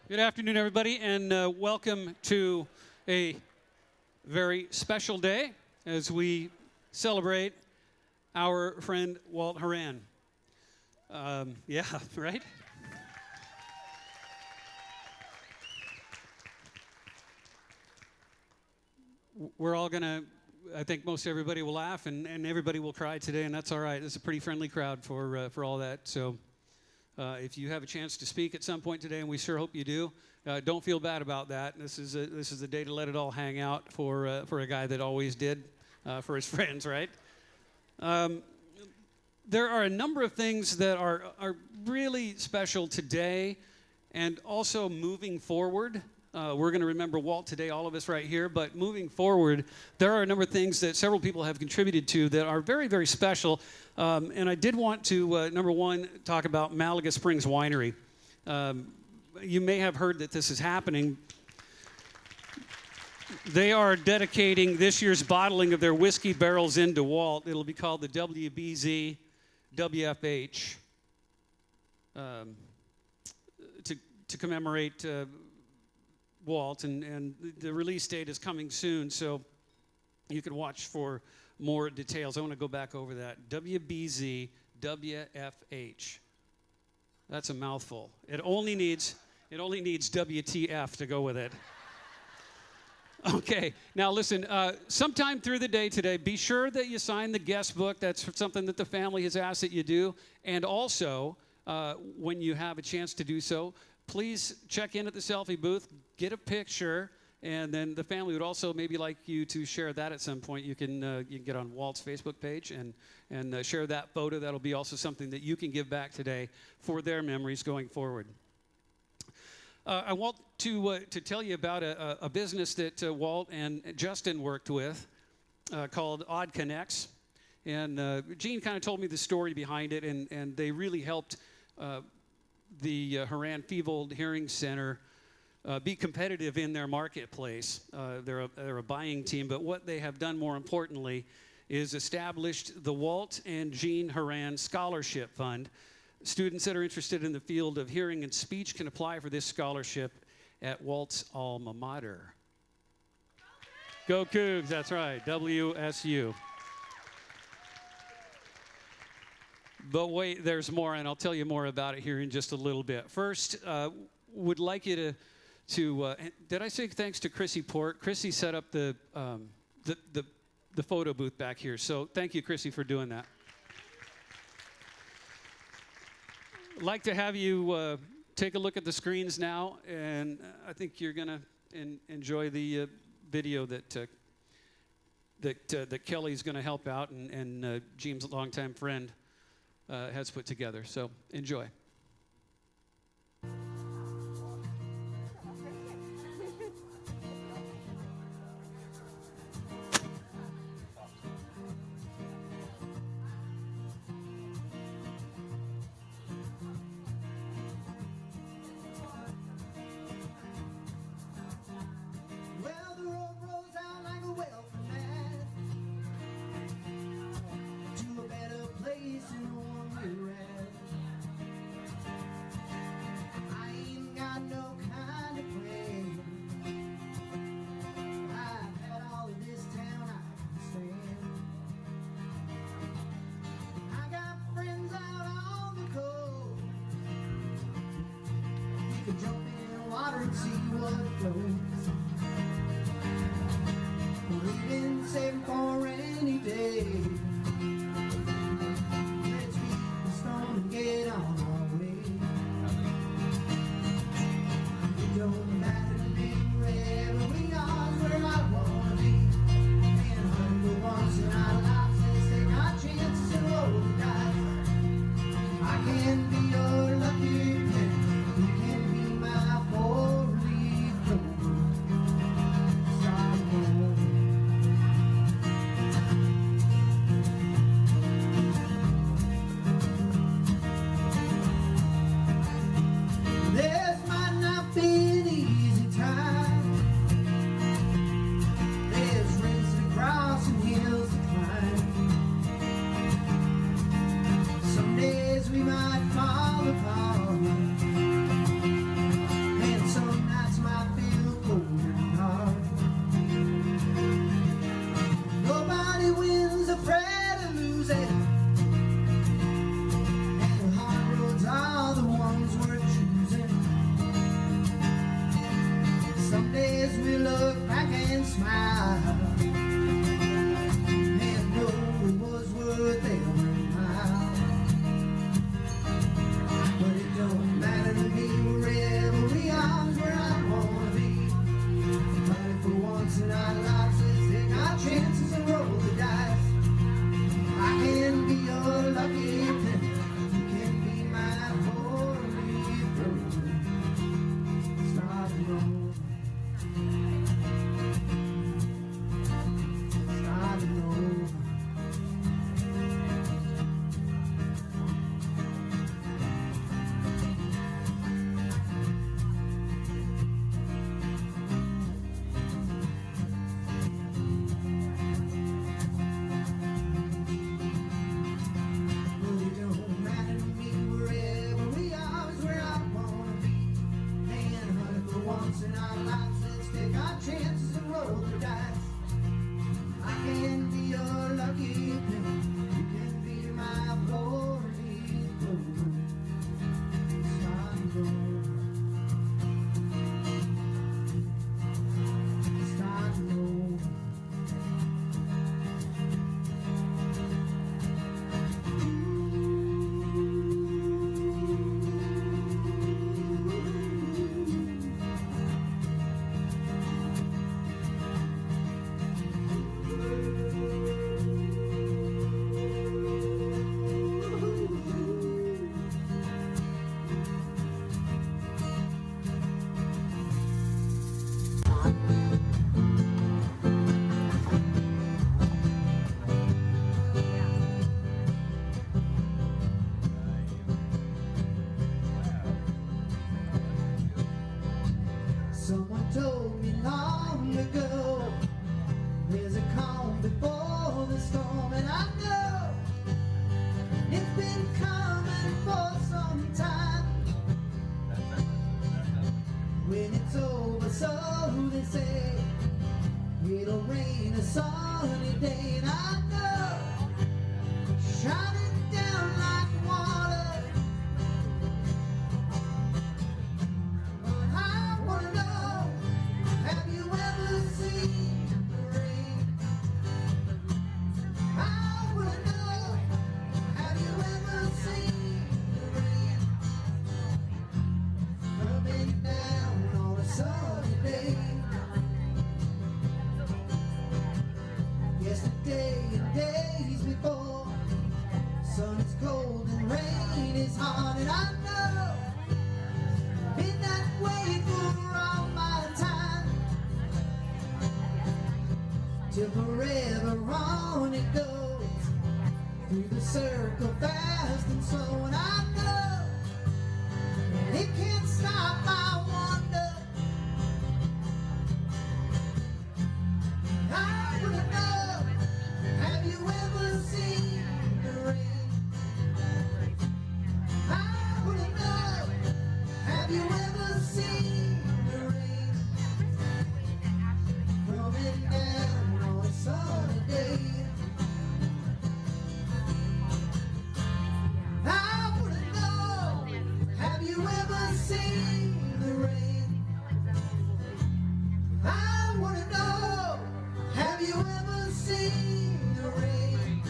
Good afternoon, everybody, and welcome to a very special day as we celebrate our friend Walt Horan. Yeah, right? We're all going to, I think most everybody will laugh and everybody will cry today, and that's all right. It's a pretty friendly crowd for all that, so... if you have a chance to speak at some point today, and we sure hope you do, don't feel bad about that. This is the day to let it all hang out for a guy that always did for his friends, right? There are a number of things that are really special today, and also moving forward. We're going to remember Walt today, all of us right here, but moving forward, there are a number of things that several people have contributed to that are very, very special. And I did want to, number one, talk about Malaga Springs Winery. You may have heard that this is happening. They are dedicating this year's bottling of their whiskey barrels into Walt. It'll be called the WBZ WFH to commemorate Walt, and the release date is coming soon, so you can watch for more details. I want to go back over that. WBZ WFH. That's a mouthful. It only needs WTF to go with it. Okay, now listen, sometime through the day today, be sure that you sign the guest book. That's something that the family has asked that you do. And also, when you have a chance to do so, please check in at the selfie booth, get a picture, and then the family would also maybe like you to share that at some point. You can get on Walt's Facebook page and share that photo. That'll be also something that you can give back today for their memories going forward. I want to tell you about a business that Walt and Justin worked with called Odd Connects. And Gene kind of told me the story behind it, and they really helped the Horan Feevold Hearing Center be competitive in their marketplace. They're a buying team, but what they have done more importantly is established the Walt and Jean Horan Scholarship Fund. Students that are interested in the field of hearing and speech can apply for this scholarship at Walt's alma mater. Go Cougs, that's right, WSU. But wait, there's more, and I'll tell you more about it here in just a little bit. First, would like you to did I say thanks to Chrissy Port? Chrissy set up the photo booth back here, so thank you, Chrissy, for doing that. I'd like to have you take a look at the screens now, and I think you're going to enjoy the video that Kelly's going to help out, and Jean's longtime friend has put together. So enjoy. day and days before. Sun is cold and rain is hard, and I know been that way for all my time. Till forever on it goes, through the circle fast and slow, and I know and it can't stop my wonder. I wanna know, have you ever seen the rain? I wanna know, have you ever seen the rain coming down on a sunny day? I wanna know, have you ever seen the rain? I wanna know, have you ever seen the rain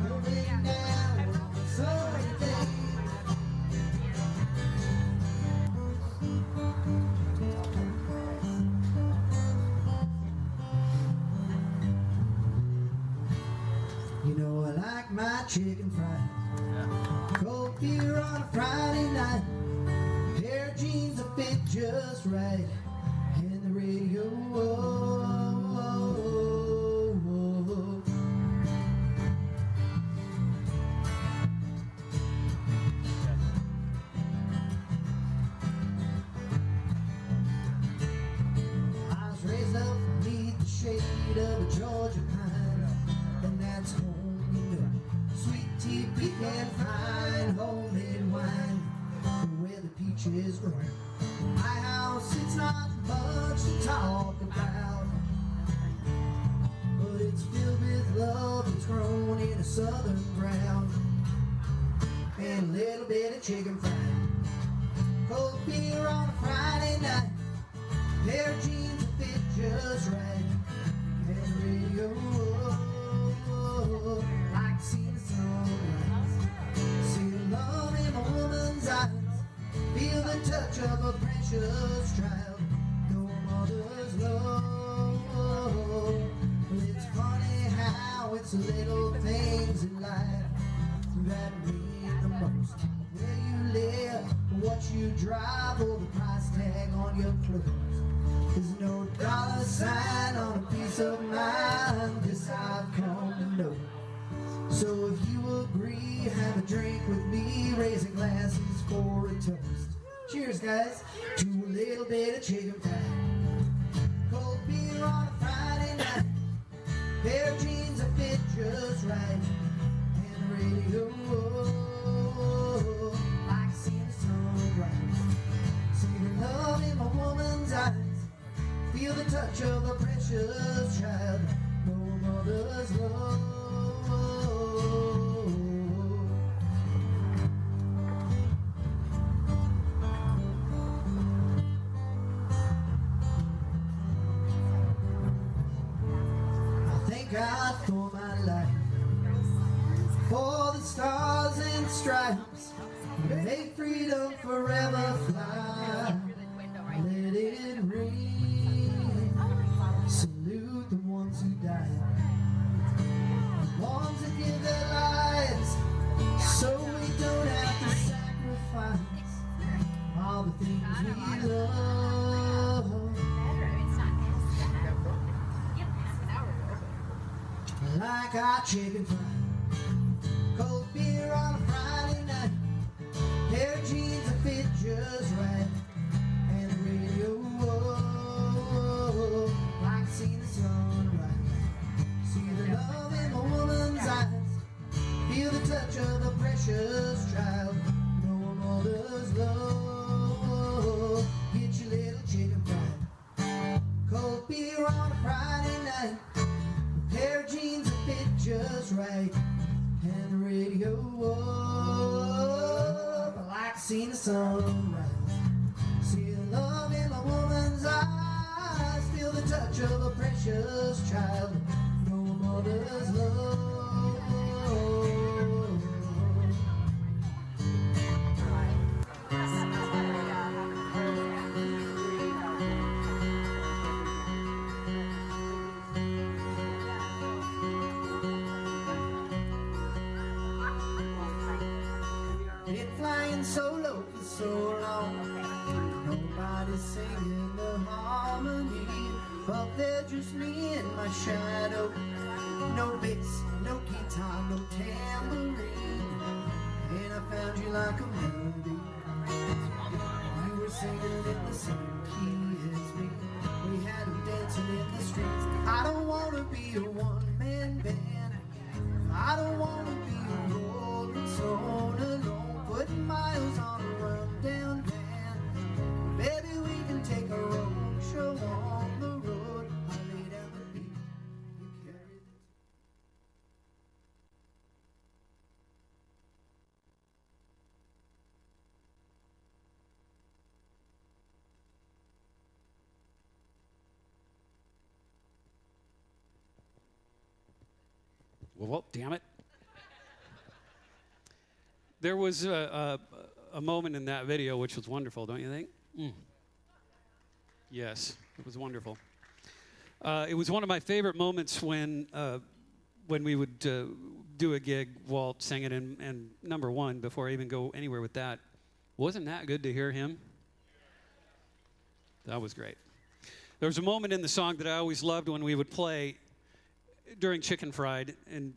coming down on a sunny day? You know I like my chicken fried, cold beer on a Friday night, pair of jeans that fit just right, and the radio. I was raised up beneath the shade of a Georgia pine, and that's home, you know. Sweet tea, pecan pie, homemade wine, where the peaches grow. My house, it's not much to talk about, but it's filled with love that's grown in a southern ground, and a little bit of chicken fried, cold beer on a Friday night, pair of jeans that fit just right, and radio. Like seeing the sunrise, see the love in a woman's eyes, feel the touch of a precious child, no mother's love. It's funny how it's the little things in life that mean the most. Where you live, what you drive, or the price tag on your clothes. There's no dollar sign on a piece of mind, this I've come to know. So if you agree, have a drink with me, raising glasses for a toast. Cheers, guys, to a little bit of chicken fried, cold beer on a Friday night, pair of jeans that fit just right, and the radio. Like seeing the sunrise, see the love in my woman's eyes, feel the touch of a precious child, no mother's love. I thank God for my life, for the stars and stripes, may freedom forever fly, let it ring, salute the ones who died, the ones that give their lives, so we don't have to sacrifice all the things we love. Like our chicken fried, cold beer on a Friday night, pair of jeans that fit just right, and the radio. Like seeing the sunrise, see the love in a woman's eyes, feel the touch of a precious child, no mother's love. Get your little chicken fried, cold beer on a Friday night, pair of jeans that fit just right, and the radio. I like seeing the sunrise, see the love in a woman's eyes, feel the touch of a precious child, no mother's love. so low for so long. Nobody's singing the harmony, but they're just me and my shadow. No bass, no guitar, no tambourine, and I found you like a melody. You were singing in the same key as me. We had them dancing in the streets. I don't want to be a one-man band. I don't want to be a rolling stone alone, putting miles on a rundown van. Baby, we can take a road show on the road. I lay down the beat, you carry the... Well, damn it. There was a moment in that video which was wonderful, don't you think? Mm. Yes, it was wonderful. It was one of my favorite moments when we would do a gig, Walt sang it, and number one, before I even go anywhere with that, wasn't that good to hear him? That was great. There was a moment in the song that I always loved when we would play during Chicken Fried, and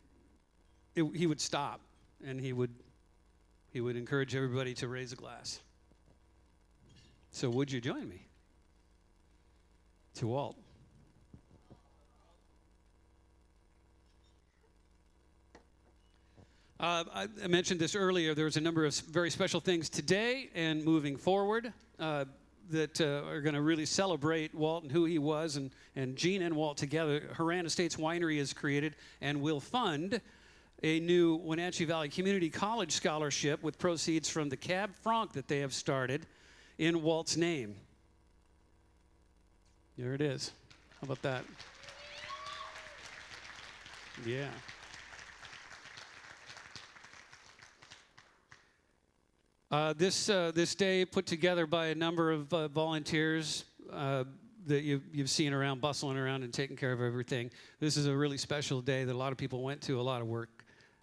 he would stop, and he would encourage everybody to raise a glass. So would you join me? To Walt. I mentioned this earlier. There was a number of very special things today and moving forward that are going to really celebrate Walt and who he was, and Gene and Walt together. Horan Estates Winery is created and will fund a new Wenatchee Valley Community College scholarship with proceeds from the Cab Franc that they have started in Walt's name. There it is. How about that? Yeah. This day put together by a number of volunteers that you've seen around, bustling around and taking care of everything. This is a really special day that a lot of people went to, a lot of work.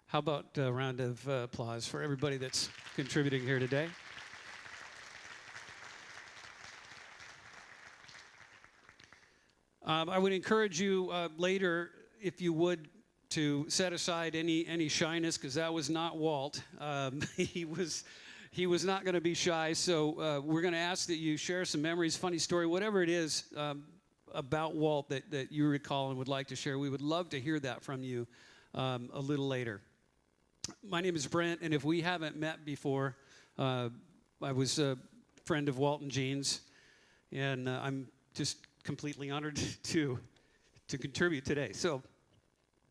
How about a round of applause for everybody that's contributing here today? I would encourage you later, if you would, to set aside any shyness, because that was not Walt. He was not going to be shy, so we're going to ask that you share some memories, funny story, whatever it is about Walt that you recall and would like to share. We would love to hear that from you a little later. My name is Brent, and if we haven't met before, I was a friend of Walt and Gene's, and I'm just completely honored to contribute today. So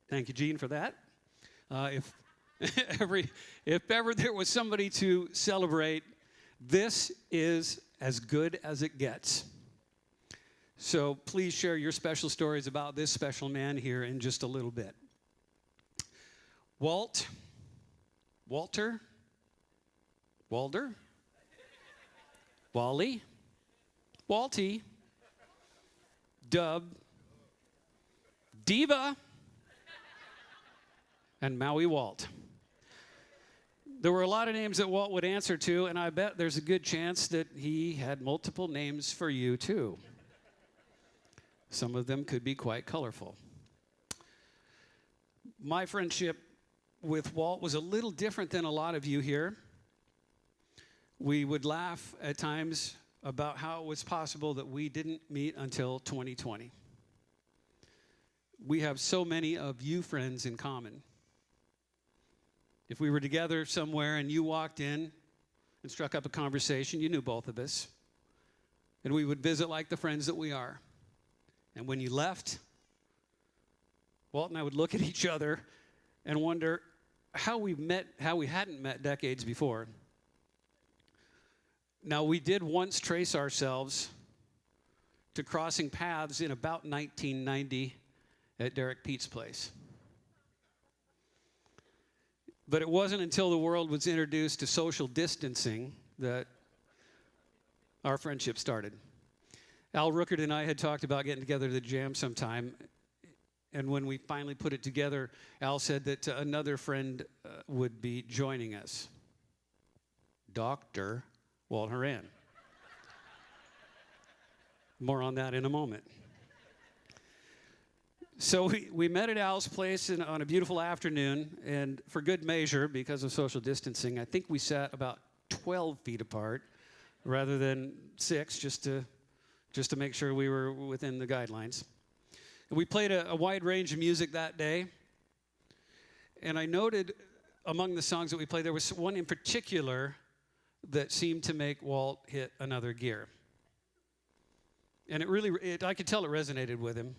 thank you, Gene, for that. If ever there was somebody to celebrate, this is as good as it gets. So please share your special stories about this special man here in just a little bit. Walter, Walder, Wally, Walty, Dub, Diva, and Maui Walt. There were a lot of names that Walt would answer to, and I bet there's a good chance that he had multiple names for you too. Some of them could be quite colorful. My friendship with Walt was a little different than a lot of you here. We would laugh at times about how it was possible that we didn't meet until 2020. We have so many of you friends in common. If we were together somewhere and you walked in and struck up a conversation, you knew both of us. And we would visit like the friends that we are. And when you left, Walt and I would look at each other and wonder how we hadn't met decades before. Now, we did once trace ourselves to crossing paths in about 1990 at Derek Pete's place. But it wasn't until the world was introduced to social distancing that our friendship started. Al Rookert and I had talked about getting together to jam sometime, and when we finally put it together, Al said that another friend would be joining us. Dr. Walt Horan. More on that in a moment. So we met at Al's place on a beautiful afternoon, and for good measure, because of social distancing, I think we sat about 12 feet apart rather than 6, just to make sure we were within the guidelines. And we played a wide range of music that day, and I noted among the songs that we played, there was one in particular that seemed to make Walt hit another gear. And I could tell it resonated with him.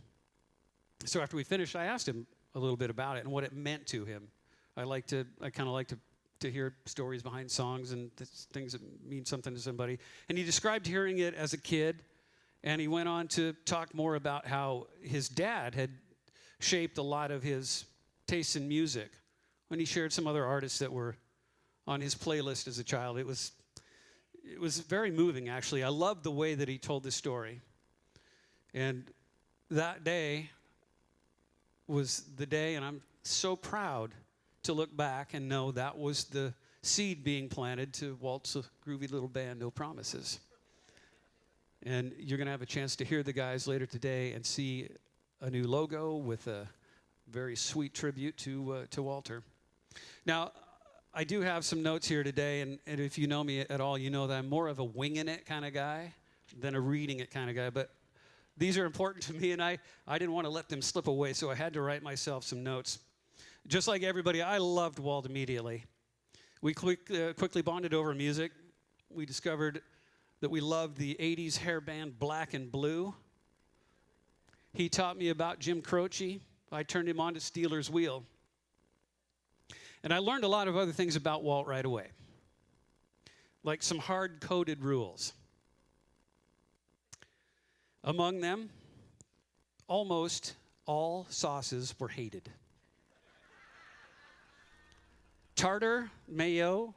So after we finished, I asked him a little bit about it and what it meant to him. I kind of like to hear stories behind songs and things that mean something to somebody. And he described hearing it as a kid, and he went on to talk more about how his dad had shaped a lot of his tastes in music. When he shared some other artists that were on his playlist as a child, it was very moving, actually. I loved the way that he told this story. And that day was the day, and I'm so proud to look back and know that was the seed being planted to Walt's groovy little band, No Promises. And you're going to have a chance to hear the guys later today and see a new logo with a very sweet tribute to Walter. Now, I do have some notes here today, and if you know me at all, you know that I'm more of a winging it kind of guy than a reading it kind of guy. But these are important to me, and I didn't want to let them slip away, so I had to write myself some notes. Just like everybody, I loved Walt immediately. We quickly bonded over music. We discovered that we loved the 80s hair band Black and Blue. He taught me about Jim Croce. I turned him on to Steelers Wheel. And I learned a lot of other things about Walt right away, like some hard-coded rules. Among them, almost all sauces were hated. Tartar, mayo,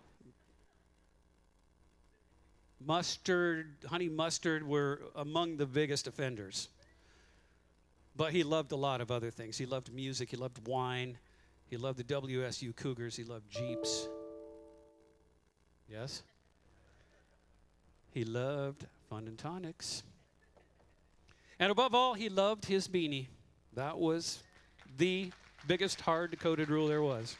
mustard, honey mustard were among the biggest offenders. But he loved a lot of other things. He loved music, he loved wine, he loved the WSU Cougars, he loved Jeeps. Yes? He loved Fun and Tonics. And above all, he loved his beanie. That was the biggest hard-coded rule there was.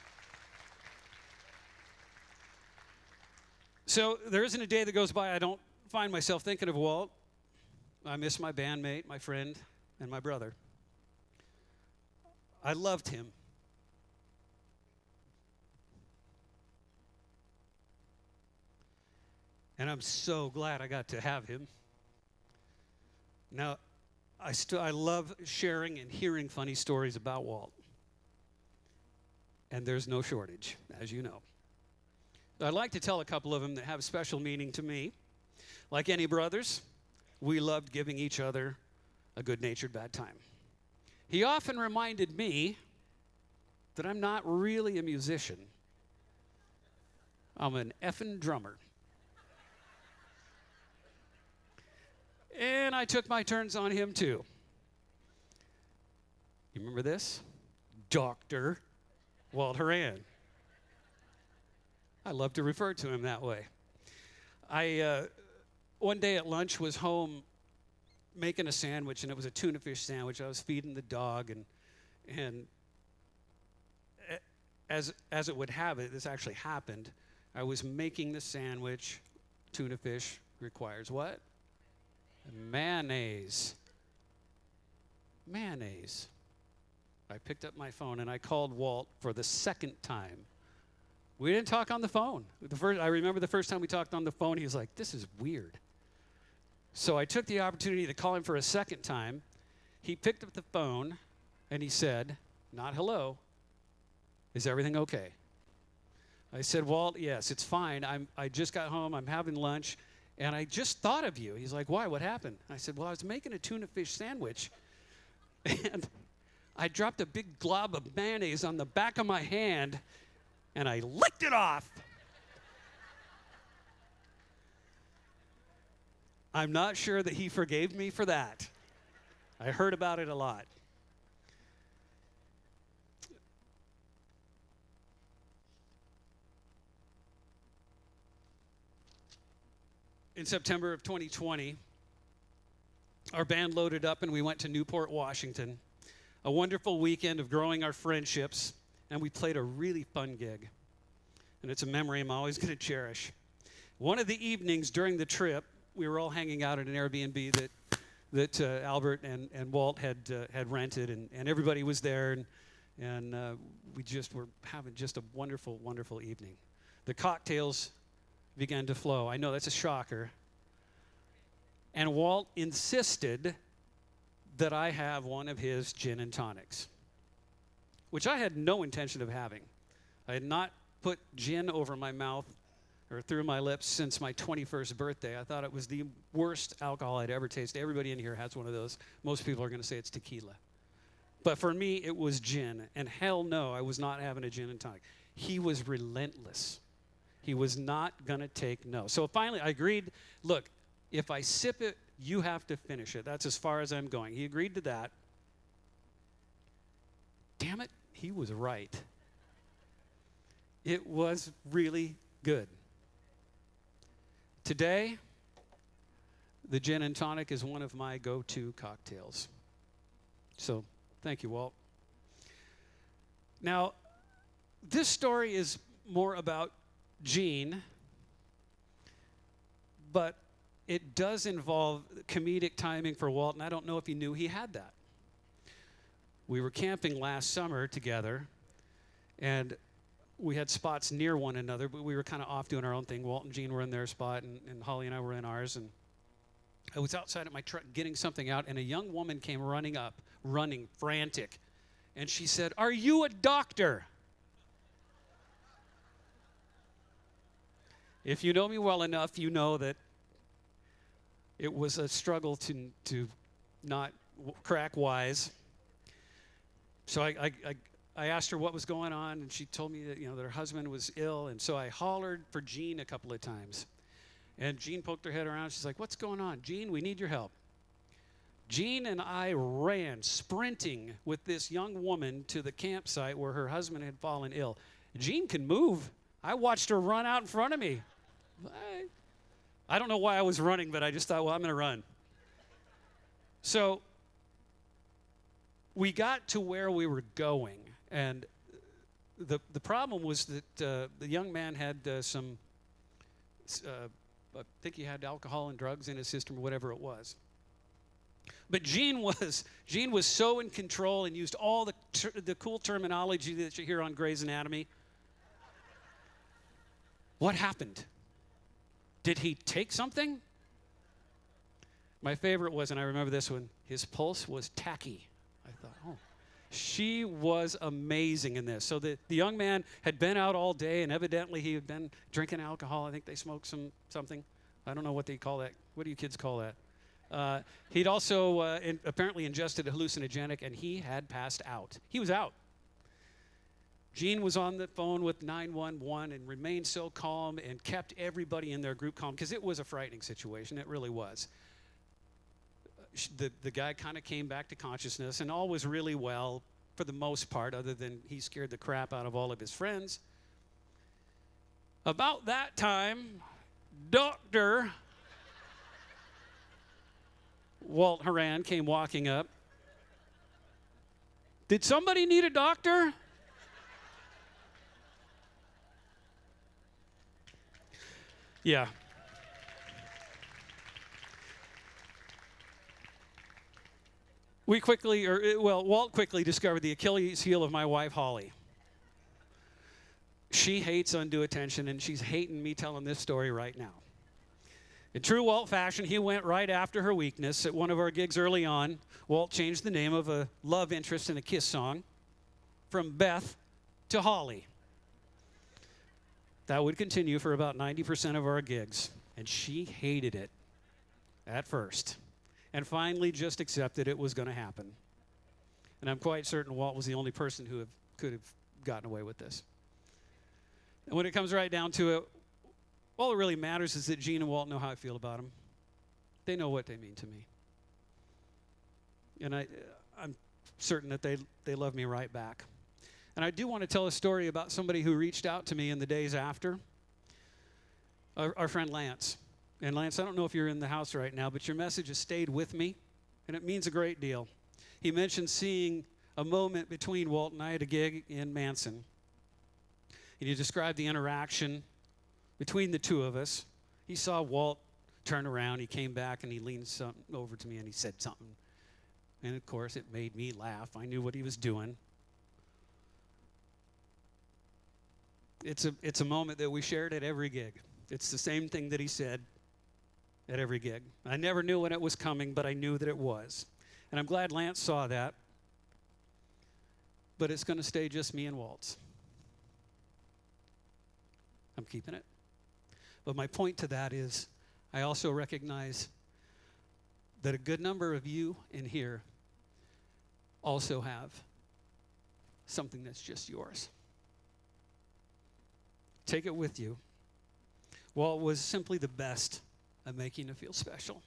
So there isn't a day that goes by I don't find myself thinking of Walt. I miss my bandmate, my friend, and my brother. I loved him. And I'm so glad I got to have him. Now, I love sharing and hearing funny stories about Walt. And there's no shortage, as you know. I'd like to tell a couple of them that have special meaning to me. Like any brothers, we loved giving each other a good-natured bad time. He often reminded me that I'm not really a musician. I'm an effing drummer. And I took my turns on him, too. You remember this? Dr. Walt Horan. I love to refer to him that way. I, one day at lunch, was home making a sandwich, and it was a tuna fish sandwich. I was feeding the dog, and as it would have it, this actually happened. I was making the sandwich. Tuna fish requires what? Mayonnaise. Mayonnaise. I picked up my phone, and I called Walt for the second time. We didn't talk on the phone. I remember the first time we talked on the phone, he was like, this is weird. So I took the opportunity to call him for a second time. He picked up the phone, and he said, not hello, is everything okay? I said, Walt, yes, it's fine. I just got home. I'm having lunch, and I just thought of you. He's like, why? What happened? I said, well, I was making a tuna fish sandwich, and I dropped a big glob of mayonnaise on the back of my hand, and I licked it off. I'm not sure that he forgave me for that. I heard about it a lot. in September of 2020, our band loaded up and we went to Newport, Washington. A wonderful weekend of growing our friendships, and we played a really fun gig. And it's a memory I'm always going to cherish. One of the evenings during the trip, we were all hanging out at an Airbnb that Albert and Walt had rented, and everybody was there, and we just were having just a wonderful, wonderful evening. The cocktails began to flow. I know that's a shocker. And Walt insisted that I have one of his gin and tonics, which I had no intention of having. I had not put gin over my mouth or through my lips since my 21st birthday. I thought it was the worst alcohol I'd ever tasted. Everybody in here has one of those. Most people are going to say it's tequila. But for me, it was gin. And hell no, I was not having a gin and tonic. He was relentless. He was not going to take no. So finally, I agreed, look, if I sip it, you have to finish it. That's as far as I'm going. He agreed to that. Damn it, he was right. It was really good. Today, the gin and tonic is one of my go-to cocktails. So, thank you, Walt. Now, this story is more about Gene, but it does involve comedic timing for Walt, and I don't know if he knew he had that. We were camping last summer together, and we had spots near one another, but we were kind of off doing our own thing. Walt and Gene were in their spot, and Holly and I were in ours, and I was outside at my truck getting something out, and a young woman came running up, running, frantic, and she said, "Are you a doctor?" If you know me well enough, you know that it was a struggle to not crack wise. So I asked her what was going on, and she told me that, that her husband was ill, and so I hollered for Jean a couple of times. And Jean poked her head around. She's like, "What's going on? Jean, we need your help." Jean and I ran, sprinting with this young woman to the campsite where her husband had fallen ill. Jean can move. I watched her run out in front of me. I don't know why I was running, but I just thought, well, I'm going to run. So we got to where we were going, and the problem was that the young man had some, I think he had alcohol and drugs in his system or whatever it was. But Gene was so in control and used all the cool terminology that you hear on Grey's Anatomy. What happened? Did he take something? My favorite was, and I remember this one, his pulse was tacky. I thought, oh, she was amazing in this. So the young man had been out all day, and evidently he had been drinking alcohol. I think they smoked something. I don't know what they call that. What do you kids call that? He'd also apparently ingested a hallucinogenic, and he had passed out. He was out. Gene was on the phone with 911 and remained so calm and kept everybody in their group calm, because it was a frightening situation. It really was. The guy kind of came back to consciousness, and all was really well for the most part, other than he scared the crap out of all of his friends. About that time, Dr. Walt Horan came walking up. "Did somebody need a doctor?" Yeah. Walt quickly discovered the Achilles heel of my wife, Holly. She hates undue attention, and she's hating me telling this story right now. In true Walt fashion, he went right after her weakness. At one of our gigs early on, Walt changed the name of a love interest in a Kiss song from Beth to Holly. That would continue for about 90% of our gigs, and she hated it at first, and finally just accepted it was going to happen. And I'm quite certain Walt was the only person who could have gotten away with this. And when it comes right down to it, all that really matters is that Gene and Walt know how I feel about them. They know what they mean to me. And I'm certain that they love me right back. And I do want to tell a story about somebody who reached out to me in the days after. Our friend Lance. And Lance, I don't know if you're in the house right now, but your message has stayed with me, and it means a great deal. He mentioned seeing a moment between Walt and I at a gig in Manson. And he described the interaction between the two of us. He saw Walt turn around, he came back, and he leaned something over to me, and he said something. And, of course, it made me laugh. I knew what he was doing. It's a moment that we shared at every gig. It's the same thing that he said at every gig. I never knew when it was coming, but I knew that it was. And I'm glad Lance saw that. But it's going to stay just me and Walt's. I'm keeping it. But my point to that is I also recognize that a good number of you in here also have something that's just yours. Take it with you. Walt was simply the best at making you feel special.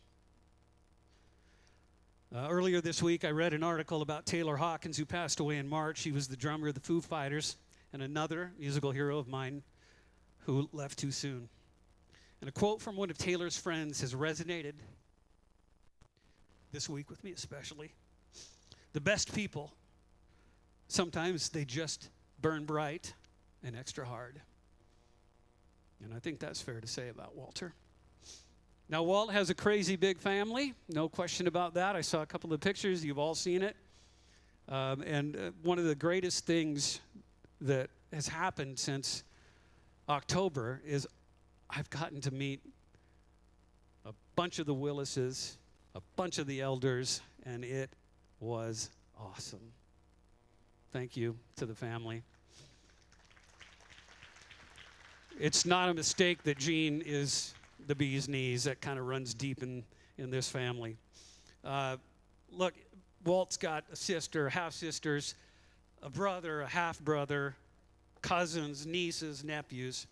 Earlier this week, I read an article about Taylor Hawkins, who passed away in March. He was the drummer of the Foo Fighters and another musical hero of mine who left too soon. And a quote from one of Taylor's friends has resonated this week with me especially. The best people, sometimes they just burn bright and extra hard. And I think that's fair to say about Walter. Now, Walt has a crazy big family, no question about that. I saw a couple of pictures. You've all seen it. One of the greatest things that has happened since October is I've gotten to meet a bunch of the Willises, a bunch of the elders, and it was awesome. Thank you to the family. It's not a mistake that Gene is the bee's knees. That kind of runs deep in this family. Look, Walt's got a sister, half-sisters, a brother, a half-brother, cousins, nieces, nephews,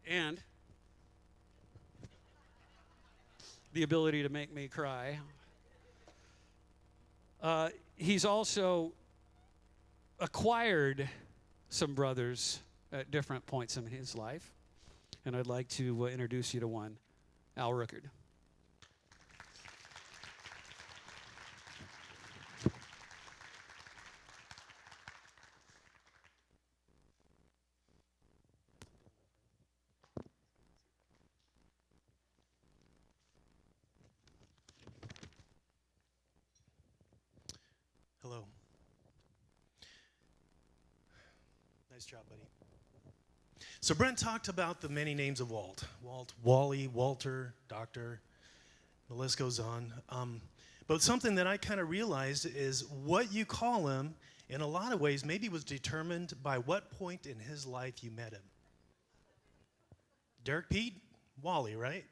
and the ability to make me cry. He's also acquired some brothers at different points in his life. And I'd like to introduce you to one, Al Ruckert. Hello. Nice job, buddy. So Brent talked about the many names of Walt. Walt, Wally, Walter, Doctor, the list goes on. But something that I kind of realized is what you call him, in a lot of ways, maybe was determined by what point in his life you met him. Derek Pete, Wally, right?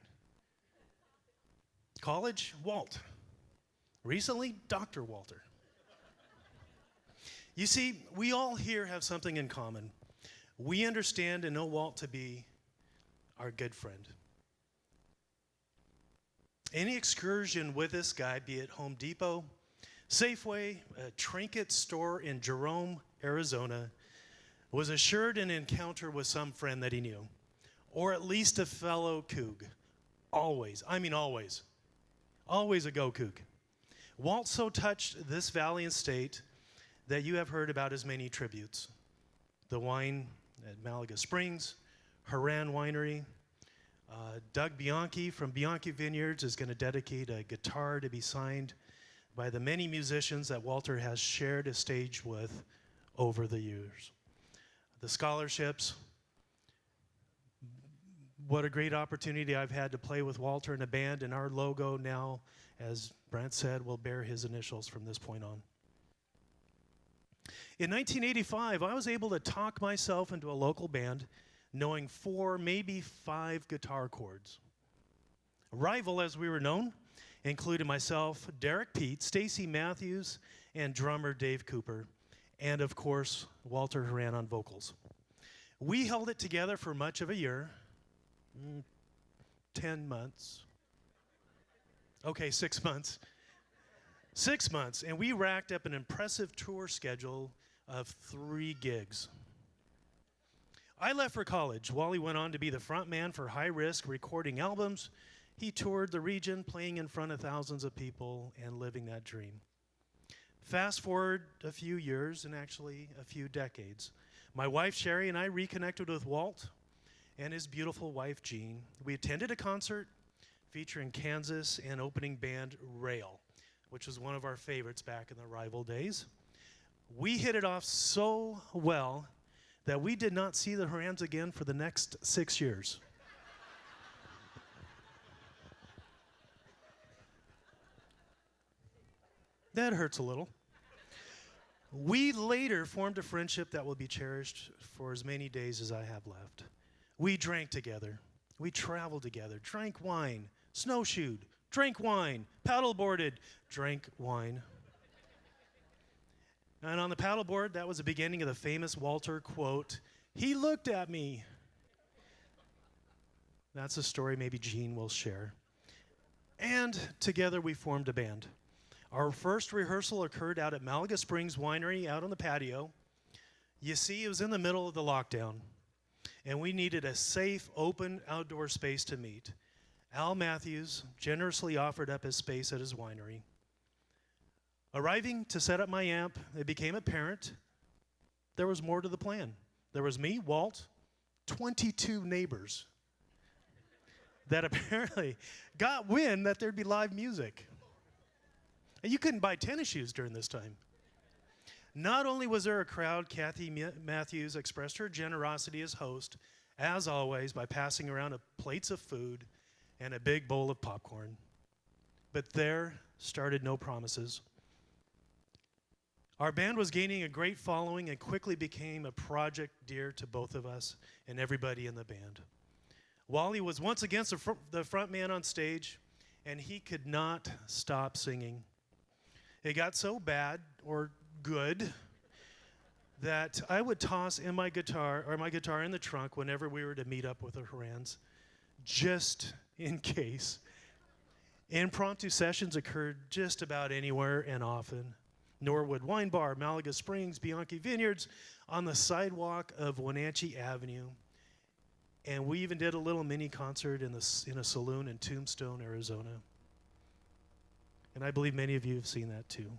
College, Walt. Recently, Dr. Walter. You see, we all here have something in common. We understand and know Walt to be our good friend. Any excursion with this guy, be it Home Depot, Safeway, a trinket store in Jerome, Arizona, was assured an encounter with some friend that he knew, or at least a fellow Coug. Always, I mean always. Always a go Coug. Walt so touched this valiant state that you have heard about his many tributes. The wine at Malaga Springs, Horan Winery. Doug Bianchi from Bianchi Vineyards is going to dedicate a guitar to be signed by the many musicians that Walter has shared a stage with over the years. The scholarships, what a great opportunity I've had to play with Walter in a band, and our logo now, as Brent said, will bear his initials from this point on. In 1985, I was able to talk myself into a local band knowing 4, maybe 5 guitar chords. Rival, as we were known, included myself, Derek Pete, Stacy Matthews, and drummer Dave Cooper, and of course, Walter Horan on vocals. We held it together for much of a year, 10 months. Okay, 6 months. 6 months, and we racked up an impressive tour schedule of 3 gigs. I left for college. Wally went on to be the front man for High Risk, recording albums. He toured the region, playing in front of thousands of people and living that dream. Fast forward a few years, and actually a few decades. My wife, Sherry, and I reconnected with Walt and his beautiful wife, Jean. We attended a concert featuring Kansas and opening band Rail, which was one of our favorites back in the rival days. We hit it off so well that we did not see the Horans again for the next 6 years. That hurts a little. We later formed a friendship that will be cherished for as many days as I have left. We drank together. We traveled together, drank wine, snowshoed, drank wine, paddleboarded, drank wine. And on the paddleboard, that was the beginning of the famous Walter quote, "He looked at me." That's a story maybe Jean will share. And together we formed a band. Our first rehearsal occurred out at Malaga Springs Winery out on the patio. You see, it was in the middle of the lockdown, and we needed a safe, open, outdoor space to meet. Al Matthews generously offered up his space at his winery. Arriving to set up my amp, it became apparent there was more to the plan. There was me, Walt, 22 neighbors that apparently got wind that there'd be live music. And you couldn't buy tennis shoes during this time. Not only was there a crowd, Kathy Matthews expressed her generosity as host, as always, by passing around plates of food and a big bowl of popcorn. But there started no promises. Our band was gaining a great following and quickly became a project dear to both of us and everybody in the band. Wally was once again the front man on stage, and he could not stop singing. It got so bad or good that I would toss in my guitar in the trunk whenever we were to meet up with the Horans, just in case. Impromptu sessions occurred just about anywhere and often. Norwood Wine Bar, Malaga Springs, Bianchi Vineyards, on the sidewalk of Wenatchee Avenue. And we even did a little mini concert in a saloon in Tombstone, Arizona. And I believe many of you have seen that too.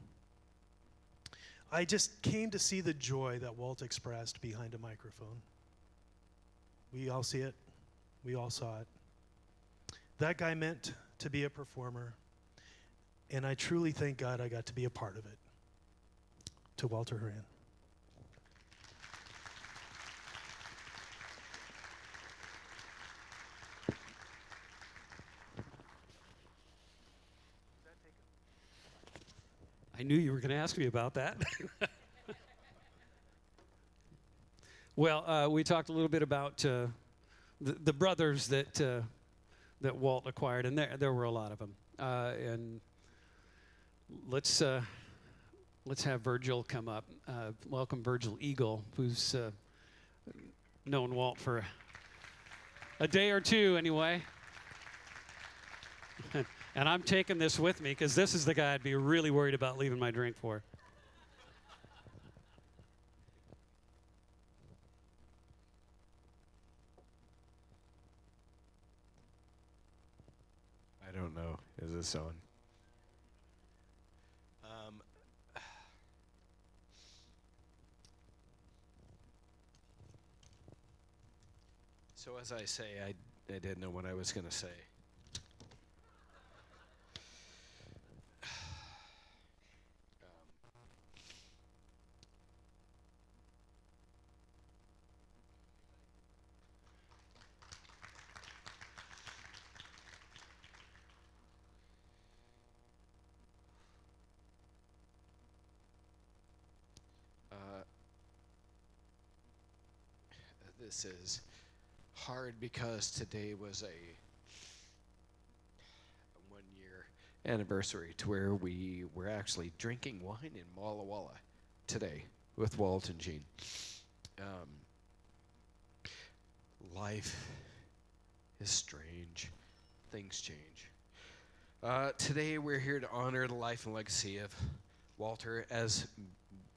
I just came to see the joy that Walt expressed behind a microphone. We all see it. We all saw it. That guy meant to be a performer. And I truly thank God I got to be a part of it. To Walter Horan. I knew you were going to ask me about that. Well, we talked a little bit about the brothers that Walt acquired, and there were a lot of them. And let's have Virgil come up. Welcome Virgil Eagle, who's known Walt for a day or two anyway. And I'm taking this with me because this is the guy I'd be really worried about leaving my drink for. I don't know. Is this on? So as I say, I didn't know what I was going to say. This is hard because today was a 1-year anniversary to where we were actually drinking wine in Walla Walla today with Walt and Jean. Life is strange. Things change. Today we're here to honor the life and legacy of Walter, as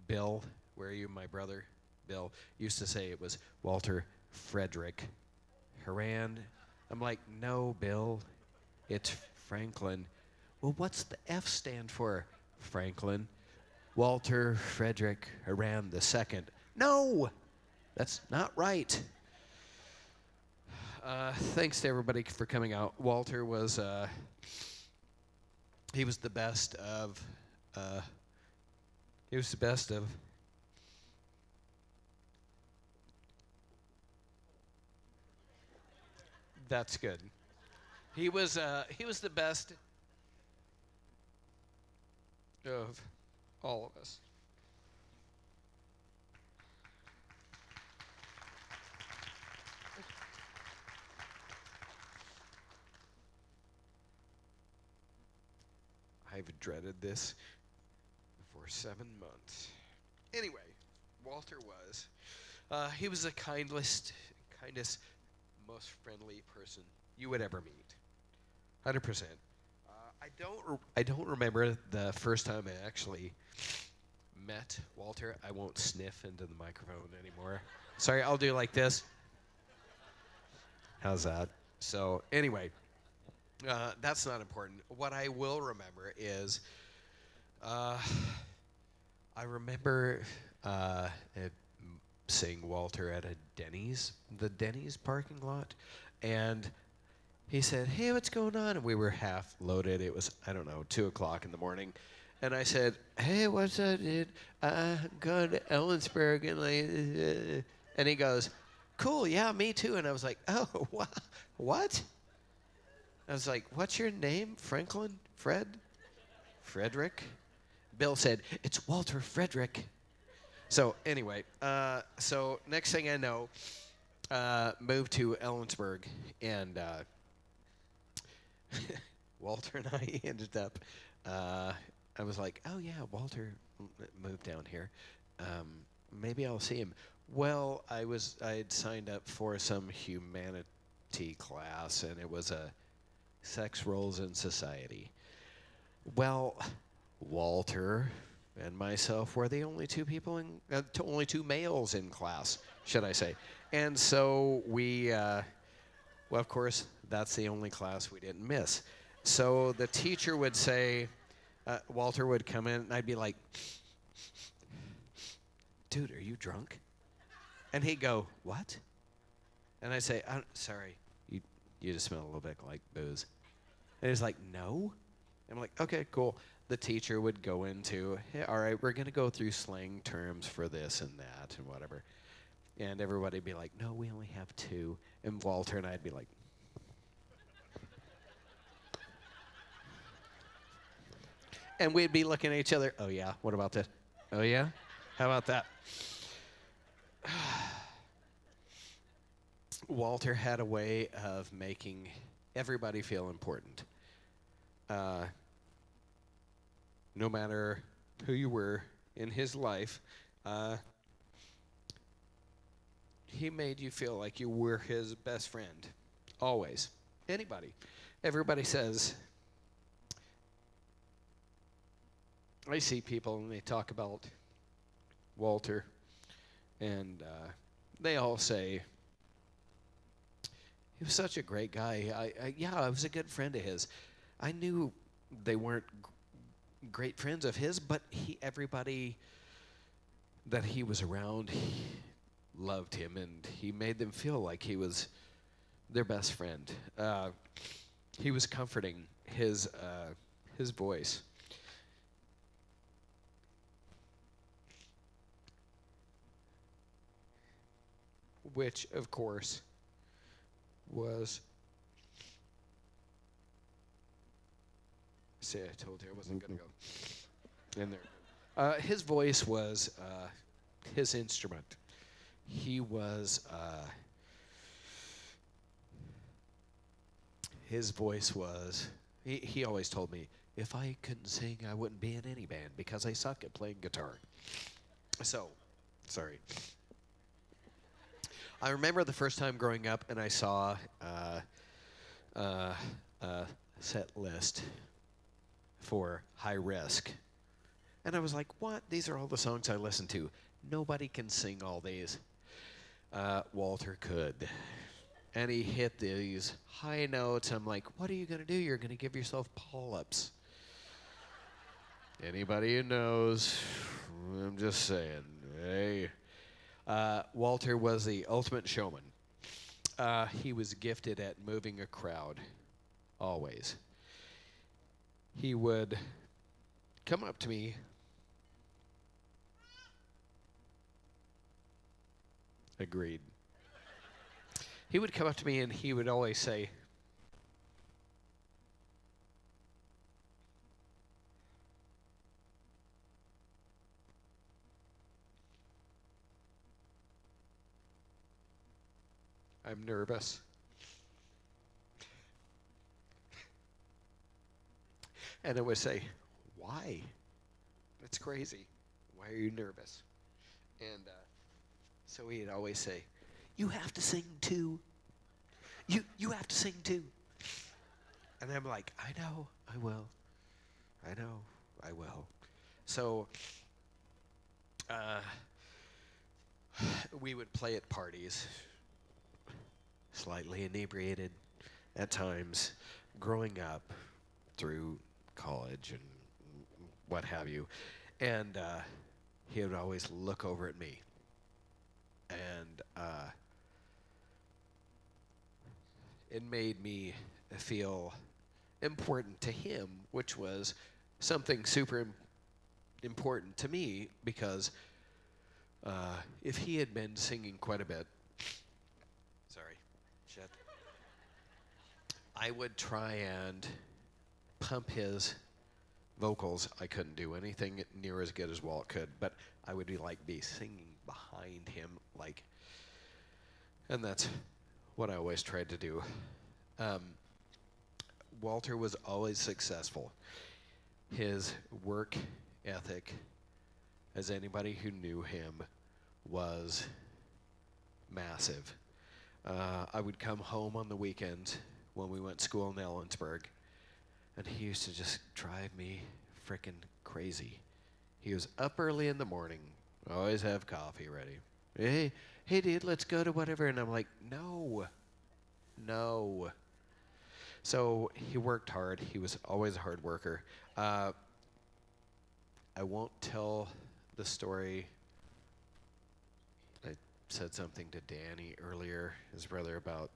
Bill, where are you, my brother? Bill used to say it was Walter Frederick. Horan. I'm like, no, Bill, it's Franklin. Well, what's the F stand for? Franklin. Walter Frederick Horan II. No, that's not right. Thanks to everybody for coming out. Walter was, he was the best of, that's good. He was the best of all of us. I've dreaded this for 7 months. Anyway, Walter was, he was the kindest, most friendly person you would ever meet. 100%. I don't remember the first time I actually met Walter. I won't sniff into the microphone anymore. Sorry, I'll do like this. How's that? So anyway, that's not important. What I will remember is, I remember seeing Walter at a Denny's, the Denny's parking lot, and he said, "Hey, what's going on?" And we were half loaded. It was, I don't know, 2 o'clock in the morning. And I said, "Hey, what's up, dude? Going to Ellensburg." And he goes, "Cool, yeah, me too." And I was like, "Oh, what?" I was like, "What's your name? Franklin? Fred? Frederick?" Bill said, "It's Walter Frederick." So anyway, so next thing I know, moved to Ellensburg, and Walter and I ended up, I was like, "Oh yeah, Walter moved down here. Maybe I'll see him." Well, I had signed up for some humanity class, and it was a sex roles in society. Well, Walter and myself were the only two people only two males in class, should I say. And so we, well, of course, that's the only class we didn't miss. So the teacher would say, Walter would come in, and I'd be like, "Dude, are you drunk?" And he'd go, "What?" And I'd say, "Sorry, you just smell a little bit like booze." And he's like, "No?" And I'm like, "Okay, cool." The teacher would go into, "Hey, all right, we're going to go through slang terms for this and that and whatever." And everybody would be like, "No, we only have 2. And Walter and I'd be like, and we'd be looking at each other, "Oh, yeah, what about this? Oh, yeah? How about that?" Walter had a way of making everybody feel important. No matter who you were in his life, he made you feel like you were his best friend. Always. Anybody. Everybody says, I see people and they talk about Walter, and they all say, "He was such a great guy. I was a good friend of his." I knew they weren't great friends of his, but everybody that he was around loved him, and he made them feel like he was their best friend. He was comforting. His voice, which of course was, see, I told you I wasn't going to go in there. His voice was his instrument. He was, his voice was, he always told me, if I couldn't sing, I wouldn't be in any band because I suck at playing guitar. So, sorry. I remember the first time growing up and I saw a set list for High Risk. And I was like, what? These are all the songs I listen to. Nobody can sing all these. Walter could. And he hit these high notes. I'm like, what are you going to do? You're going to give yourself polyps. Anybody who knows, I'm just saying. Hey. Walter was the ultimate showman. He was gifted at moving a crowd, always. He would come up to me. Agreed. He would come up to me and he would always say, I'm nervous. And I would say, why? That's crazy. Why are you nervous? And so he'd always say, you have to sing too. You have to sing too. And I'm like, I know, I will. I know, I will. So we would play at parties, slightly inebriated at times, growing up through college and what have you. And he would always look over at me. And it made me feel important to him, which was something super important to me, because if he had been singing quite a bit, I would try and pump his vocals. I couldn't do anything near as good as Walt could, but I would be singing behind him, and that's what I always tried to do. Walter was always successful. His work ethic, as anybody who knew him, was massive. I would come home on the weekends when we went to school in Ellensburg, and he used to just drive me frickin' crazy. He was up early in the morning, always have coffee ready. Hey, dude, let's go to whatever. And I'm like, no. So he worked hard. He was always a hard worker. I won't tell the story. I said something to Danny earlier, his brother, about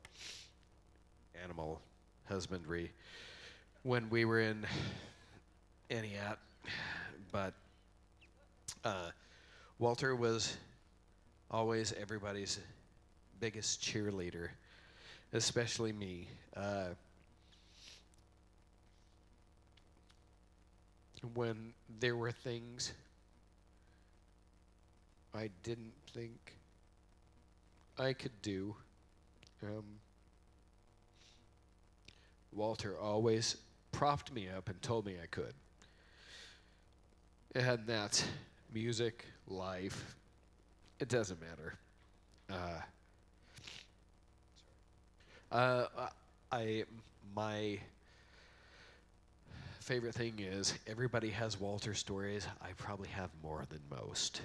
animal husbandry when we were in Entiat. But Walter was always everybody's biggest cheerleader, especially me. When there were things I didn't think I could do, Walter always propped me up and told me I could. And that's music, life. It doesn't matter. My favorite thing is everybody has Walter stories. I probably have more than most.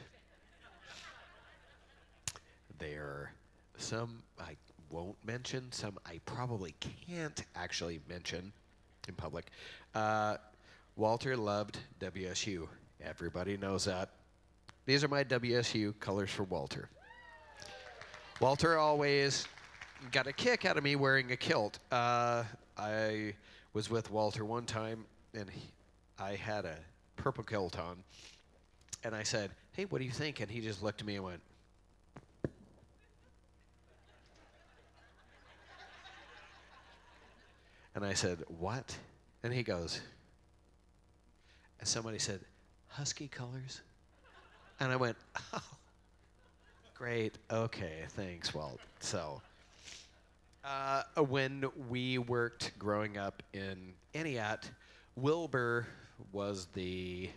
There, some I won't mention, some I probably can't actually mention in public. Walter loved WSU. Everybody knows that. These are my WSU colors for Walter. Walter always got a kick out of me wearing a kilt. I was with Walter one time, and I had a purple kilt on, and I said, hey, what do you think? And he just looked at me and went, and I said, what? And he goes, and somebody said, husky colors? And I went, oh, great, okay, thanks, Walt. So, when we worked growing up in Entiat, Wilbur was the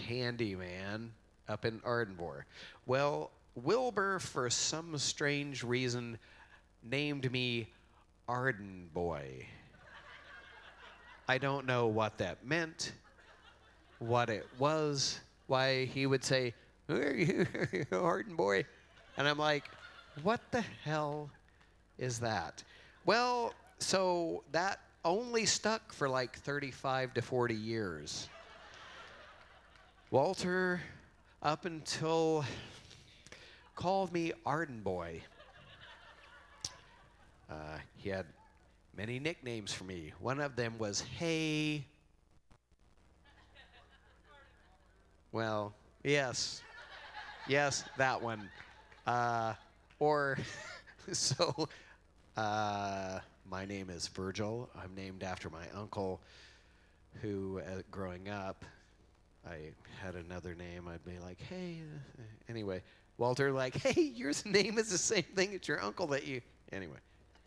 handyman up in Ardenbohr. Well, Wilbur, for some strange reason, named me Arden Boy. I don't know what that meant, what it was, why he would say, Who are you, Horan boy? And I'm like, what the hell is that? Well, so that only stuck for like 35 to 40 years. Walter, up until, called me Arden Boy. He had many nicknames for me. One of them was Hey. Well, yes. Yes, that one. Or, so, my name is Virgil. I'm named after my uncle who, growing up, I had another name. I'd be like, hey, anyway. Walter, like, hey, your name is the same thing as your uncle that you, anyway.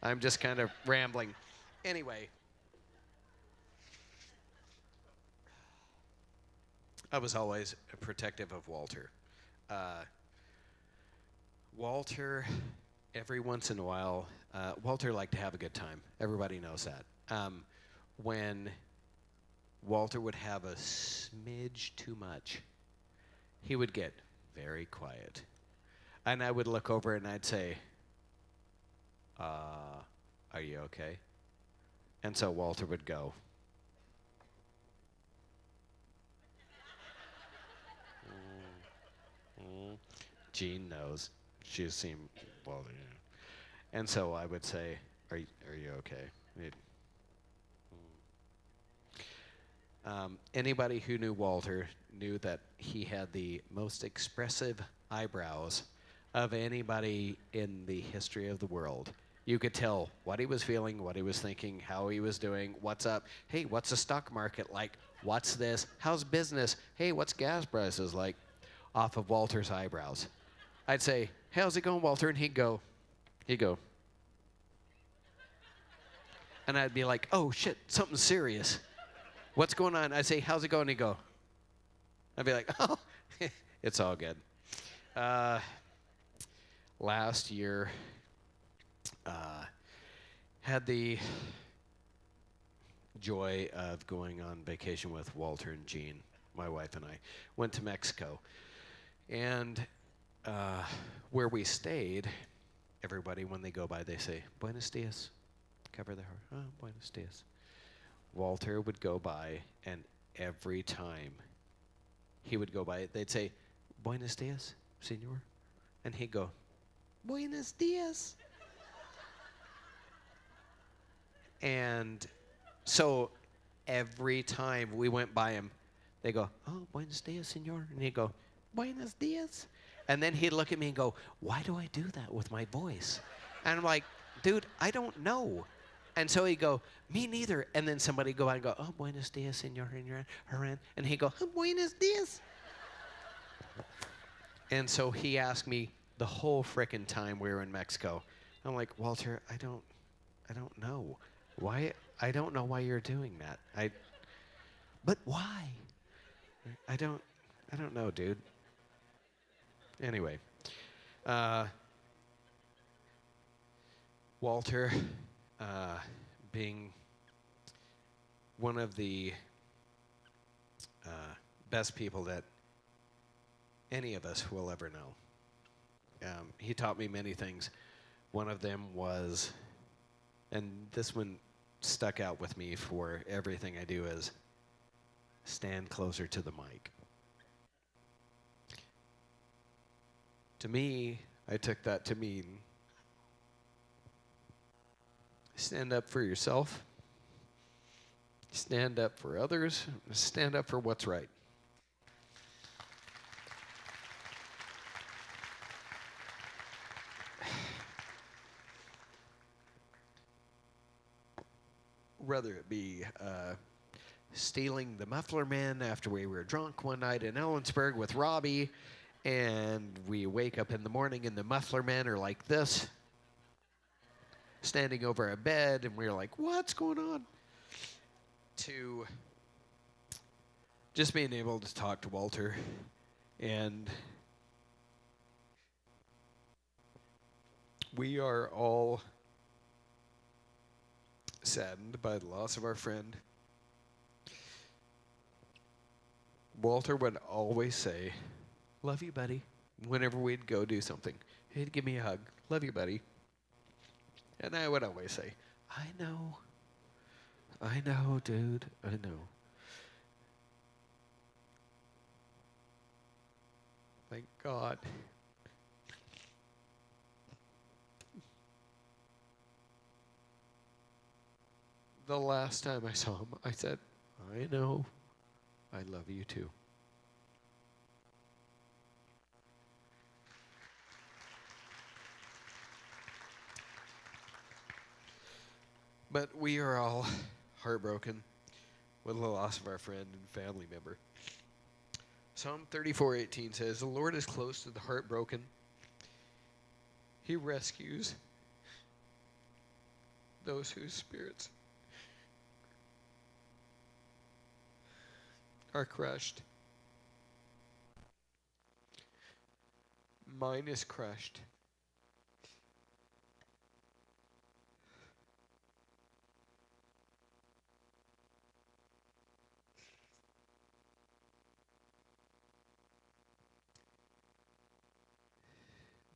I'm just kind of rambling. Anyway. I was always protective of Walter. Walter, every once in a while, Walter liked to have a good time. Everybody knows that. When Walter would have a smidge too much, he would get very quiet. And I would look over and I'd say, are you okay? And so Walter would go, Jean knows. She's seen, well, yeah. And so I would say, are you okay? Anybody who knew Walter knew that he had the most expressive eyebrows of anybody in the history of the world. You could tell what he was feeling, what he was thinking, how he was doing, what's up. Hey, what's the stock market like? What's this? How's business? Hey, what's gas prices like? Off of Walter's eyebrows. I'd say, hey, how's it going, Walter? And he'd go. And I'd be like, oh, shit, something serious. What's going on? I'd say, how's it going? He'd go. I'd be like, oh, it's all good. Last year, had the joy of going on vacation with Walter and Jean, my wife and I. Went to Mexico. And where we stayed, everybody, when they go by, they say, Buenos dias. Cover their heart. Oh, Buenos dias. Walter would go by, and every time he would go by, they'd say, Buenos dias, senor. And he'd go, Buenos dias. And so every time we went by him, they go, oh, Buenos dias, senor. And he'd go, Buenos dias. And then he'd look at me and go, why do I do that with my voice? And I'm like, dude, I don't know. And so he'd go, me neither. And then somebody would go by and go, oh, Buenos dias, senor Horan. And he'd go, oh, Buenos dias. And so he asked me the whole frickin' time we were in Mexico. I'm like, Walter, I don't know. Why? I don't know why you're doing that. But why? I don't know, dude. Anyway, Walter, being one of the best people that any of us will ever know. He taught me many things. One of them was, and this one stuck out with me for everything I do, is stand closer to the mic. To me, I took that to mean stand up for yourself, stand up for others, stand up for what's right. Whether it be stealing the muffler man after we were drunk one night in Ellensburg with Robbie, and we wake up in the morning and the muffler men are like this, standing over a bed, and we're like, what's going on? To just being able to talk to Walter, and we are all saddened by the loss of our friend. Walter would always say, love you, buddy. Whenever we'd go do something, he'd give me a hug. Love you, buddy. And I would always say, I know, dude, I know. Thank God. The last time I saw him, I said, I know, I love you too. But we are all heartbroken with the loss of our friend and family member. Psalm 34:18 says, the Lord is close to the heartbroken. He rescues those whose spirits are crushed. Mine is crushed.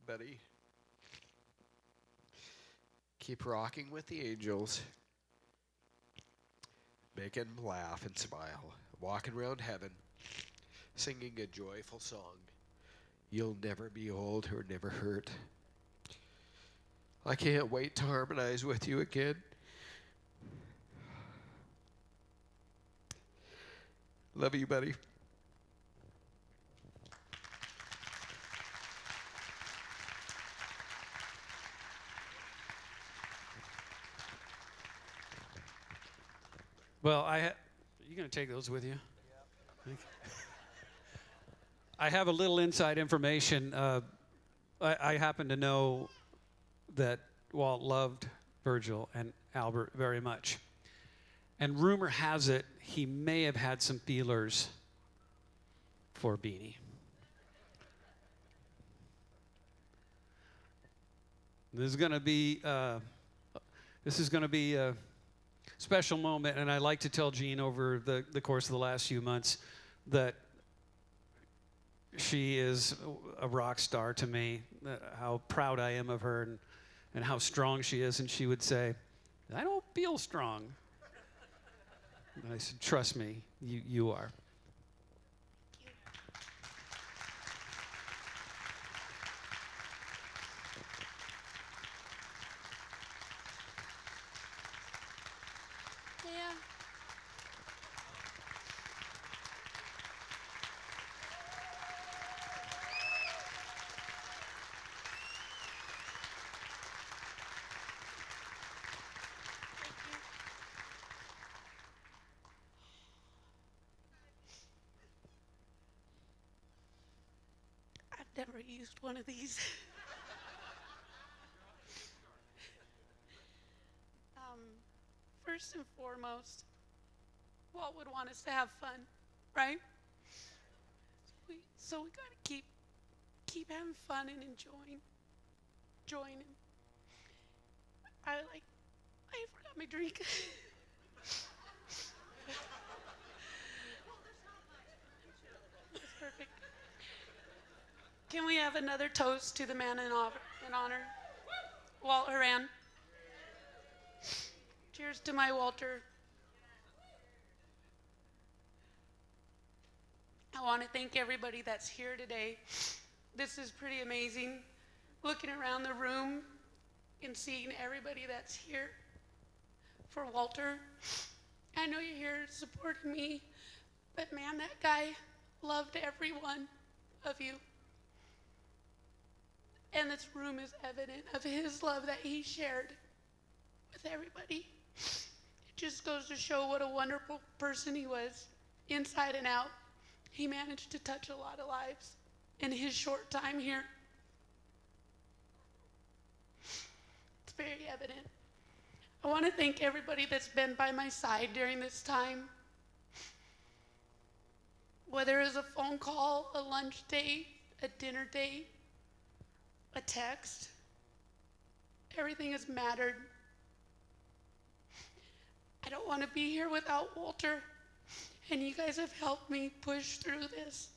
Buddy, keep rocking with the angels, making them laugh and smile, walking around heaven, singing a joyful song. You'll never be old or never hurt. I can't wait to harmonize with you again. Love you, buddy. Well, you going to take those with you? Yeah. I have a little inside information. I happen to know that Walt loved Virgil and Albert very much. And rumor has it he may have had some feelers for Beanie. This is going to be a special moment, and I like to tell Jean over the course of the last few months that she is a rock star to me, how proud I am of her and how strong she is. And she would say, I don't feel strong. And I said, trust me, you are. Yeah. I've never used one of these. First and foremost, Walt would want us to have fun, right? So we gotta keep having fun and enjoying. I forgot my drink. That's perfect. Can we have another toast to the man in honor, Walt Horan? Cheers to my Walter. I want to thank everybody that's here today. This is pretty amazing. Looking around the room and seeing everybody that's here for Walter. I know you're here supporting me, but man, that guy loved every one of you. And this room is evident of his love that he shared with everybody. It just goes to show what a wonderful person he was, inside and out. He managed to touch a lot of lives in his short time here. It's very evident. I want to thank everybody that's been by my side during this time. Whether it was a phone call, a lunch date, a dinner date, a text, everything has mattered. I don't want to be here without Walter, and you guys have helped me push through this.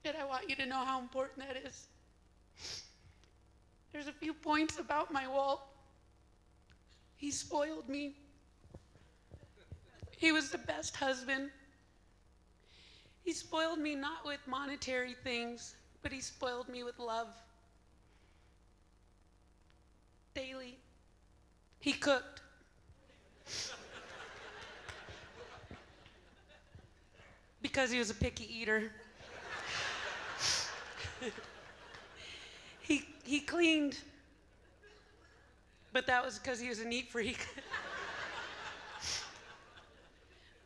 And I want you to know how important that is. There's a few points about my Walt. He spoiled me. He was the best husband. He spoiled me not with monetary things, but he spoiled me with love. Daily. He cooked. Because he was a picky eater. He cleaned, but that was because he was a neat freak.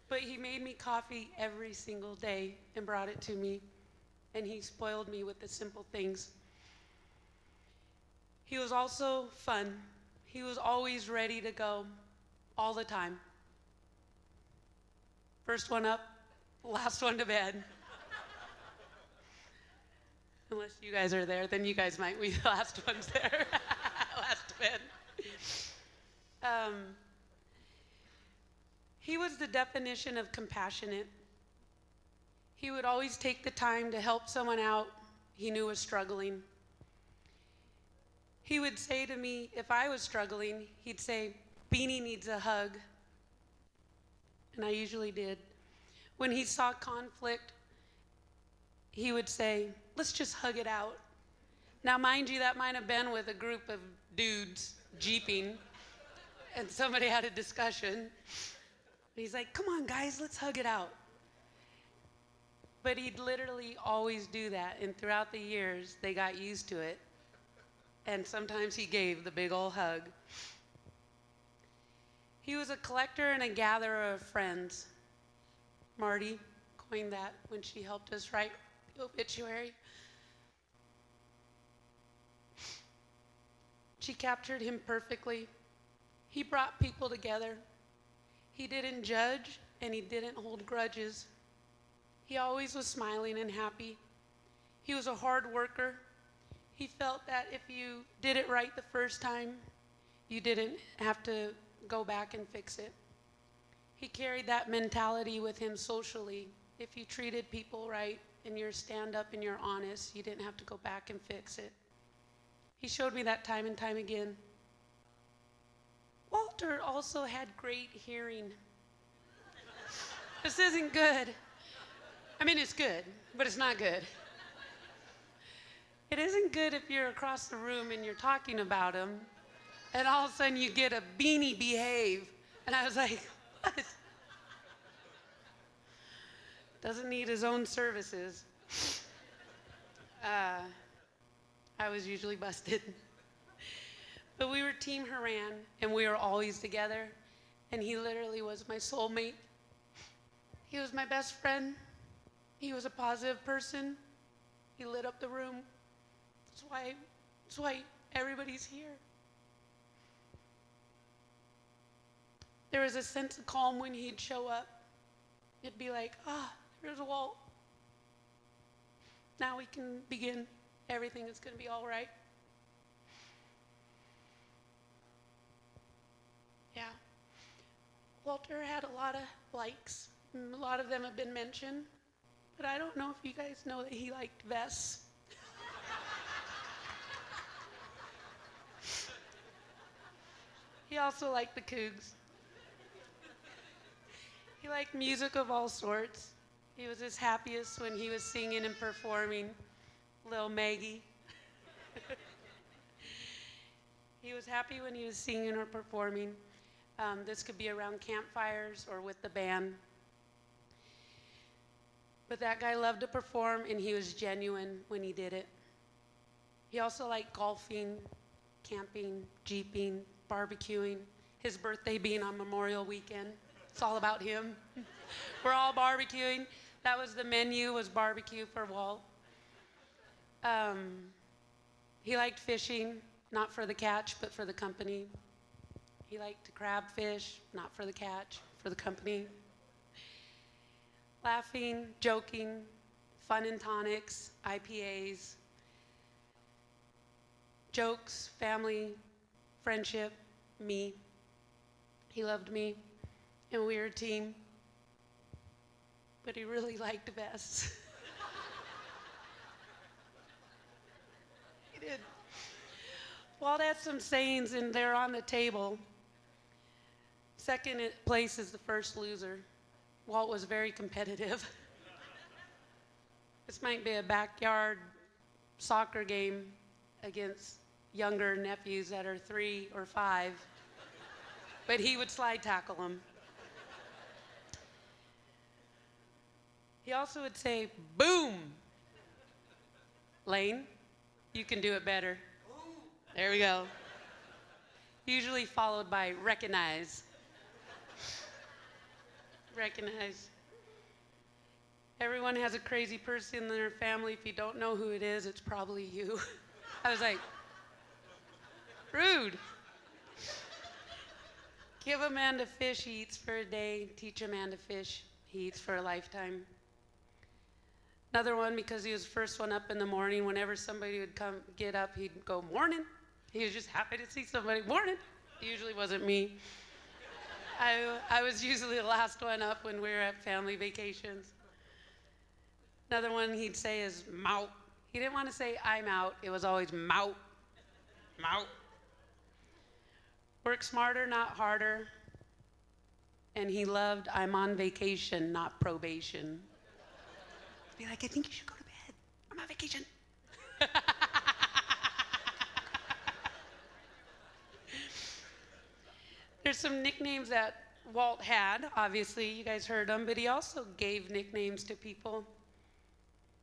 But he made me coffee every single day and brought it to me, and he spoiled me with the simple things. He was also fun. He was always ready to go, all the time. First one up, last one to bed. Unless you guys are there, then you guys might be the last ones there. Last to bed. He was the definition of compassionate. He would always take the time to help someone out he knew was struggling. He would say to me, if I was struggling, he'd say, Beanie needs a hug. And I usually did. When he saw conflict, he would say, let's just hug it out. Now, mind you, that might have been with a group of dudes jeeping, and somebody had a discussion. He's like, come on, guys, let's hug it out. But he'd literally always do that, and throughout the years, they got used to it. And sometimes he gave the big old hug. He was a collector and a gatherer of friends. Marty coined that when she helped us write the obituary. She captured him perfectly. He brought people together. He didn't judge, and he didn't hold grudges. He always was smiling and happy. He was a hard worker. He felt that if you did it right the first time, you didn't have to go back and fix it. He carried that mentality with him socially. If you treated people right and you're stand up and you're honest, you didn't have to go back and fix it. He showed me that time and time again. Walter also had great hearing. This isn't good. I mean, it's good, but it's not good. It isn't good if you're across the room and you're talking about him, and all of a sudden you get a Beanie behave. And I was like, what? Doesn't need his own services. I was usually busted. But we were Team Horan, and we were always together, and he literally was my soulmate. He was my best friend. He was a positive person. He lit up the room. That's why everybody's here. There was a sense of calm when he'd show up. It'd be like, there's Walt. Now we can begin. Everything is going to be all right. Yeah. Walter had a lot of likes. A lot of them have been mentioned. But I don't know if you guys know that he liked vests. He also liked the Cougs. He liked music of all sorts. He was his happiest when he was singing and performing Lil Maggie. He was happy when he was singing or performing. This could be around campfires or with the band. But that guy loved to perform, and he was genuine when he did it. He also liked golfing, camping, jeeping, barbecuing. His birthday being on Memorial Weekend. It's all about him. We're all barbecuing. That was the menu, was barbecue for Walt. He liked fishing, not for the catch, but for the company. He liked to crab fish, not for the catch, for the company. Laughing, joking, fun and tonics, IPAs, jokes, family, friendship, me. He loved me, and we were a team. But he really liked vests. Walt had some sayings, and they're on the table. Second place is the first loser. Walt was very competitive. This might be a backyard soccer game against younger nephews that are 3 or 5, but he would slide tackle them. He also would say, boom. Lane, you can do it better. There we go. Usually followed by recognize. Recognize. Everyone has a crazy person in their family. If you don't know who it is, it's probably you. I was like, rude. Give a man to fish, he eats for a day. Teach a man to fish, he eats for a lifetime. Another one, because he was the first one up in the morning, whenever somebody would come get up, he'd go, morning. He was just happy to see somebody, morning. It usually wasn't me. I was usually the last one up when we were at family vacations. Another one he'd say is mout. He didn't want to say I'm out. It was always mout. Mout. Work smarter, not harder. And he loved I'm on vacation, not probation. Be like, I think you should go to bed. I'm on vacation. There's some nicknames that Walt had. Obviously, you guys heard them, but he also gave nicknames to people.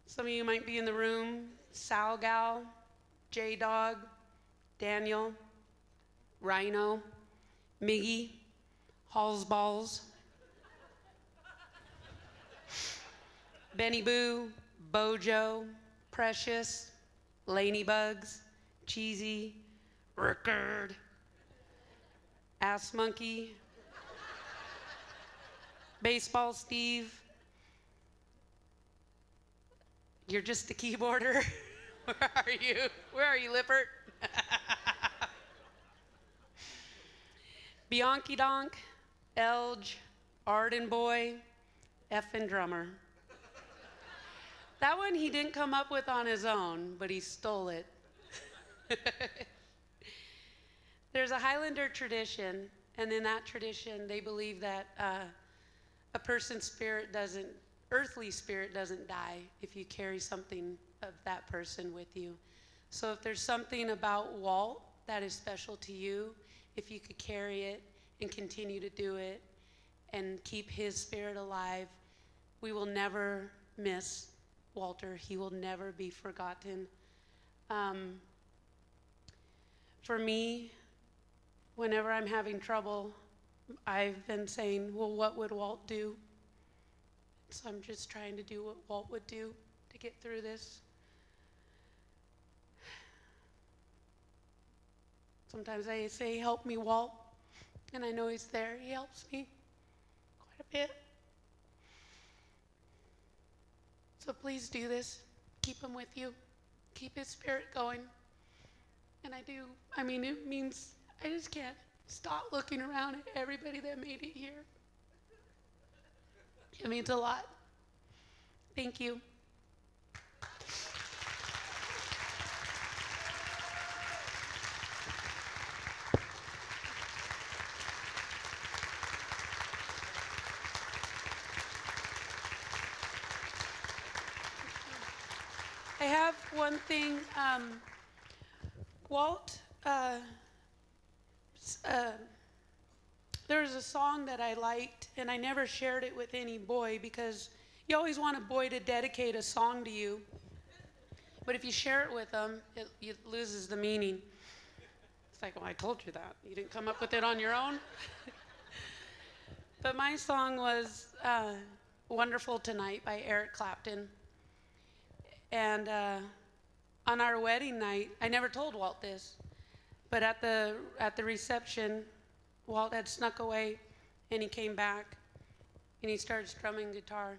Some of you might be in the room. Sal Gal, J-Dog, Daniel, Rhino, Miggy, Halls Balls, Benny Boo, Bojo, Precious, Laney Bugs, Cheesy, Rickard, Ass Monkey, Baseball Steve. You're just a keyboarder. Where are you? Where are you, Lippert? Bianchi Donk, Elge, Arden Boy, Effin' Drummer. That one he didn't come up with on his own, but he stole it. There's a Highlander tradition, and in that tradition, they believe that a person's earthly spirit doesn't die if you carry something of that person with you. So if there's something about Walt that is special to you, if you could carry it and continue to do it and keep his spirit alive, we will never miss Walter. He will never be forgotten. For me, whenever I'm having trouble, I've been saying, well, what would Walt do? So I'm just trying to do what Walt would do to get through this. Sometimes I say, help me, Walt. And I know he's there. He helps me quite a bit. So please do this. Keep him with you. Keep his spirit going. And it means I just can't stop looking around at everybody that made it here. It means a lot. Thank you. I have one thing. Walt, there was a song that I liked, and I never shared it with any boy because you always want a boy to dedicate a song to you. But if you share it with them, it loses the meaning. It's like, well, I told you that. You didn't come up with it on your own. But my song was Wonderful Tonight by Eric Clapton. And on our wedding night, I never told Walt this, but at the reception, Walt had snuck away, and he came back, and he started strumming guitar,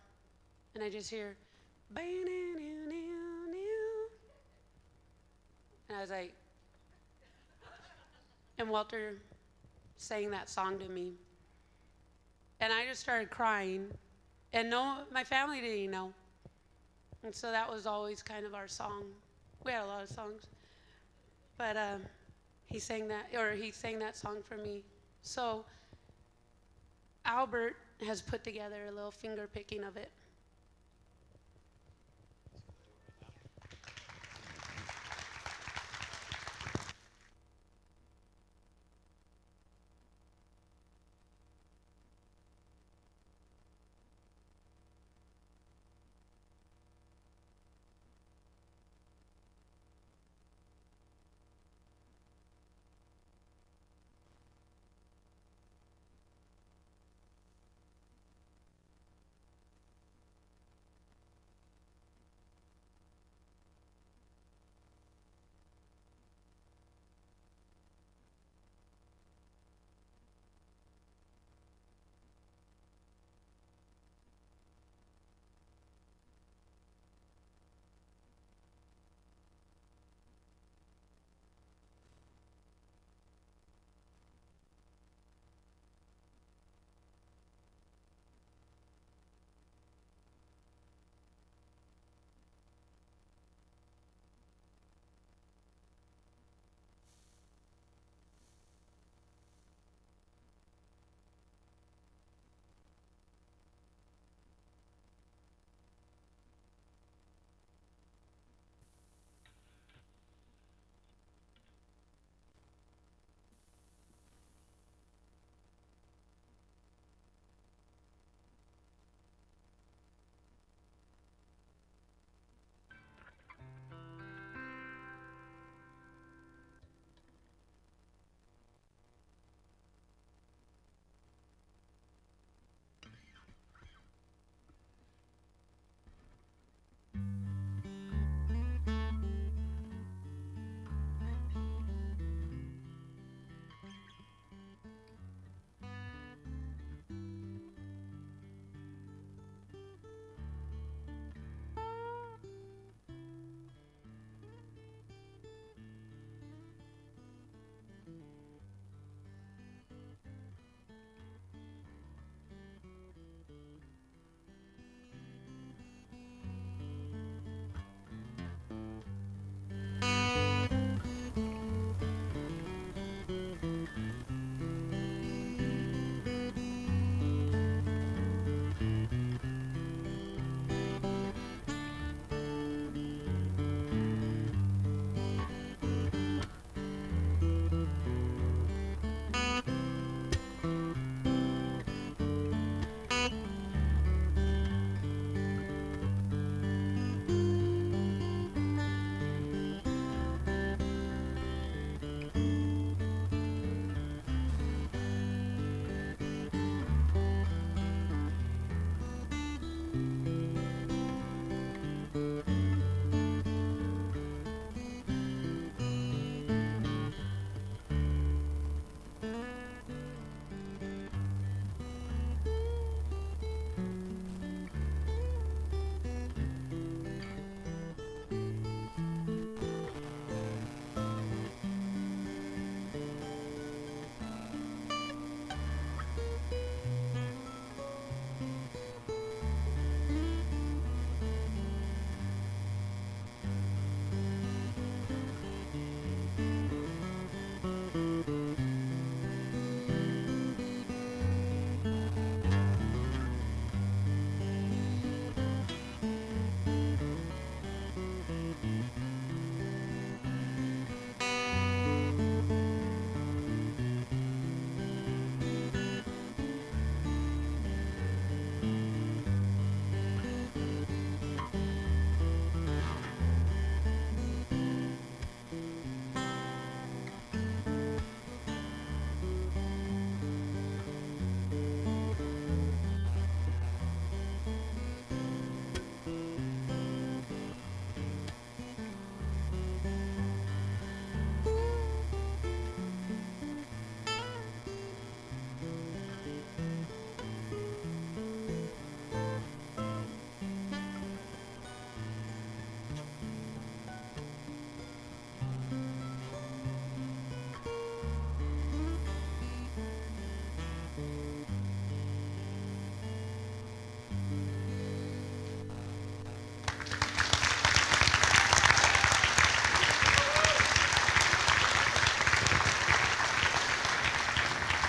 and I just hear, and I was like, and Walter sang that song to me, and I just started crying, and my family didn't know, and so that was always kind of our song. We had a lot of songs, but he sang that song for me. So Albert has put together a little finger picking of it.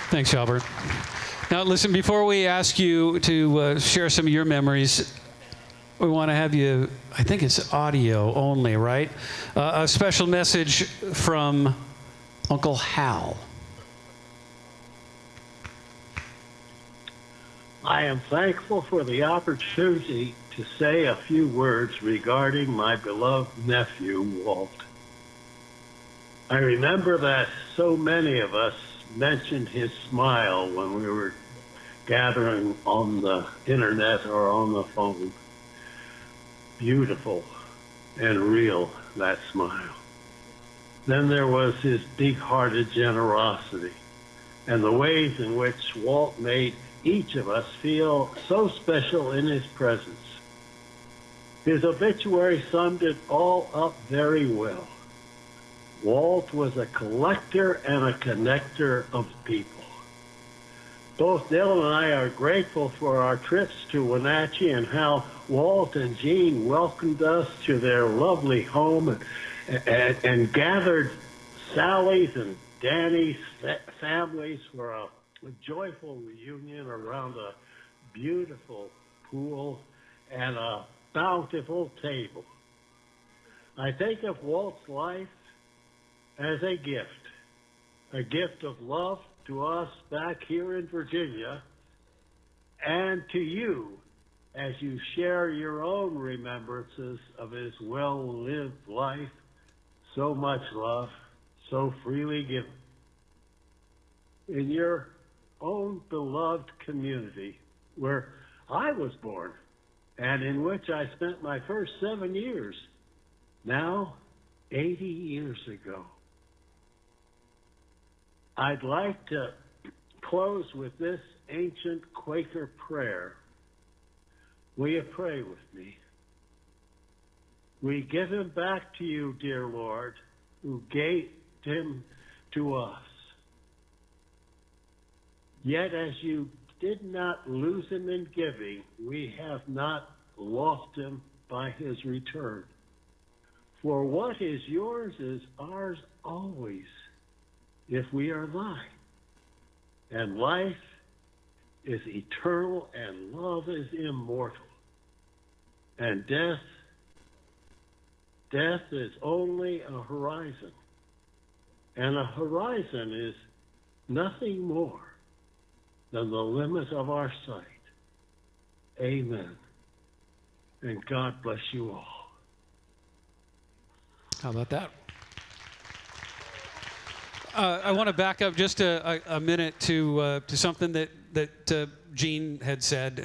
Thanks, Albert. Now, listen, before we ask you to share some of your memories, we want to have you, I think it's audio only, right? A special message from Uncle Hal. I am thankful for the opportunity to say a few words regarding my beloved nephew, Walt. I remember that so many of us mentioned his smile when we were gathering on the internet or on the phone. Beautiful and real, that smile. Then there was his big-hearted generosity and the ways in which Walt made each of us feel so special in his presence. His obituary summed it all up very well. Walt was a collector and a connector of people. Both Dale and I are grateful for our trips to Wenatchee and how Walt and Jean welcomed us to their lovely home and gathered Sally's and Danny's families for a joyful reunion around a beautiful pool and a bountiful table. I think of Walt's life as a gift of love to us back here in Virginia, and to you as you share your own remembrances of his well-lived life, so much love, so freely given. In your own beloved community where I was born and in which I spent my first 7 years, now 80 years ago. I'd like to close with this ancient Quaker prayer. Will you pray with me? We give him back to you, dear Lord, who gave him to us. Yet as you did not lose him in giving, we have not lost him by his return. For what is yours is ours always, if we are thine. And life is eternal and love is immortal. And death is only a horizon. And a horizon is nothing more than the limit of our sight. Amen. And God bless you all. How about that? I want to back up just a minute to something that Jean had said,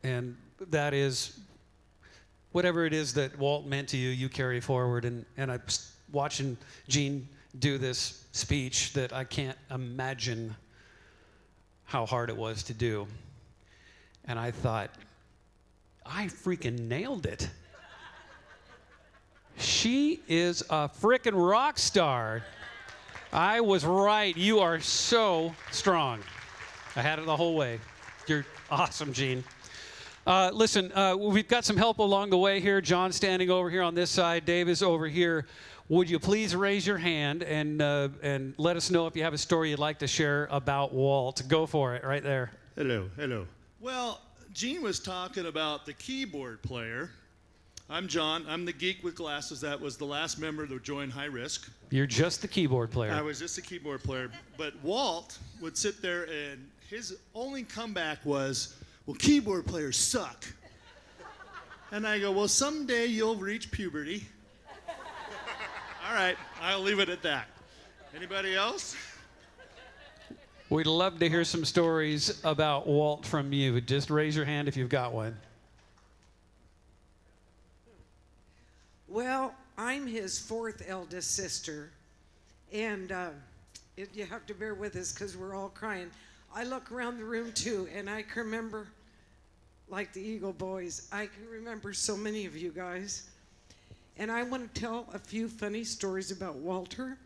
and that is, whatever it is that Walt meant to you, you carry forward. And I'm watching Jean do this speech that I can't imagine how hard it was to do. And I thought, I freaking nailed it. She is a freaking rock star. I was right. You are so strong. I had it the whole way. You're awesome, Jean. Listen, we've got some help along the way here. John's standing over here on this side. Dave is over here. Would you please raise your hand and let us know if you have a story you'd like to share about Walt? Go for it, right there. Hello, hello. Well, Gene was talking about the keyboard player. I'm John. I'm the geek with glasses. That was the last member to join High Risk. You're just the keyboard player. I was just a keyboard player. But Walt would sit there, and his only comeback was, well, keyboard players suck. And I go, well, someday you'll reach puberty. All right, I'll leave it at that. Anybody else? We'd love to hear some stories about Walt from you. Just raise your hand if you've got one. Well, I'm his fourth eldest sister, and you have to bear with us because we're all crying. I look around the room, too, and I can remember, like the Eagle Boys, I can remember so many of you guys. And I want to tell a few funny stories about Walter.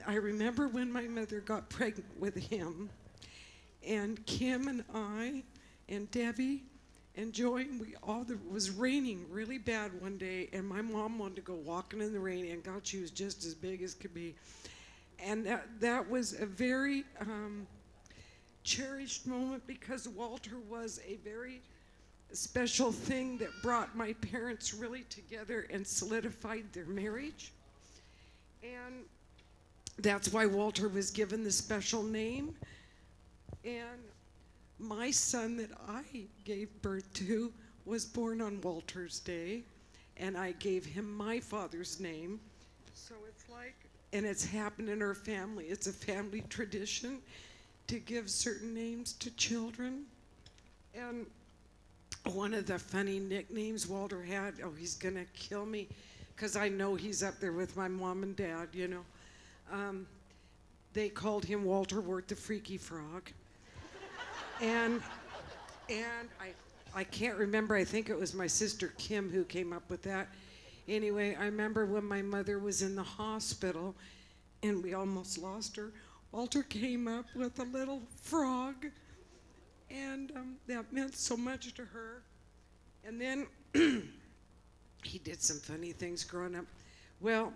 I remember when my mother got pregnant with him, and Kim and I and Debbie and Joy, and it was raining really bad one day, and my mom wanted to go walking in the rain, and God, she was just as big as could be. And that was a very cherished moment because Walter was a very special thing that brought my parents really together and solidified their marriage. And that's why Walter was given the special name. And my son that I gave birth to was born on Walter's Day, and I gave him my father's name. So it's like, and it's happened in our family. It's a family tradition to give certain names to children. And one of the funny nicknames Walter had, oh, he's gonna kill me, because I know he's up there with my mom and dad, you know. They called him Walter Wart the Freaky Frog. And I can't remember, I think it was my sister Kim who came up with that. Anyway, I remember when my mother was in the hospital and we almost lost her, Walter came up with a little frog, and that meant so much to her. And then he did some funny things growing up. Well,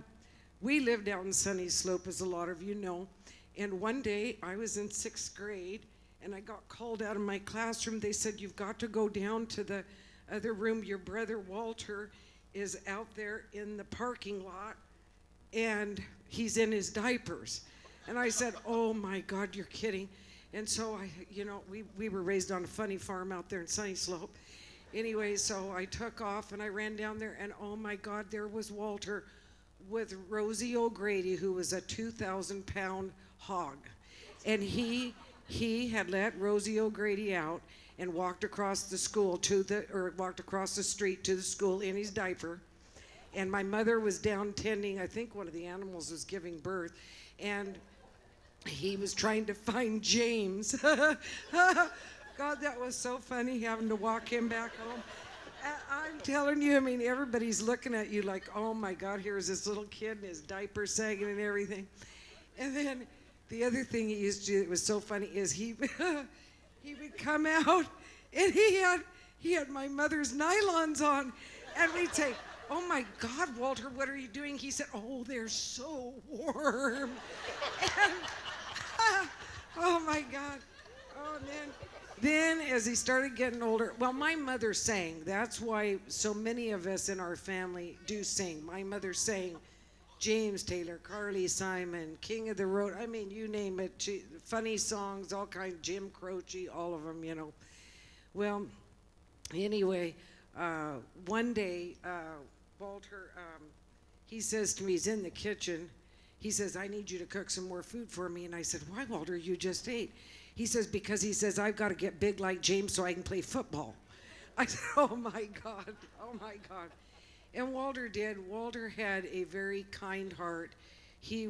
we lived out in Sunny Slope, as a lot of you know, and one day I was in 6th grade, and I got called out of my classroom. They said, you've got to go down to the other room. Your brother Walter is out there in the parking lot, and he's in his diapers. And I said, oh my God, you're kidding. And so we were raised on a funny farm out there in Sunny Slope. Anyway, so I took off and I ran down there, and oh my God, there was Walter with Rosie O'Grady, who was a 2,000-pound hog. And he had let Rosie O'Grady out and walked across the street to the school in his diaper. And my mother was down tending, I think one of the animals was giving birth, and he was trying to find James. God, that was so funny having to walk him back home. I'm telling you, I mean, everybody's looking at you like, oh my God, here's this little kid and his diaper sagging and everything. And then the other thing he used to do that was so funny is he would come out and he had my mother's nylons on, and we'd say, oh my God, Walter, what are you doing? He said, oh, they're so warm. And oh my God. Oh, and then as he started getting older, well, my mother sang. That's why so many of us in our family do sing. My mother sang James Taylor, Carly Simon, King of the Road. I mean, you name it. Funny songs, all kinds, Jim Croce, all of them, you know. Well, anyway, one day, Walter, he says to me, he's in the kitchen. He says, I need you to cook some more food for me. And I said, why, Walter? You just ate. He says, because he says, I've got to get big like James so I can play football. I said, oh my God, oh my God. And Walter did. Walter had a very kind heart. He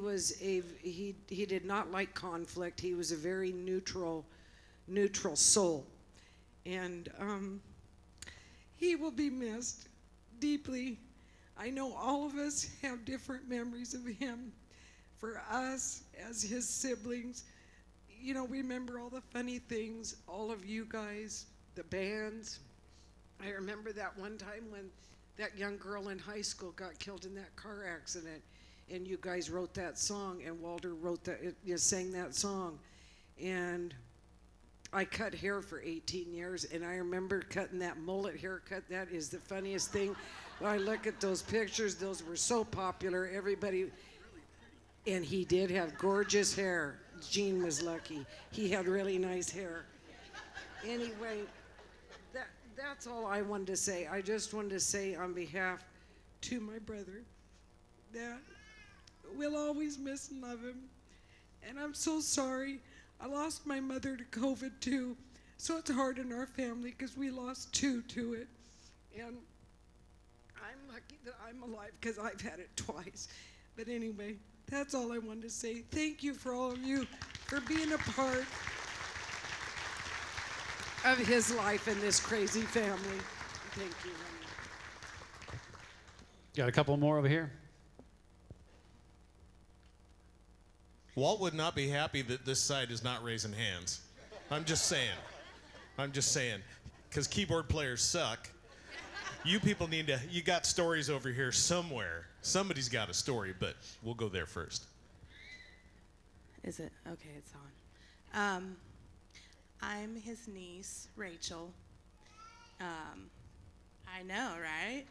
did not like conflict. He was a very neutral soul. And he will be missed deeply. I know all of us have different memories of him. For us, as his siblings, you know, remember all the funny things, all of you guys, the bands. I remember that one time when that young girl in high school got killed in that car accident, and you guys wrote that song, and Walter sang that song. And I cut hair for 18 years, and I remember cutting that mullet haircut. That is the funniest thing. When I look at those pictures, those were so popular. Everybody, and he did have gorgeous hair. Gene was lucky. He had really nice hair. Anyway, that's all I wanted to say. I just wanted to say on behalf to my brother that we'll always miss and love him. And I'm so sorry. I lost my mother to COVID too, so it's hard in our family because we lost two to it. And I'm lucky that I'm alive because I've had it twice. But anyway, that's all I wanted to say. Thank you for all of you for being a part of his life and this crazy family. Thank you. Got a couple more over here. Walt would not be happy that this side is not raising hands. I'm just saying. Because keyboard players suck. You people need to, you got stories over here somewhere. Somebody's got a story, but we'll go there first. Is it? Okay, it's on. I'm his niece, Rachel. I know, right?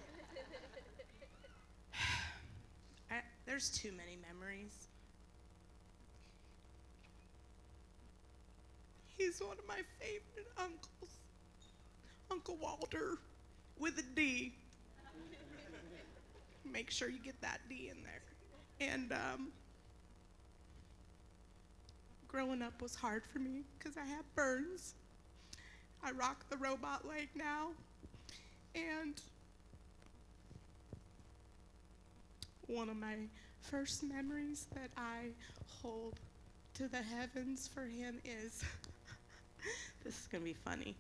There's too many memories. He's one of my favorite uncles. Uncle Walter, with a D. Make sure you get that D in there. And growing up was hard for me because I have burns. I rock the robot leg now. And one of my first memories that I hold to the heavens for him is, this is gonna be funny,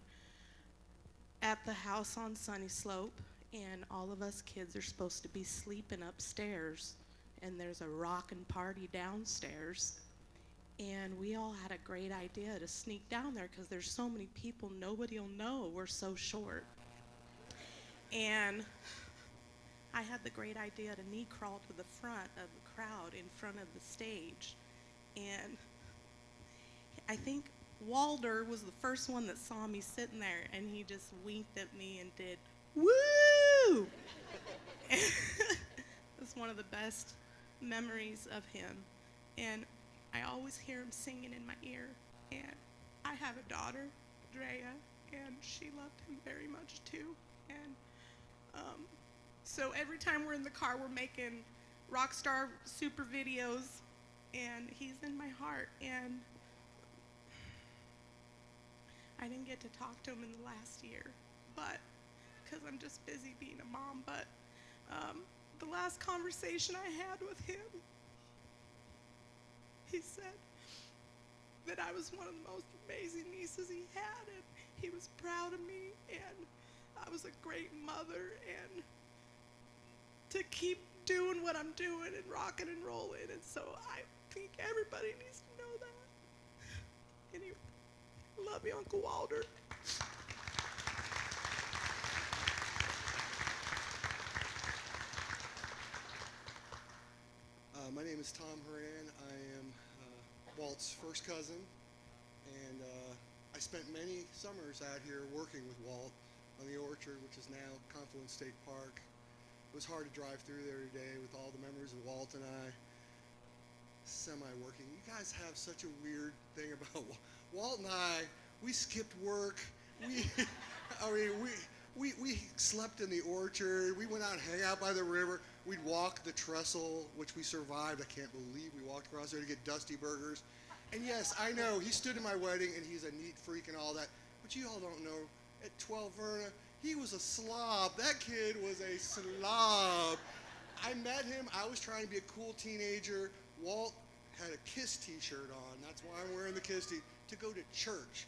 at the house on Sunny Slope, and all of us kids are supposed to be sleeping upstairs, and there's a rockin' party downstairs, and we all had a great idea to sneak down there because there's so many people, nobody'll know we're so short. And I had the great idea to knee crawl to the front of the crowd in front of the stage. And I think Walter was the first one that saw me sitting there, and he just winked at me and did, woo! It's one of the best memories of him. And I always hear him singing in my ear. And I have a daughter, Drea, and she loved him very much too. And so every time we're in the car, we're making Rockstar super videos, and he's in my heart. And I didn't get to talk to him in the last year, but because I'm just busy being a mom. But the last conversation I had with him, he said that I was one of the most amazing nieces he had, and he was proud of me, and I was a great mother, and to keep doing what I'm doing and rocking and rolling. And so I think everybody needs to know that. Anyway, love you, Uncle Walter. My name is Tom Horan. I am Walt's first cousin, and I spent many summers out here working with Walt on the orchard, which is now Confluence State Park. It was hard to drive through there today with all the memories of Walt and I semi-working. You guys have such a weird thing about Walt and I. We skipped work. We slept in the orchard. We went out and hang out by the river. We'd walk the trestle, which we survived. I can't believe we walked across there to get Dusty Burgers. And yes, I know, he stood in my wedding, and he's a neat freak and all that. But you all don't know, at 12 Verna, he was a slob. That kid was a slob. I met him. I was trying to be a cool teenager. Walt had a KISS t-shirt on. That's why I'm wearing the KISS t-shirt, to go to church.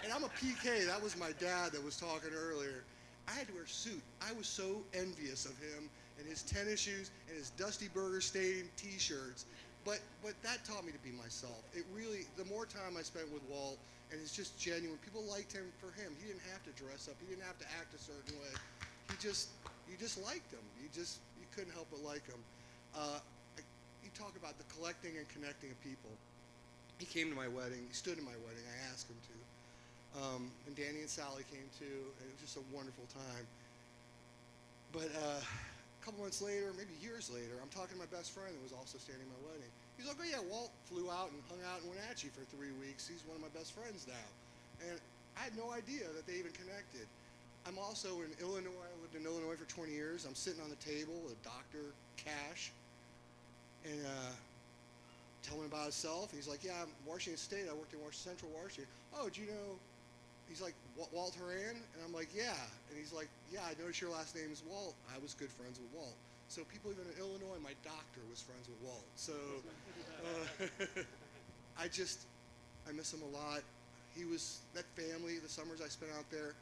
And I'm a PK. That was my dad that was talking earlier. I had to wear a suit. I was so envious of him and his tennis shoes and his Dusty Burger stained t-shirts. But that taught me to be myself. It really, the more time I spent with Walt, and it's just genuine. People liked him for him. He didn't have to dress up. He didn't have to act a certain way. You just liked him. You couldn't help but like him. You talk about the collecting and connecting of people. He came to my wedding. He stood in my wedding. I asked him to. And Danny and Sally came too. And it was just a wonderful time. But a couple months later, maybe years later, I'm talking to my best friend that was also standing at my wedding. He's like, oh yeah, Walt flew out and hung out in Wenatchee for 3 weeks. He's one of my best friends now. And I had no idea that they even connected. I'm also in Illinois. I lived in Illinois for 20 years. I'm sitting on the table with Dr. Cash and telling him about himself. He's like, yeah, I'm Washington State. I worked in Central Washington. Oh, do you know? He's like, Walt Horan? And I'm like, yeah. And he's like, yeah, I noticed your last name is Walt. I was good friends with Walt. So people even in Illinois, my doctor was friends with Walt. So I miss him a lot. He was, that family, the summers I spent out there,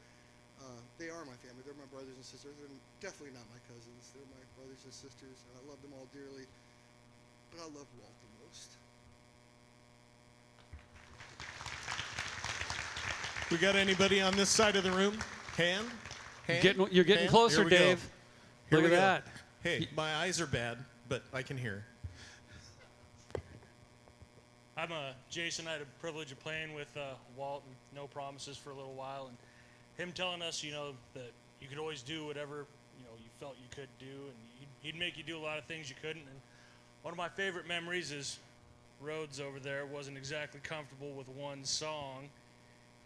they are my family. They're my brothers and sisters. They're definitely not my cousins. They're my brothers and sisters, and I love them all dearly. But I love Walt the most. We got anybody on this side of the room? Hand? You're getting hand? closer, Here we go. Dave. Here Look we at go. that. Hey, my eyes are bad, but I can hear. I'm Jason. I had the privilege of playing with Walt and No Promises for a little while, and him telling us, that you could always do whatever, you felt you could do, and he'd make you do a lot of things you couldn't. And one of my favorite memories is Rhodes over there wasn't exactly comfortable with one song,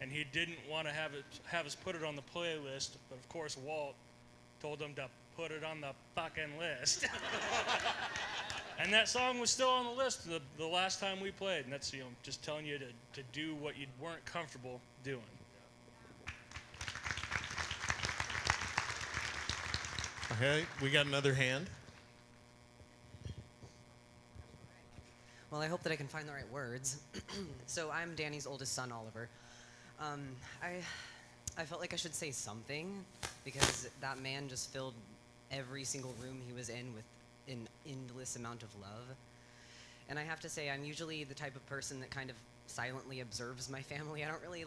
and he didn't want to have us put it on the playlist, but of course Walt told him to put it on the fucking list. And that song was still on the list the last time we played, and that's just telling you to do what you weren't comfortable doing. Okay, we got another hand. Well, I hope that I can find the right words. So I'm Danny's oldest son, Oliver. I felt like I should say something because that man just filled every single room he was in with an endless amount of love. And I have to say, I'm usually the type of person that kind of silently observes my family. I don't really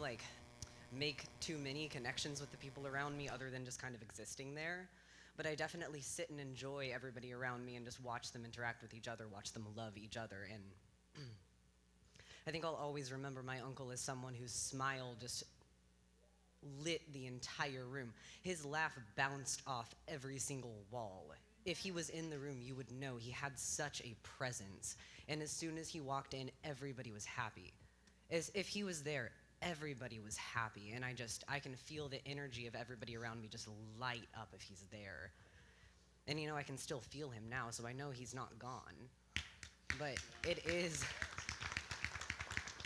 make too many connections with the people around me other than just kind of existing there. But I definitely sit and enjoy everybody around me and just watch them interact with each other, watch them love each other. And I think I'll always remember my uncle as someone whose smile just lit the entire room. His laugh bounced off every single wall. If he was in the room, you would know he had such a presence. And as soon as he walked in, everybody was happy. As if he was there, everybody was happy. And I can feel the energy of everybody around me just light up if he's there. And I can still feel him now, so I know he's not gone. But it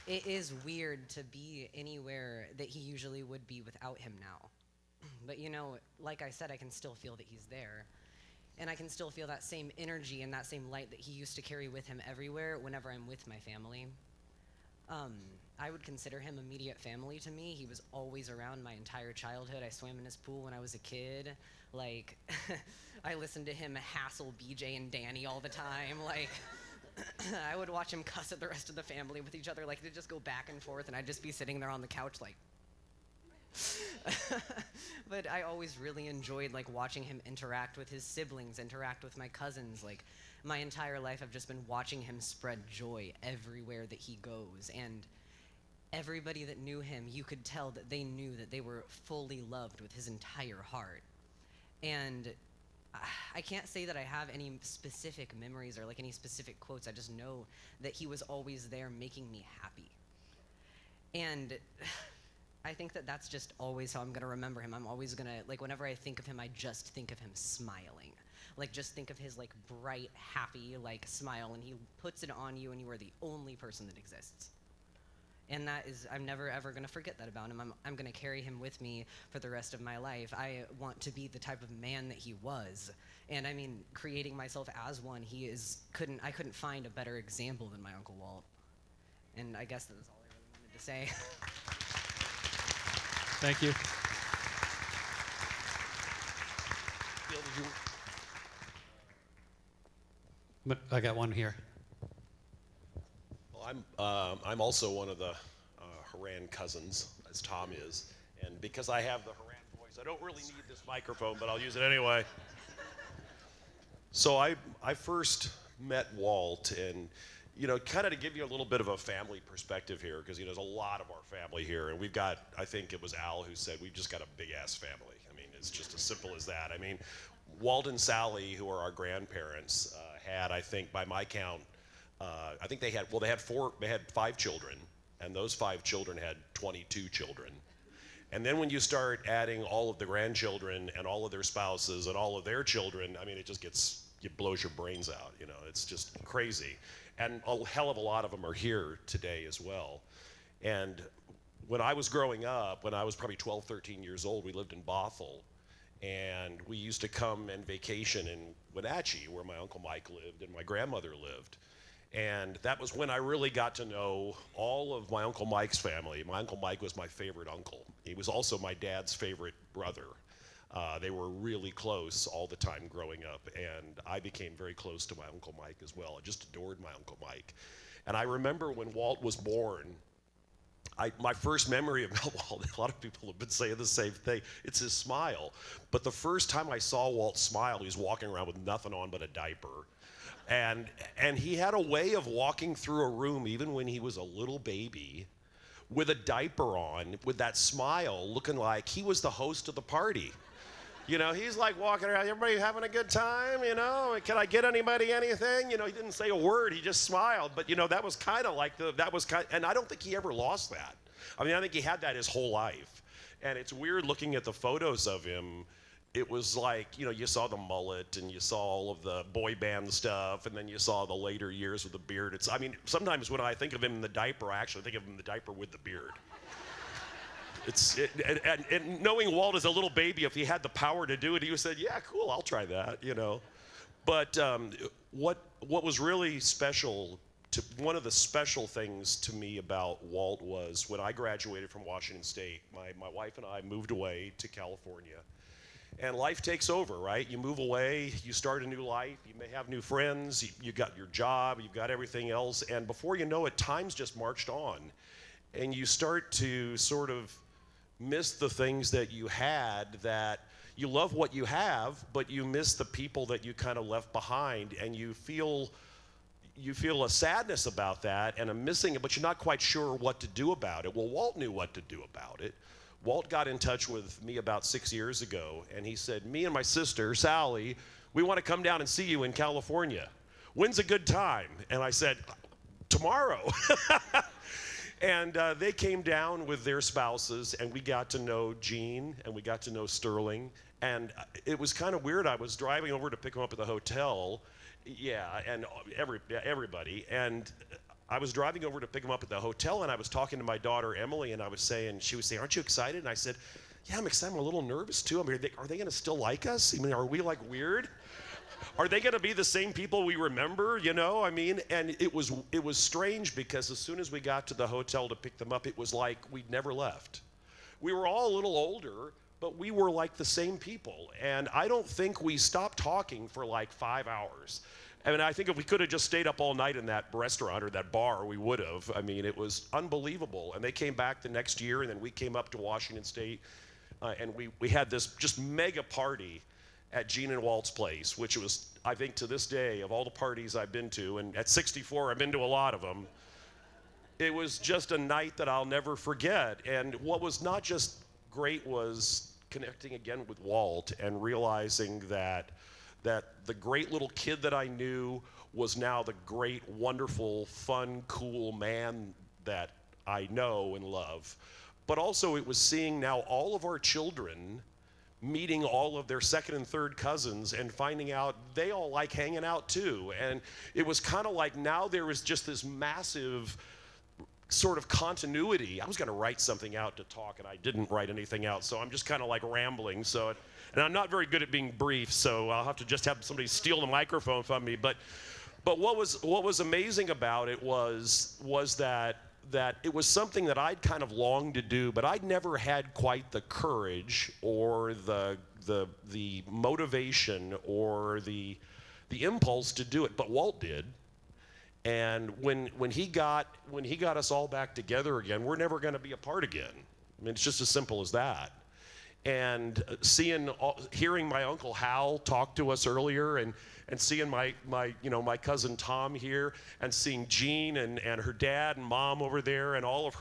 is weird to be anywhere that he usually would be without him now. But like I said, I can still feel that he's there. And I can still feel that same energy and that same light that he used to carry with him everywhere whenever I'm with my family. I would consider him immediate family to me. He was always around my entire childhood. I swam in his pool when I was a kid. I listened to him hassle BJ and Danny all the time. I would watch him cuss at the rest of the family with each other. They'd just go back and forth, and I'd just be sitting there on the couch But I always really enjoyed watching him interact with his siblings, interact with my cousins. My entire life I've just been watching him spread joy everywhere that he goes. And everybody that knew him, you could tell that they knew that they were fully loved with his entire heart. And I can't say that I have any specific memories or any specific quotes. I just know that he was always there making me happy. And I think that that's just always how I'm going to remember him. I'm always going to, whenever I think of him, I just think of him smiling. Just think of his, bright, happy, smile, and he puts it on you, and you are the only person that exists. And I'm never, ever going to forget that about him. I'm going to carry him with me for the rest of my life. I want to be the type of man that he was. And, creating myself as one, I couldn't find a better example than my Uncle Walt. And I guess that was all I really wanted to say. Thank you. But I got one here. Well, I'm also one of the Horan cousins, as Tom is, and because I have the Horan voice, I don't really need this microphone, but I'll use it anyway. So I first met Walt, and kind of to give you a little bit of a family perspective here, because there's a lot of our family here, and we've got, I think it was Al who said, we've just got a big-ass family. It's just as simple as that. Walt and Sally, who are our grandparents, had, I think, by my count, I think they had 5 children, and those 5 children had 22 children. And then when you start adding all of the grandchildren and all of their spouses and all of their children, it just it blows your brains out. It's just crazy. And a hell of a lot of them are here today as well. And when I was growing up, when I was probably 12, 13 years old, we lived in Bothell. And we used to come and vacation in Wenatchee, where my Uncle Mike lived and my grandmother lived. And that was when I really got to know all of my Uncle Mike's family. My Uncle Mike was my favorite uncle. He was also my dad's favorite brother. They were really close all the time growing up, and I became very close to my Uncle Mike as well. I just adored my Uncle Mike. And I remember when Walt was born, my first memory of Mel Walt, a lot of people have been saying the same thing, it's his smile. But the first time I saw Walt smile, he was walking around with nothing on but a diaper. And he had a way of walking through a room, even when he was a little baby, with a diaper on, with that smile, looking like he was the host of the party. You know, he's like walking around, everybody having a good time, you know? Can I get anybody anything? You know, he didn't say a word, he just smiled. But, you know, that was kind of like and I don't think he ever lost that. I mean, I think he had that his whole life. And it's weird looking at the photos of him. It was like, you know, you saw the mullet and you saw all of the boy band stuff, and then you saw the later years with the beard. I mean, sometimes when I think of him in the diaper, I actually think of him in the diaper with the beard. And knowing Walt as a little baby, if he had the power to do it, he would say, yeah, cool, I'll try that, you know. But what was really special, one of the special things to me about Walt was when I graduated from Washington State, my wife and I moved away to California. And life takes over, right? You move away, you start a new life, you may have new friends, you got your job, you've got everything else, and before you know it, time's just marched on. And you start to sort of miss the things that you had, that you love what you have, but you miss the people that you kind of left behind, and you feel a sadness about that and a missing it, but you're not quite sure what to do about it. Well, Walt knew what to do about it. Walt got in touch with me about 6 years ago, and he said, me and my sister, Sally, we want to come down and see you in California. When's a good time? And I said, tomorrow. And they came down with their spouses, and we got to know Gene, and we got to know Sterling. And it was kind of weird. I was driving over to pick them up at the hotel. Yeah, and everybody. And I was driving over to pick them up at the hotel, and I was talking to my daughter, Emily, and she was saying, aren't you excited? And I said, yeah, I'm excited. I'm a little nervous, too. I mean, are they going to still like us? I mean, are we, like, weird? Are they going to be the same people we remember, you know? I mean, and it was strange because as soon as we got to the hotel to pick them up, it was like we'd never left. We were all a little older, but we were like the same people. And I don't think we stopped talking for like 5 hours. I mean, I think if we could have just stayed up all night in that restaurant or that bar, we would have. I mean, it was unbelievable. And they came back the next year, and then we came up to Washington State, and we had this just mega party at Gene and Walt's place, which was, I think to this day, of all the parties I've been to, and at 64, I've been to a lot of them, it was just a night that I'll never forget. And what was not just great was connecting again with Walt and realizing that the great little kid that I knew was now the great, wonderful, fun, cool man that I know and love. But also it was seeing now all of our children meeting all of their second and third cousins and finding out they all like hanging out too. And it was kind of like now there was just this massive sort of continuity. I was going to write something out to talk, and I didn't write anything out, so I'm just kind of like rambling. And I'm not very good at being brief, so I'll have to just have somebody steal the microphone from me. But what was amazing about it was that it was something that I'd kind of longed to do, but I'd never had quite the courage or the motivation or the impulse to do it. But Walt did. And when he got us all back together again, we're never going to be apart again. I mean, it's just as simple as that. And hearing my Uncle Hal talk to us earlier, and seeing my cousin Tom here, and seeing Jean and her dad and mom over there, and all of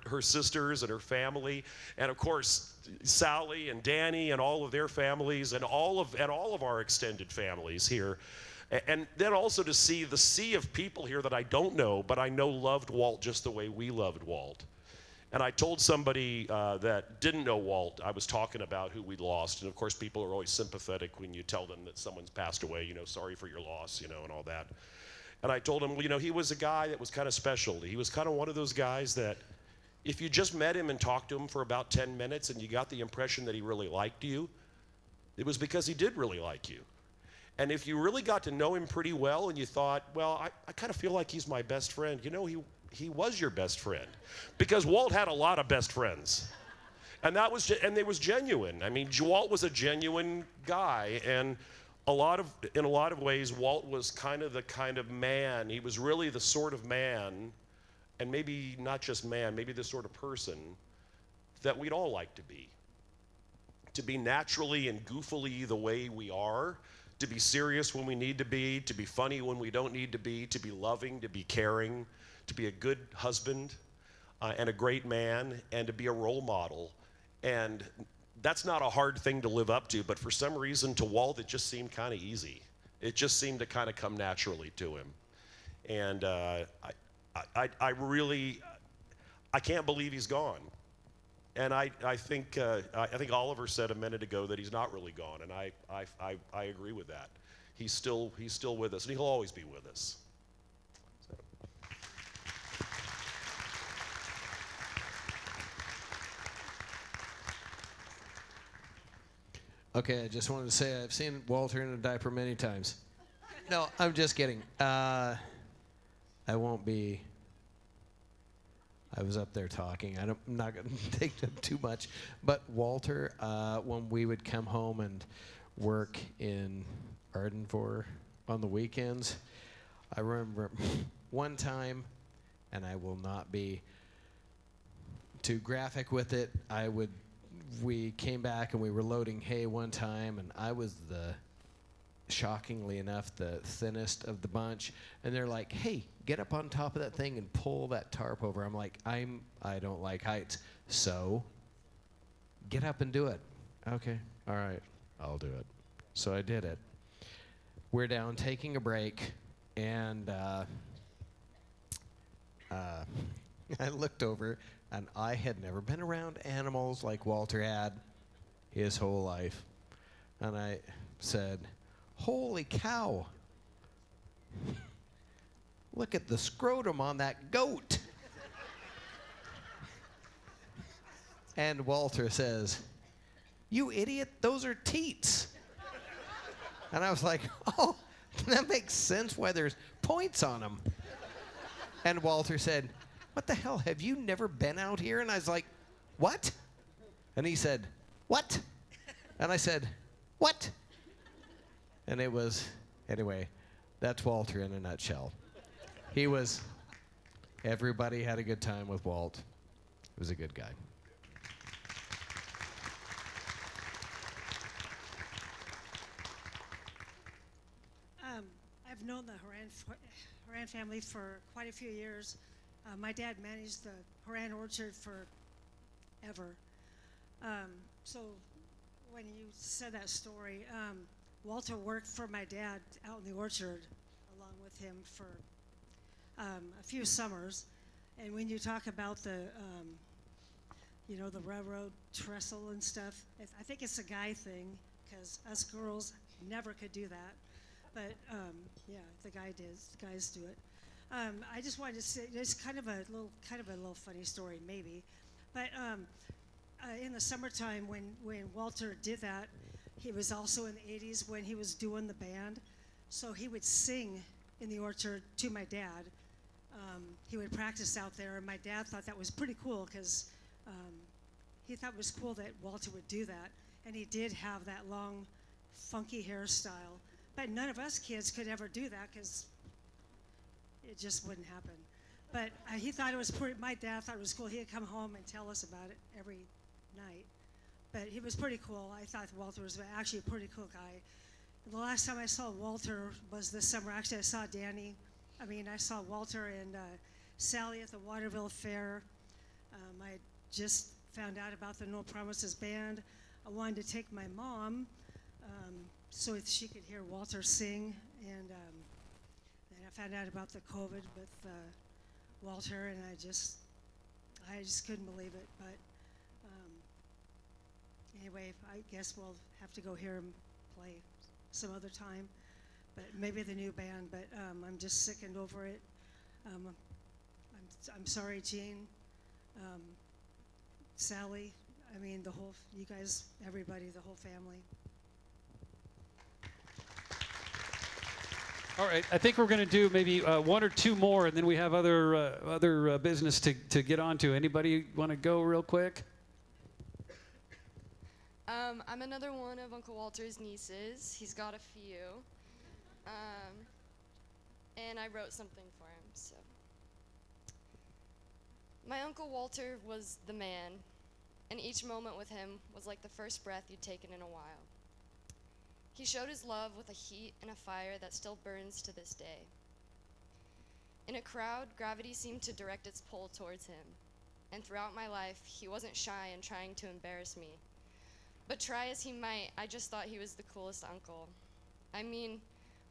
her sisters and her family, and of course Sally and Danny and all of their families, and all of our extended families here. And then also to see the sea of people here that I don't know, but I know loved Walt just the way we loved Walt. And I told somebody that didn't know Walt, I was talking about who we'd lost. And of course, people are always sympathetic when you tell them that someone's passed away, sorry for your loss, and all that. And I told him, he was a guy that was kind of special. He was kind of one of those guys that if you just met him and talked to him for about 10 minutes and you got the impression that he really liked you, it was because he did really like you. And if you really got to know him pretty well and you thought, well, I kind of feel like he's my best friend, he was your best friend, because Walt had a lot of best friends, and they was genuine. I mean, Walt was a genuine guy, and in a lot of ways, Walt was kind of the kind of man. He was really the sort of man and maybe not just man, maybe the sort of person that we'd all like to be. To be naturally and goofily the way we are, to be serious when we need to be funny when we don't need to be loving, to be caring, to be a good husband and a great man, and to be a role model. And that's not a hard thing to live up to, but for some reason to Walt it just seemed kind of easy. It just seemed to kind of come naturally to him. And I really can't believe he's gone. And I think Oliver said a minute ago that he's not really gone, and I agree with that. He's still with us, and he'll always be with us. So. Okay, I just wanted to say I've seen Walter in a diaper many times. No, I'm just kidding. I won't be. I was up there talking. I'm not going to take them too much. But Walter, when we would come home and work in Ardenvohr on the weekends, I remember one time, and I will not be too graphic with it, we came back and we were loading hay one time, and I was shockingly enough, the thinnest of the bunch. And they're like, hey, get up on top of that thing and pull that tarp over. I'm like, I don't like heights. So, get up and do it. Okay, all right, I'll do it. So I did it. We're down taking a break, and I looked over, and I had never been around animals like Walter had his whole life. And I said, holy cow, look at the scrotum on that goat. And Walter says, you idiot, those are teats. And I was like, oh, that makes sense why there's points on them. And Walter said, what the hell, have you never been out here? And I was like, what? And he said, what? And I said, what? And it was, anyway, that's Walter in a nutshell. Everybody had a good time with Walt. He was a good guy. I've known the Horan family for quite a few years. My dad managed the Horan orchard forever. So when you said that story, Walter worked for my dad out in the orchard along with him for a few summers. And when you talk about the railroad trestle and stuff, I think it's a guy thing, because us girls never could do that. But yeah, the guys do it. I just wanted to say, it's kind of a little funny story, maybe. But in the summertime, when Walter did that, he was also in the 80s when he was doing the band. So he would sing in the orchard to my dad. He would practice out there, and my dad thought that was pretty cool, because he thought it was cool that Walter would do that. And he did have that long, funky hairstyle. But none of us kids could ever do that, because it just wouldn't happen. But he thought it was my dad thought it was cool. He'd come home and tell us about it every night. But he was pretty cool. I thought Walter was actually a pretty cool guy. The last time I saw Walter was this summer. Actually, I saw Walter and Sally at the Waterville Fair. I just found out about the No Promises band. I wanted to take my mom so she could hear Walter sing. And then I found out about the COVID with Walter, and I just couldn't believe it. But anyway, I guess we'll have to go hear him play some other time, but maybe the new band. But I'm just sickened over it. I'm sorry, Jean, Sally. I mean, you guys, everybody, the whole family. All right, I think we're going to do maybe one or two more, and then we have other business to get on to. Anybody want to go real quick? I'm another one of Uncle Walter's nieces. He's got a few. And I wrote something for him, so. My Uncle Walter was the man, and each moment with him was like the first breath you'd taken in a while. He showed his love with a heat and a fire that still burns to this day. In a crowd, gravity seemed to direct its pull towards him, and throughout my life, he wasn't shy in trying to embarrass me. But try as he might, I just thought he was the coolest uncle. I mean,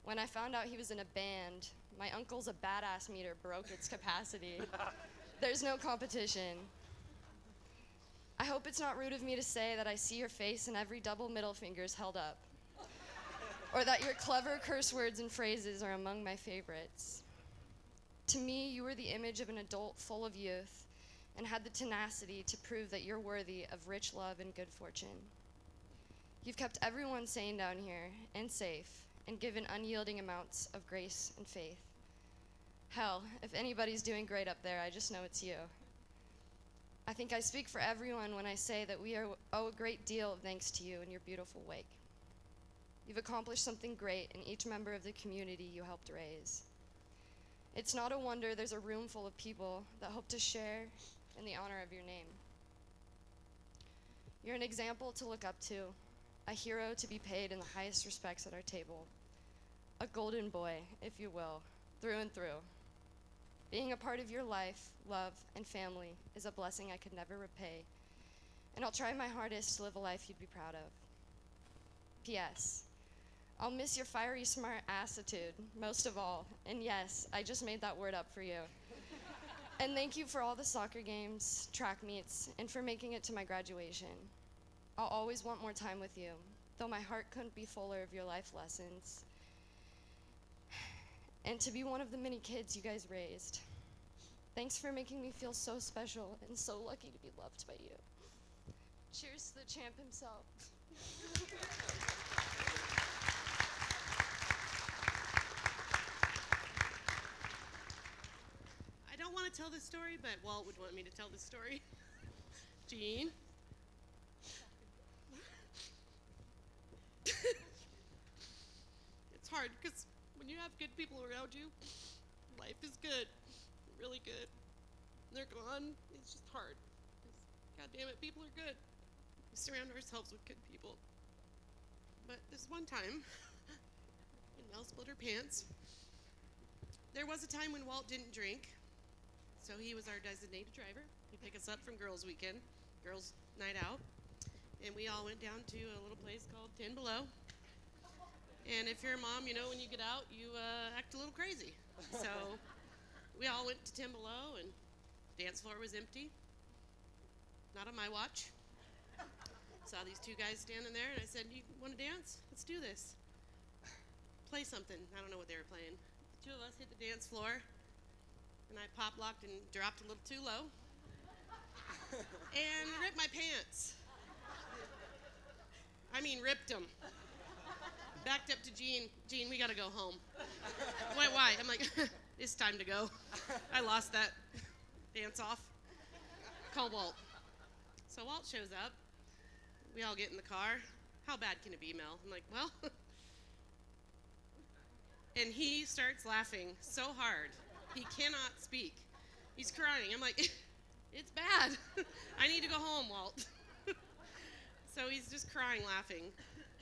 when I found out he was in a band, my uncle's a badass meter broke its capacity. There's no competition. I hope it's not rude of me to say that I see your face and every double middle finger's held up. Or that your clever curse words and phrases are among my favorites. To me, you were the image of an adult full of youth and had the tenacity to prove that you're worthy of rich love and good fortune. You've kept everyone sane down here and safe and given unyielding amounts of grace and faith. Hell, if anybody's doing great up there, I just know it's you. I think I speak for everyone when I say that we owe a great deal of thanks to you and your beautiful wake. You've accomplished something great in each member of the community you helped raise. It's not a wonder there's a room full of people that hope to share in the honor of your name. You're an example to look up to, a hero to be paid in the highest respects at our table, a golden boy, if you will, through and through. Being a part of your life, love, and family is a blessing I could never repay, and I'll try my hardest to live a life you'd be proud of. P.S. I'll miss your fiery, smart assitude, most of all, and yes, I just made that word up for you. And thank you for all the soccer games, track meets, and for making it to my graduation. I'll always want more time with you, though my heart couldn't be fuller of your life lessons. And to be one of the many kids you guys raised. Thanks for making me feel so special and so lucky to be loved by you. Cheers to the champ himself. I don't want to tell this story, but Walt would want me to tell this story. Gene. It's hard because when you have good people around you, life is good, really good. When they're gone, it's just hard. God damn it, people are good. We surround ourselves with good people. But this one time, when Mel split her pants, there was a time when Walt didn't drink, so he was our designated driver. He'd pick us up from Girls Weekend, Girls Night Out, and we all went down to a little place called 10 Below. And if you're a mom, you know when you get out, you act a little crazy. So we all went to 10 Below, and the dance floor was empty. Not on my watch. Saw these two guys standing there, and I said, "You want to dance? Let's do this. Play something." I don't know what they were playing. The two of us hit the dance floor, and I pop-locked and dropped a little too low and ripped my pants. I mean, ripped them. Backed up to Gene. "Gene, we got to go home." Why? I'm like, "It's time to go. I lost that dance off." Call Walt. So Walt shows up. We all get in the car. "How bad can it be, Mel?" I'm like, "Well," and he starts laughing so hard. He cannot speak. He's crying. I'm like, "It's bad. I need to go home, Walt." So he's just crying, laughing.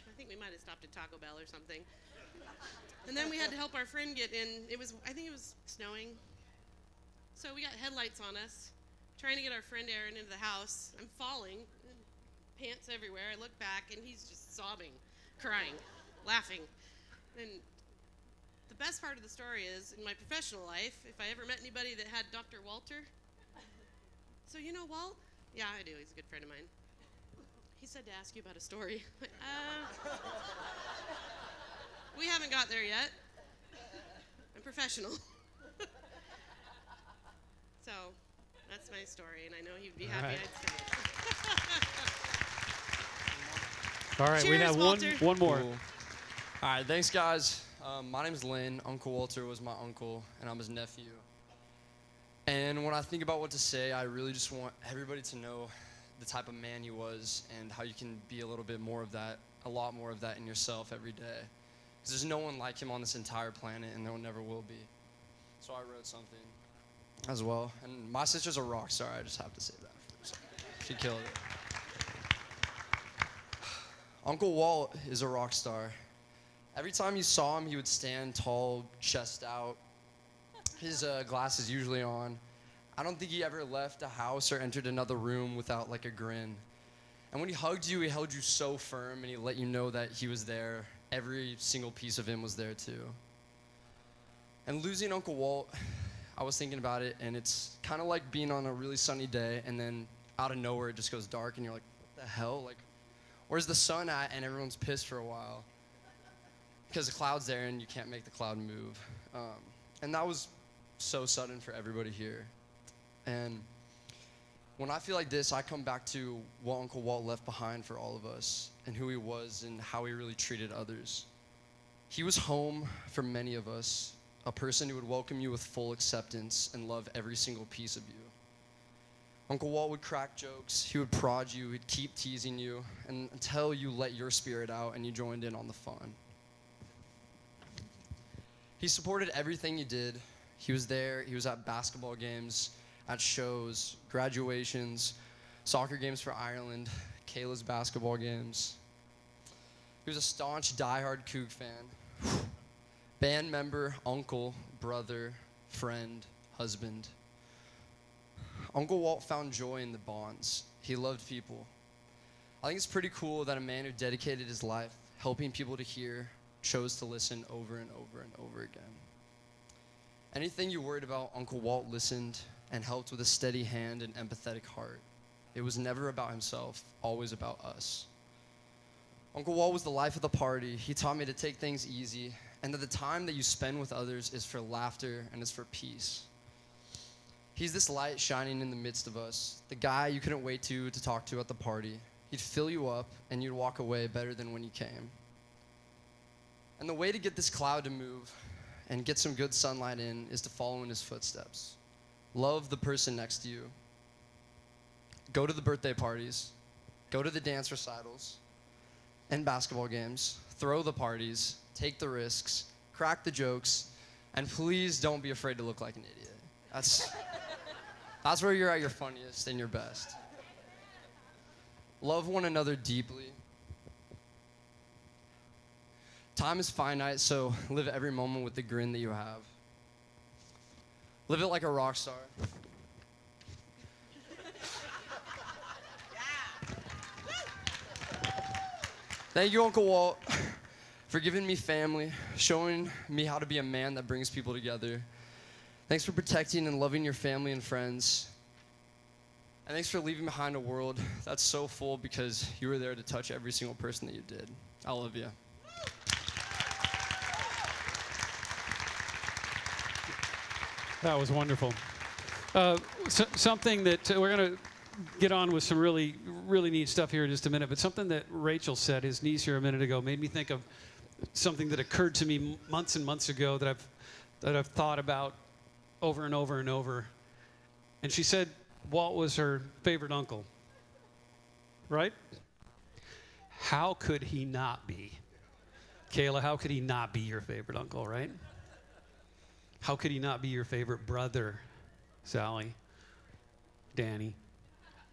I think we might have stopped at Taco Bell or something. And then we had to help our friend get in. I think it was snowing. So we got headlights on us, trying to get our friend Aaron into the house. I'm falling, pants everywhere. I look back, and he's just sobbing, crying, laughing. And the best part of the story is, in my professional life, if I ever met anybody that had Dr. Walter. "So you know Walt?" "Yeah, I do. He's a good friend of mine." "He said to ask you about a story." We haven't got there yet. I'm professional. So that's my story, and I know he'd be happy right. I'd say it. All right, we Cheers, have Walter. one more. Cool. All right, thanks, guys. My name's Lynn. Uncle Walter was my uncle, and I'm his nephew. And when I think about what to say, I really just want everybody to know the type of man he was and how you can be a little bit more of that, a lot more of that in yourself every day. Because there's no one like him on this entire planet, and there never will be. So I wrote something. as well. And my sister's a rock star. I just have to say that first. She killed it. Uncle Walt is a rock star. Every time you saw him, he would stand tall, chest out. His glasses usually on. I don't think he ever left a house or entered another room without like a grin. And when he hugged you, he held you so firm and he let you know that he was there. Every single piece of him was there too. And losing Uncle Walt, I was thinking about it, and it's kind of like being on a really sunny day and then out of nowhere it just goes dark and you're like, what the hell? Like, where's the sun at? And everyone's pissed for a while because the cloud's there and you can't make the cloud move. And that was so sudden for everybody here. And when I feel like this, I come back to what Uncle Walt left behind for all of us and who he was and how he really treated others. He was home for many of us, a person who would welcome you with full acceptance and love every single piece of you. Uncle Walt would crack jokes, he would prod you, he'd keep teasing you until you let your spirit out and you joined in on the fun. He supported everything you did. He was there, he was at basketball games, at shows, graduations, soccer games for Ireland, Kayla's basketball games. He was a staunch, diehard Coug fan. Band member, uncle, brother, friend, husband. Uncle Walt found joy in the bonds. He loved people. I think it's pretty cool that a man who dedicated his life helping people to hear chose to listen over and over and over again. Anything you worried about, Uncle Walt listened and helped with a steady hand and empathetic heart. It was never about himself, always about us. Uncle Walt was the life of the party. He taught me to take things easy and that the time that you spend with others is for laughter and is for peace. He's this light shining in the midst of us, the guy you couldn't wait to talk to at the party. He'd fill you up and you'd walk away better than when you came. And the way to get this cloud to move and get some good sunlight in is to follow in his footsteps. Love the person next to you. Go to the birthday parties. Go to the dance recitals and basketball games. Throw the parties. Take the risks. Crack the jokes. And please don't be afraid to look like an idiot. That's where you're at your funniest and your best. Love one another deeply. Time is finite, so live every moment with the grin that you have. Live it like a rock star. Thank you, Uncle Walt, for giving me family, showing me how to be a man that brings people together. Thanks for protecting and loving your family and friends. And thanks for leaving behind a world that's so full because you were there to touch every single person that you did. I love you. That was wonderful. Something that we're going to get on with some really, really neat stuff here in just a minute, but something that Rachel said, his niece here a minute ago, made me think of something that occurred to me months and months ago that I've thought about over and over and over. And she said Walt was her favorite uncle, right? How could he not be? Kayla, how could he not be your favorite uncle, right? How could he not be your favorite brother, Sally, Danny?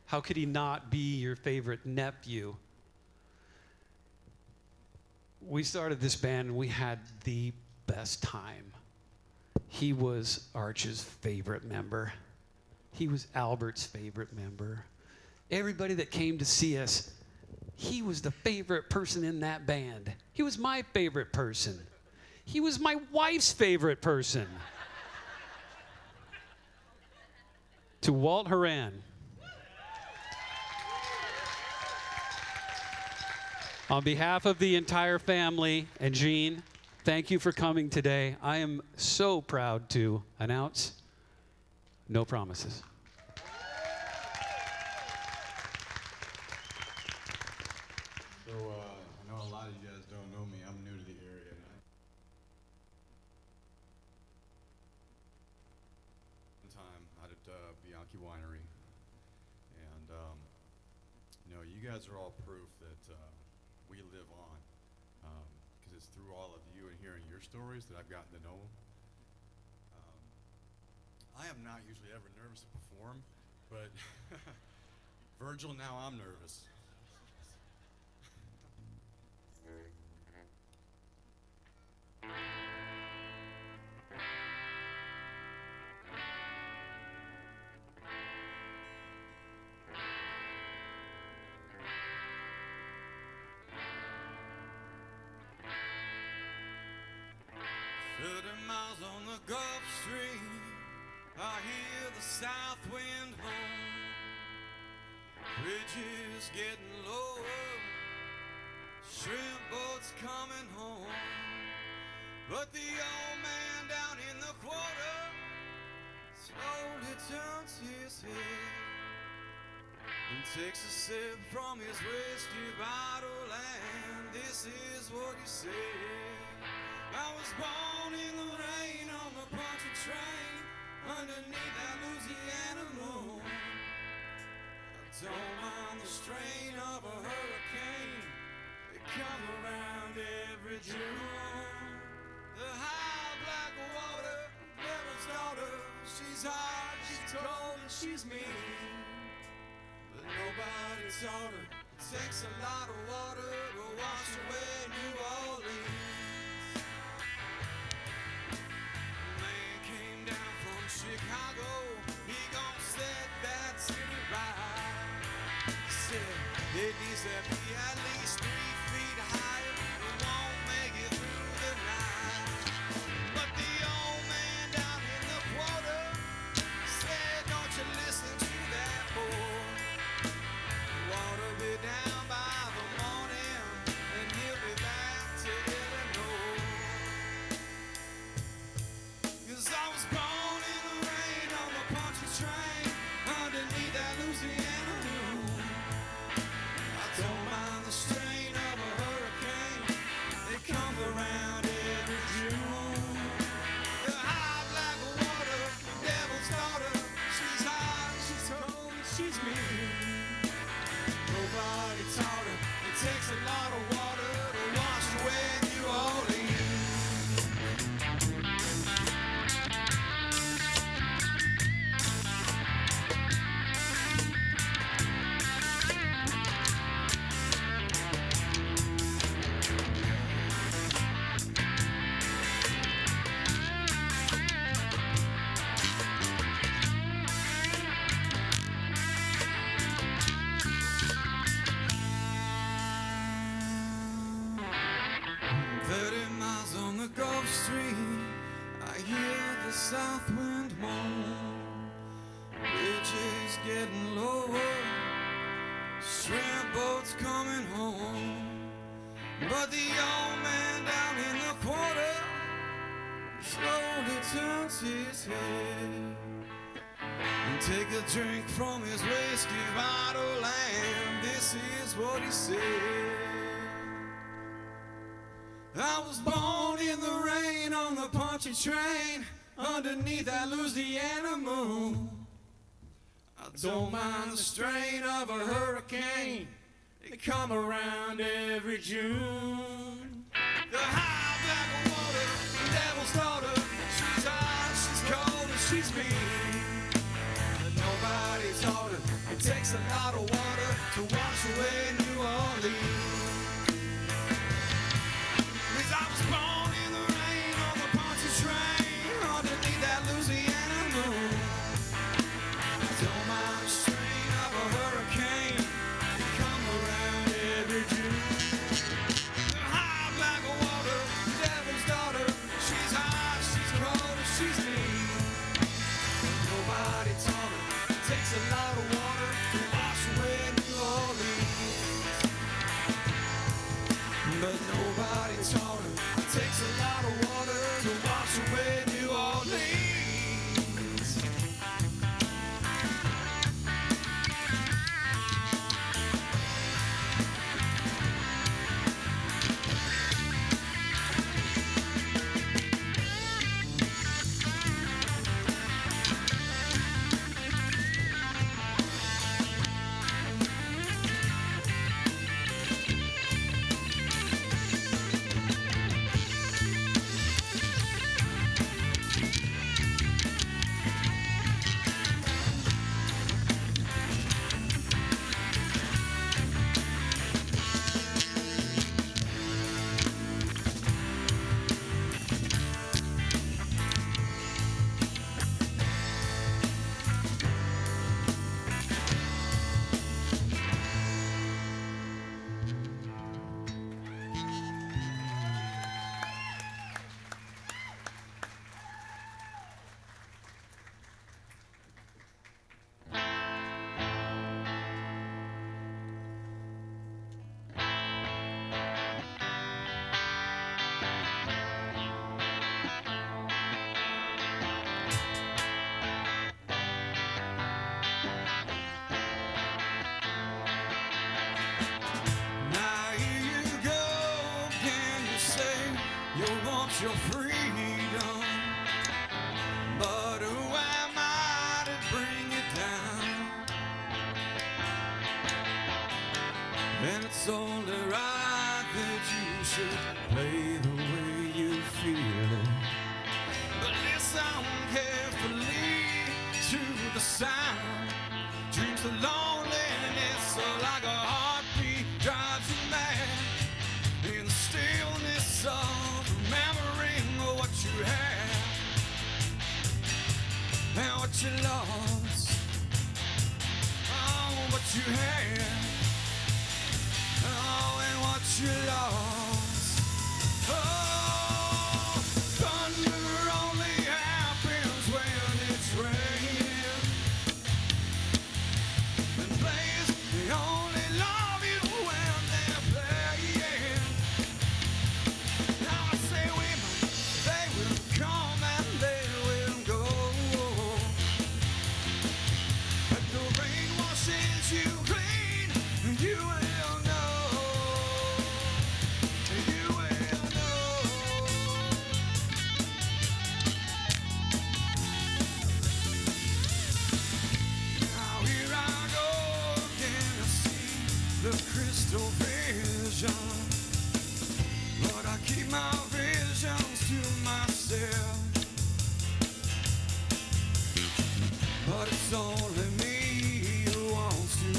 How could he not be your favorite nephew? We started this band and we had the best time. He was Arch's favorite member. He was Albert's favorite member. Everybody that came to see us, he was the favorite person in that band. He was my favorite person. He was my wife's favorite person. To Walt Horan. On behalf of the entire family and Jean, thank you for coming today. I am so proud to announce No Promises. So I know a lot of you guys don't know me. I'm new to the area. One time out at Bianchi Winery, and you know, you guys are all proof that we live on, because it's through all of you and hearing your stories that I've gotten to know. I am not usually ever nervous to perform, but Virgil, now I'm nervous. Miles on the Gulf Stream, I hear the south wind hum. Bridges getting lower, shrimp boats coming home. But the old man down in the quarter slowly turns his head and takes a sip from his whiskey bottle, and this is what he said. I was born in the rain on the punchy train underneath that Louisiana moon. I don't mind the strain of a hurricane. They come around every June. The high black water, devil's daughter. She's hard, she's cold, and she's mean. But nobody taught her it takes a lot of water to wash away New Orleans. Chicago, he gon' set that city right. He said it needs to be at least 3 feet higher. It won't make it through the night. But the old man down in the quarter said, don't you listen to that boy. The water be down by the morning, and he'll be back to Illinois. 'Cause I was born in the rain on the punchy train underneath that Louisiana moon. I don't mind the strain of a hurricane. It comes around every June. The high black water, the devil's daughter. She's hot, she's cold, and she's mean. Nobody taught her it takes a lot of water to wash away New Orleans. South wind moan, bridges getting lower, shrimp boats coming home. But the old man down in the quarter slowly turns his head and take a drink from his whiskey bottle, and this is what he said. I was born in the rain on the punchy train underneath that Louisiana moon. I don't mind the strain of a hurricane. They come around every June. The high black water, the devil's daughter. She's hot, she's cold, and she's mean. But nobody taught her it takes a lot of water to wash away New Orleans. 'Cause I was born in the rain on the punchy train underneath that Louisiana moon. I don't mind the strain of a hurricane. They come around every June. The high black water, the devil's daughter. She's hot, she's cold, and she's mean. Nobody taught her it takes a lot of water to wash away New Orleans. your freedom. But who am I to bring you down? And it's only right that you should play the way you feel it. But listen carefully to the sound. Dreams of loneliness are like a heartbeat drives you mad. In the stillness of remembering what you had and what you lost. Oh, what you had. Oh, and what you lost. Oh, thunder only happens when it's raining. And players, they only love you when they're playing. Now I say women, they will come and they will go. But the rain washes you clean, and you will know. You will know. Now here I go again to see the crystal vision. Lord, I keep my visions to myself. But it's only me who wants to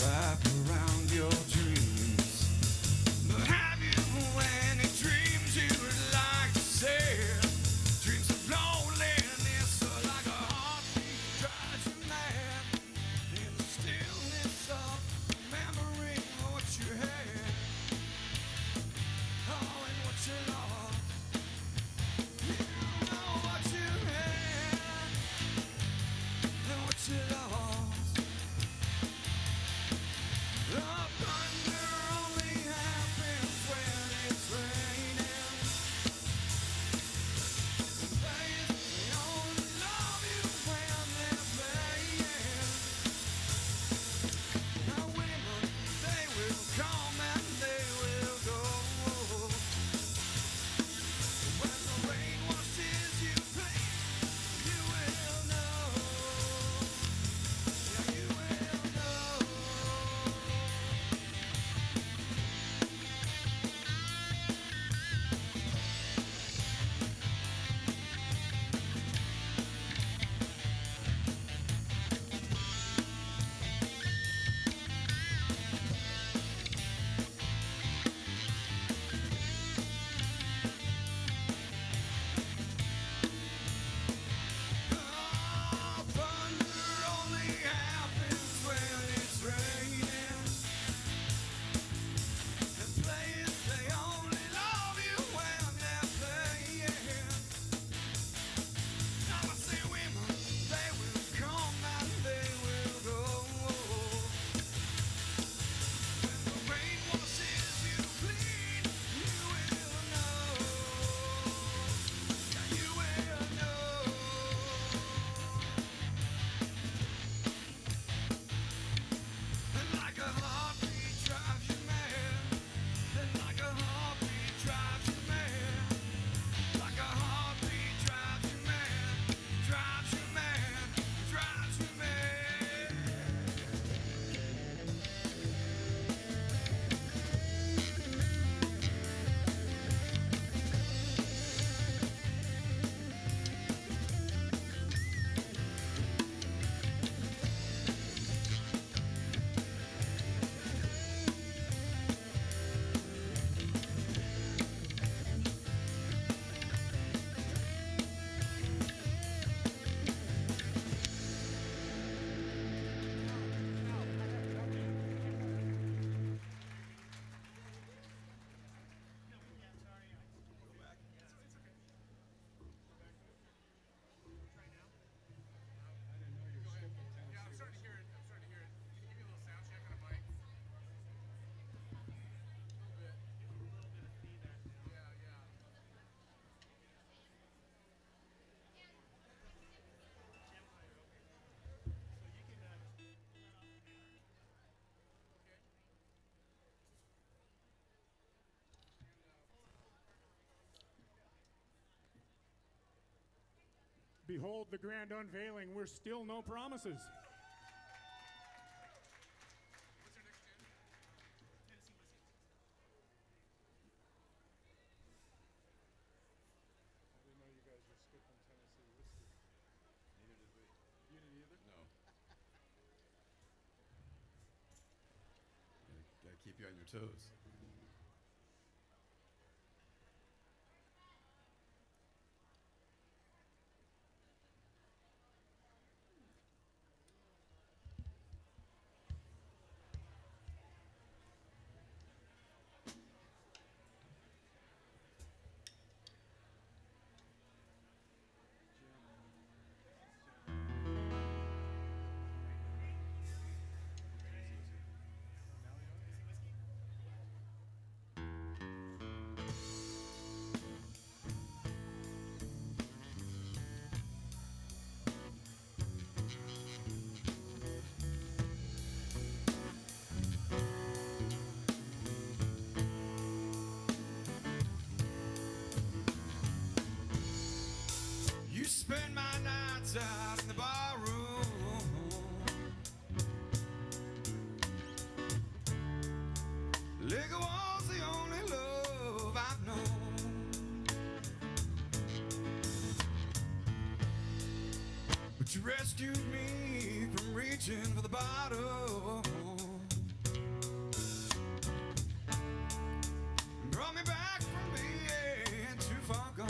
wrap around your dreams. But have you any dreams you'd like to share? Dreams of loneliness are like a heartbeat drives you mad. In the stillness of remembering what you had. Oh, and what you lost. You know what you had and what you lost. Behold the grand unveiling. We're still no promises. Gotta keep you on your toes. You spend my nights out in the bar room. Liquor was the only love I've known. But you rescued me from reaching for the bottle. Brought me back from being too far gone.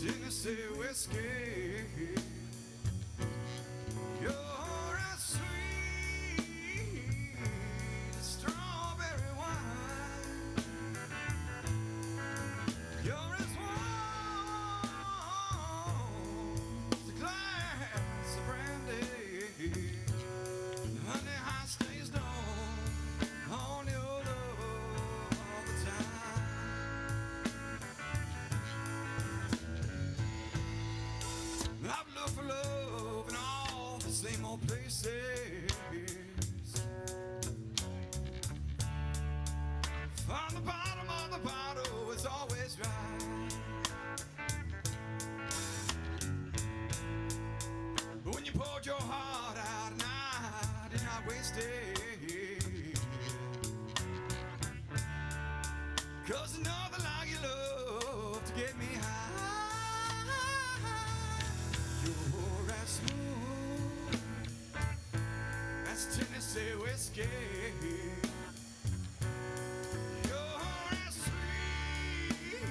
Tennessee whiskey, you're as sweet as strawberry wine. You're as warm as a glass of brandy. Honey, I stays on your love all the time. I've looked for love in all the same old places. On the bottom of the bottle, it's always dry. But when you poured your heart out and I did not waste it, 'cause another like your love to get me high. You're as smooth as Tennessee whiskey. You're as sweet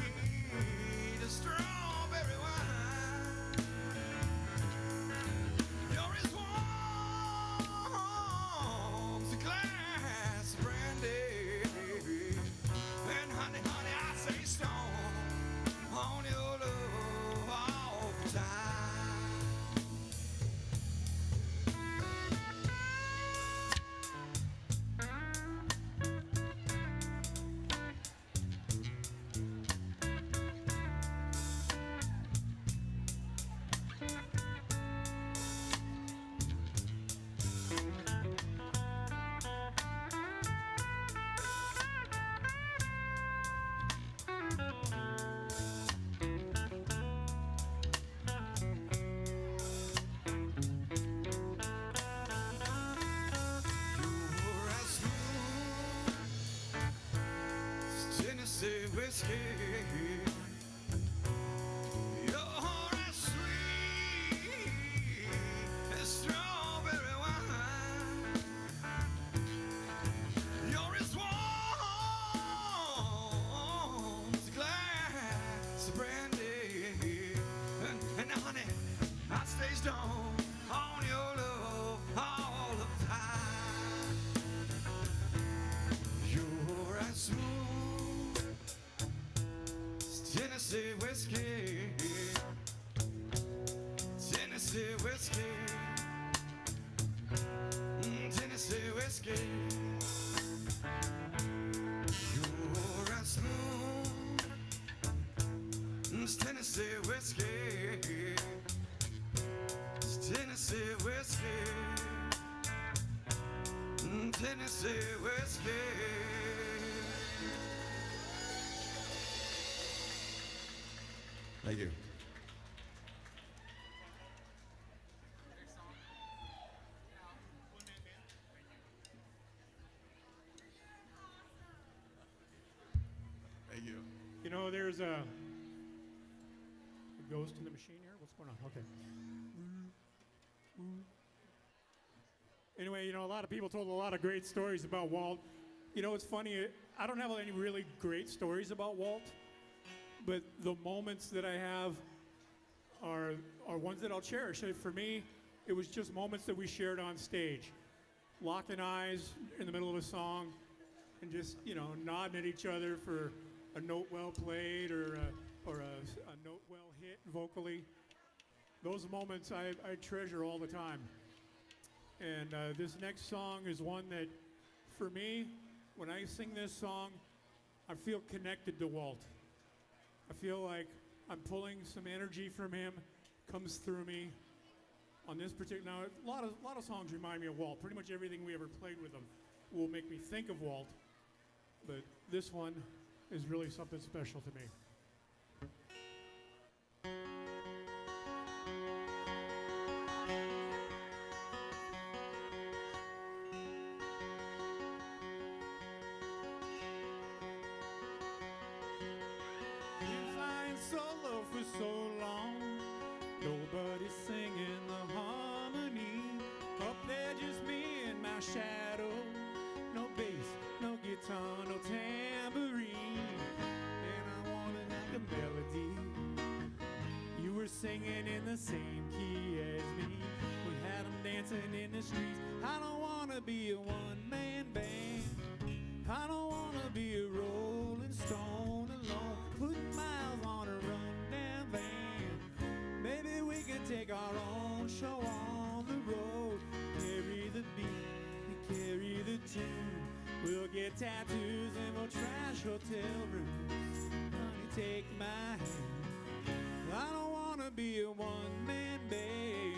as strawberry wine. You're as warm as a glass of brandy. And honey, honey, I say stone on your love all the time. You're as smooth as Tennessee whiskey. You're as sweet as strawberry wine. You're as warm as a glass of brandy. And honey, I stay stoned on your love all the time. You're as smooth as Tennessee whiskey. Tennessee whiskey. Tennessee whiskey. You're as smooth as Tennessee whiskey. Tennessee whiskey. Tennessee whiskey. Thank you. Thank you. You know, there's a ghost in the machine here. What's going on? Okay. Anyway, you know, a lot of people told a lot of great stories about Walt. You know, it's funny. I don't have any really great stories about Walt, but the moments that I have are ones that I'll cherish. For me, it was just moments that we shared on stage, locking eyes in the middle of a song, and just, you know, nodding at each other for a note well played or a note well hit vocally. Those moments I treasure all the time. And this next song is one that, for me, when I sing this song, I feel connected to Walt. I feel like I'm pulling some energy from him, comes through me. On this particular, now a lot of songs remind me of Walt. Pretty much everything we ever played with him will make me think of Walt. But this one is really something special to me. Solo for so long, nobody's singing the harmony. Up there just me and my shadow. No bass, no guitar, no tambourine. And I wanted like a melody. You were singing in the same key as me. We had them dancing in the streets. I don't wanna be a one-man band. I don't wanna be a rolling stone alone, putting miles on a rundown van. Maybe we can take our own show on the road. Carry the beat, carry the tune. We'll get tattoos and we'll trash hotel rooms. Honey, take my hand. I don't wanna be a one-man band.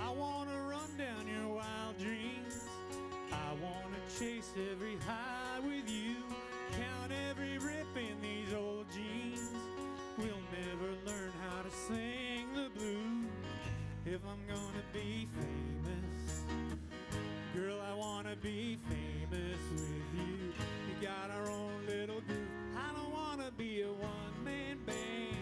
I wanna run down your wild dreams. I wanna chase every high with you. Count every rip in these old jeans. We'll never learn how to sing the blues. If I'm gonna be famous, girl, I wanna be famous with you. We got our own little group. I don't wanna be a one-man band.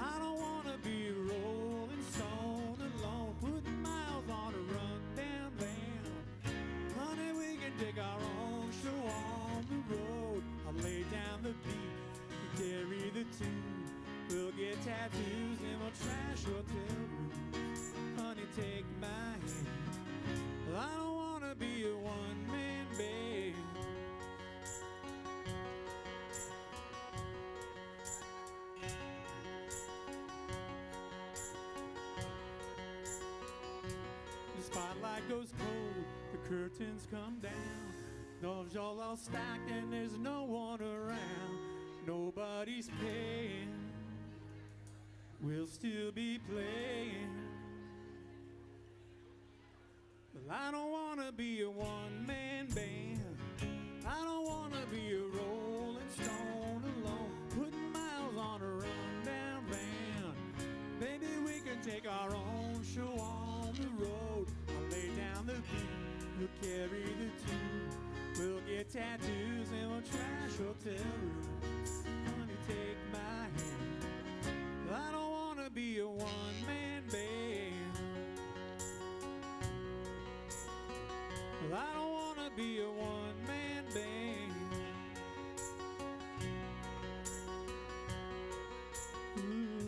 I don't wanna be a rolling stone alone, putting miles on a rundown van. Honey, we can take our own show on the road. I'll lay down the beat, you carry the tune. We'll get tattoos and we'll trash hotel rooms. Honey, take my hand. I don't wanna be a one-man band. The spotlight goes cold, the curtains come down. Those all stacked and there's no one around. Nobody's paying, we'll still be playing. Well, I don't wanna be a one-man band. I don't wanna be a rolling stone alone, putting miles on a rundown van. Maybe we can take our own show on the road. I'll lay down the beat, you'll carry the tune. We'll get tattoos and we'll trash hotel rooms. Honey, take my hand. I don't wanna be a one-man band. I don't wanna be a one-man band. Ooh.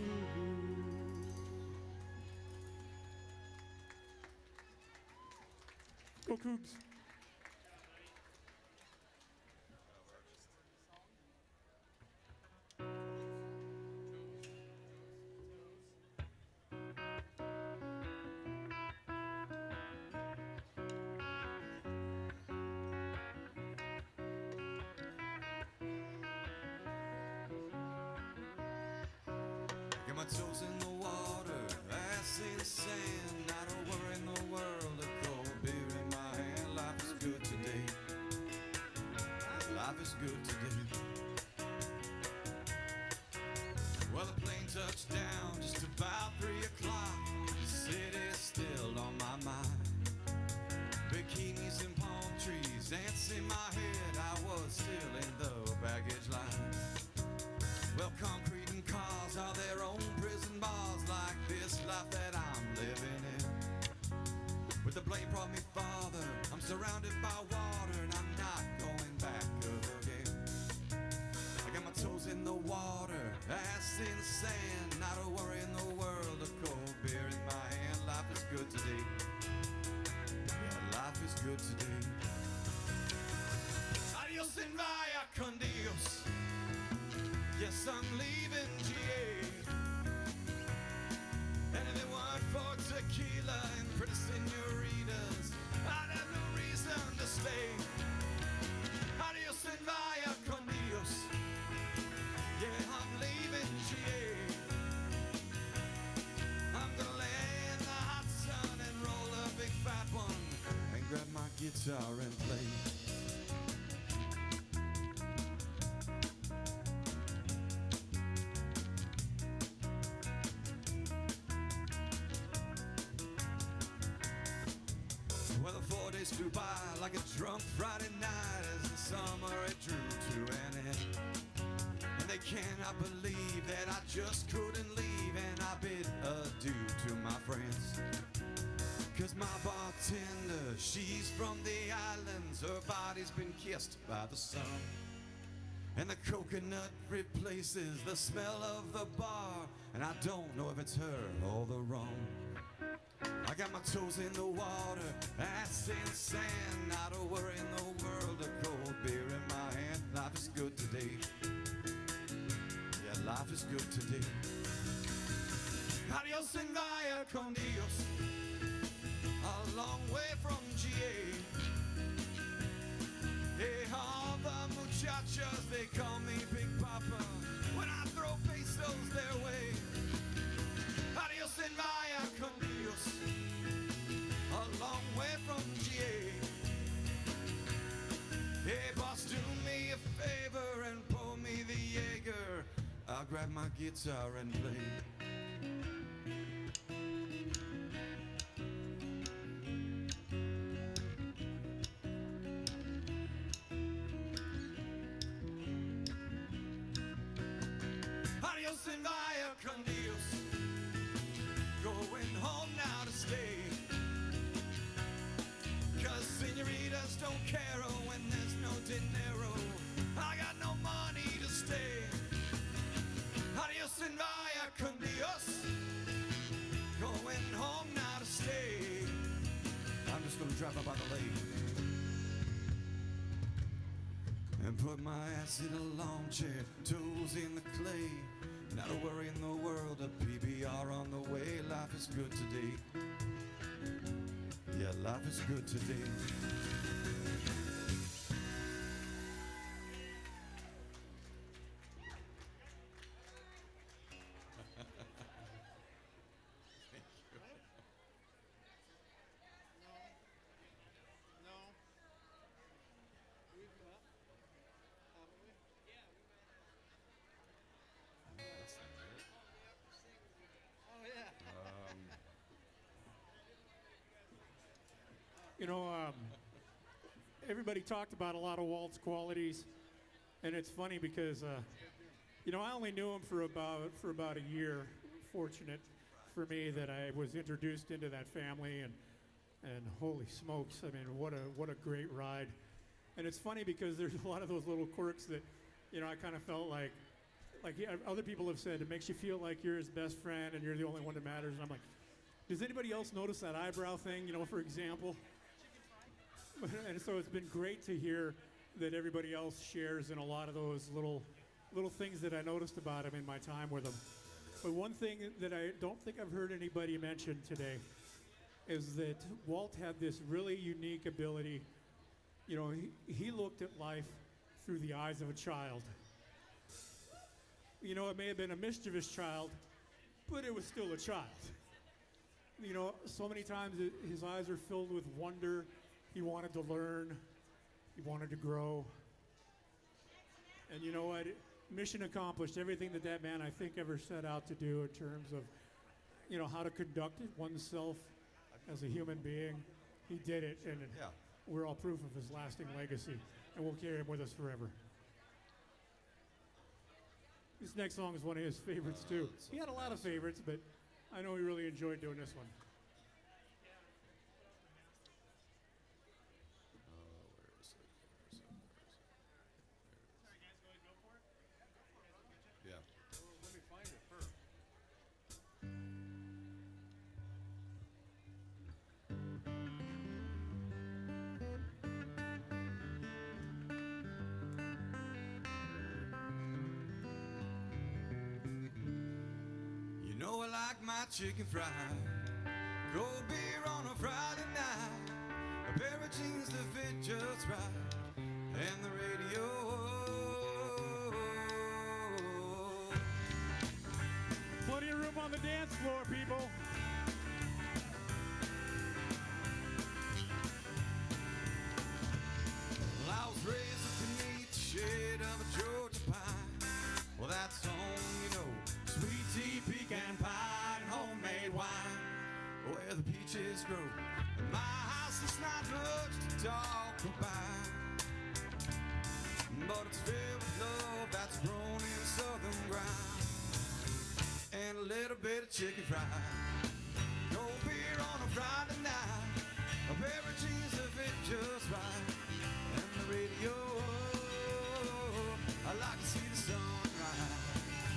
Go Cougs. Get my toes in the water, ass ass in the sand, not a worry in the world, a cold beer in my hand. Life is good today. Life is good today. Well, the plane touched down just about 3 o'clock. The city's still on my mind. Bikinis and palm trees dance in my head. I was still in the baggage line. Well, concrete and cars are their own prison bars, like this life that I'm living in. With the blame from me father, I'm surrounded by water and I'm not going back again. I got my toes in the water, ass in the sand, not a worry in the world, a cold beer in my hand. Life is good today. Yeah, life is good today. Adios and vaya con Dios. Yes, I'm leaving GA. And if it weren't for tequila and pretty senoritas, I'd have no reason to stay. Adios and vaya con Dios. Yeah, I'm leaving GA. I'm gonna lay in the hot sun and roll a big fat one and grab my guitar and play. Well, the 4 days flew by like a drunk Friday night as the summer it drew to an end. And they cannot believe that I just couldn't leave, and I bid adieu to my friends. Cause my bartender, she's from the islands, her body's been kissed by the sun. And the coconut replaces the smell of the bar, and I don't know if it's her or the rum. I got my toes in the water, ass in the sand, not a worry in the world, a cold beer in my hand. Life is good today. Yeah, life is good today. Adios and vaya con Dios. A long way from GA. Hey, all the muchachas, they call me Big Papa when I throw pesos their way. Adios and vaya con Dios. A long way from GA. Hey, boss, do me a favor and pour me the Jaeger. I'll grab my guitar and play. Adios and vaya con Dios. Going home now to stay. Cause senoritas don't care when there's no dinero. I got no money to stay. Adios and vaya con Dios. Going home now to stay. I'm just gonna drive up by the lake and put my ass in a lawn chair, toes in the clay. Not a worry in the world, a PBR on the way. Life is good today. Yeah, life is good today. You know, everybody talked about a lot of Walt's qualities, and it's funny because, you know, I only knew him for about a year. Fortunate for me that I was introduced into that family, and holy smokes, I mean, what a great ride. And it's funny because there's a lot of those little quirks that, you know, I kind of felt like other people have said, it makes you feel like you're his best friend and you're the only one that matters. And I'm like, does anybody else notice that eyebrow thing, you know, for example? And so it's been great to hear that everybody else shares in a lot of those little things that I noticed about him in my time with him. But one thing that I don't think I've heard anybody mention today is that Walt had this really unique ability. You know, he looked at life through the eyes of a child. You know, it may have been a mischievous child, but it was still a child. You know, so many times his eyes are filled with wonder. He wanted to learn. He wanted to grow. And you know what? Mission accomplished. Everything that man, I think, ever set out to do in terms of, you know, how to conduct oneself as a human being. He did it, and we're all proof of his lasting legacy, and we'll carry him with us forever. This next song is one of his favorites, too. He had a lot of favorites, but I know he really enjoyed doing this one. Yeah. Let me find it first. You know I like my chicken fried, cold beer on a Friday night, a pair of jeans that fit just right, and the radio. Plenty of room on the dance floor, people. Well, I was raised up beneath the shade of a Georgia pine. Well, that's home, you know, sweet tea, pecan pie, and homemade wine, where the peaches grow. In my house, there's not much to talk about, but it's filled with love that's grown in southern ground, and a little bit of chicken fried, cold beer on a Friday night, a pair of jeans that fit just right, and the radio. I like to see the sunrise,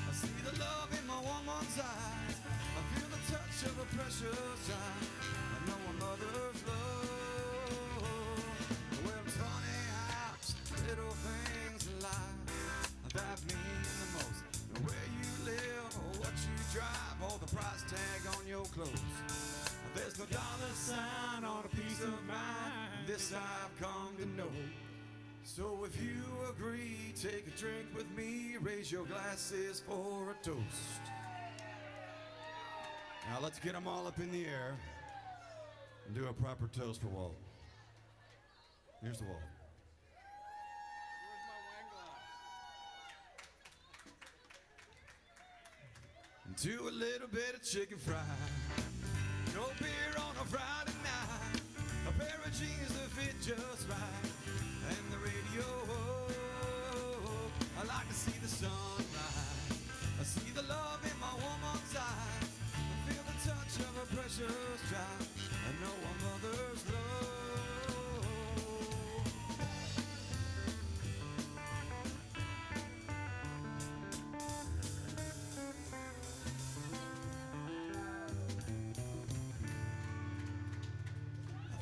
I see the love in my woman's eyes, I feel the touch of a precious child, I know a mother's love. Well, it's funny how little things in life that mean the most, where you live or what you drive or the price tag on your clothes. There's no dollar sign on a piece of mind, this I've come to know. So if you agree, take a drink with me, raise your glasses for a toast. Now let's get them all up in the air and do a proper toast for Walt. Here's the Walt. And to a little bit of chicken fried, cold beer on a Friday night, a pair of jeans that fit just right, and the radio. I like to see the sunrise, I see the love in my woman's eyes, I feel the touch of a precious child, I know a mother's love.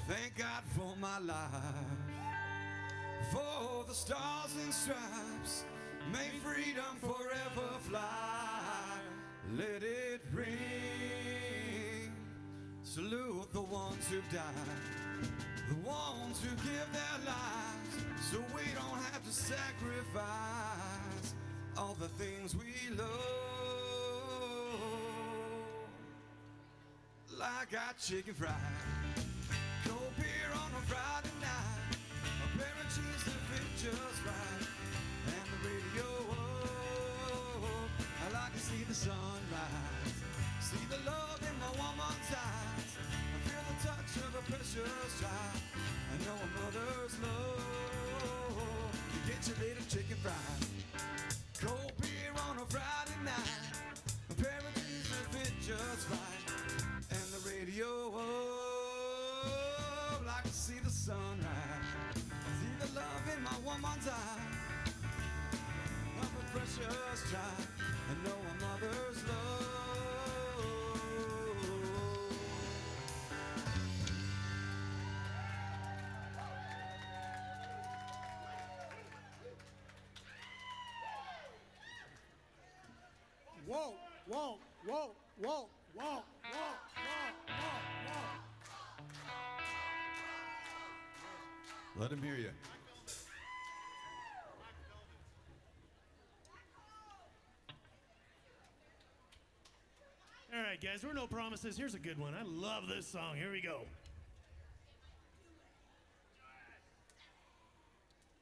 Thank God for my life, for the stars and stripes, may freedom forever fly, let it ring. Salute the ones who've died, the ones who give their lives, so we don't have to sacrifice all the things we love. Like our chicken fried, cold beer on a Friday night, a pair of jeans that fit just right, and the radio. I like to see the sunrise, see the love in my woman's eyes, I feel the touch of a precious child, I know a mother's love. You get your little chicken fried, cold beer on a Friday night, a pair of jeans that fit just right, and the radio. Like to see the sunrise, see the love in my woman's eye, of a precious child, I know a mother's love. Whoa, whoa, whoa, whoa, whoa, whoa, whoa, whoa. Let him hear you. All right, right, guys, there were no promises. Here's a good one. I love this song. Here we go.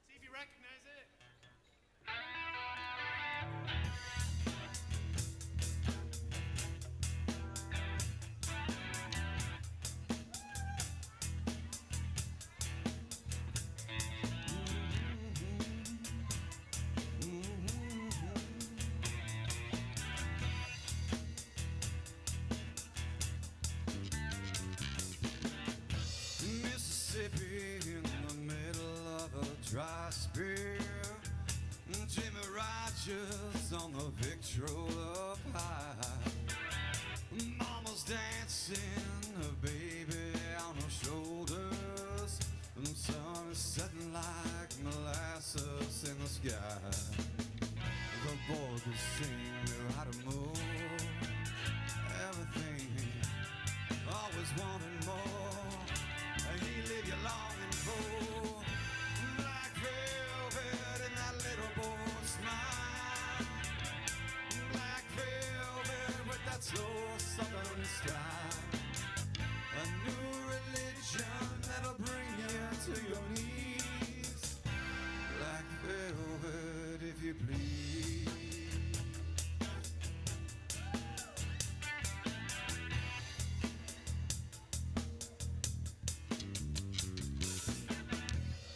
See if you recognize it. Mississippi in the middle of a dry spell. Jimmy Rogers on the Victrola up high. Mama's dancing, her baby on her shoulders. The sun is setting like molasses in the sky. The boy could sing, knew how to move. Everything, always wanting more. He leave you longing for black velvet in that little boy's smile. Black velvet with that slow southern style. A new religion that'll bring you to your knees. Black velvet, if you please.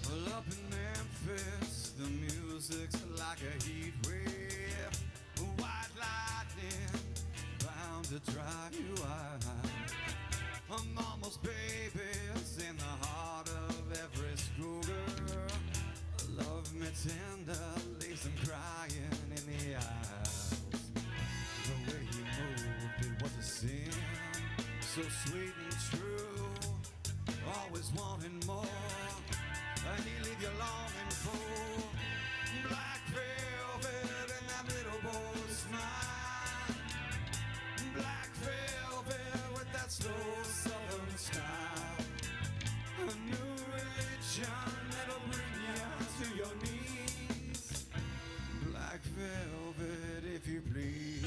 Well, up in Memphis, the music's like a heat wave. White lightning bound to drive you wild. Mama's baby's in the heart of every schoolgirl. Love me tender, leaves them crying in the aisles. The way he moved, it was a sin, so sweet and true. Always wanting more, and he leave you longing for black velvet and that little boy's smile. Black velvet with that slow southern style. A new religion that'll bring you to your knees. Black velvet, if you please.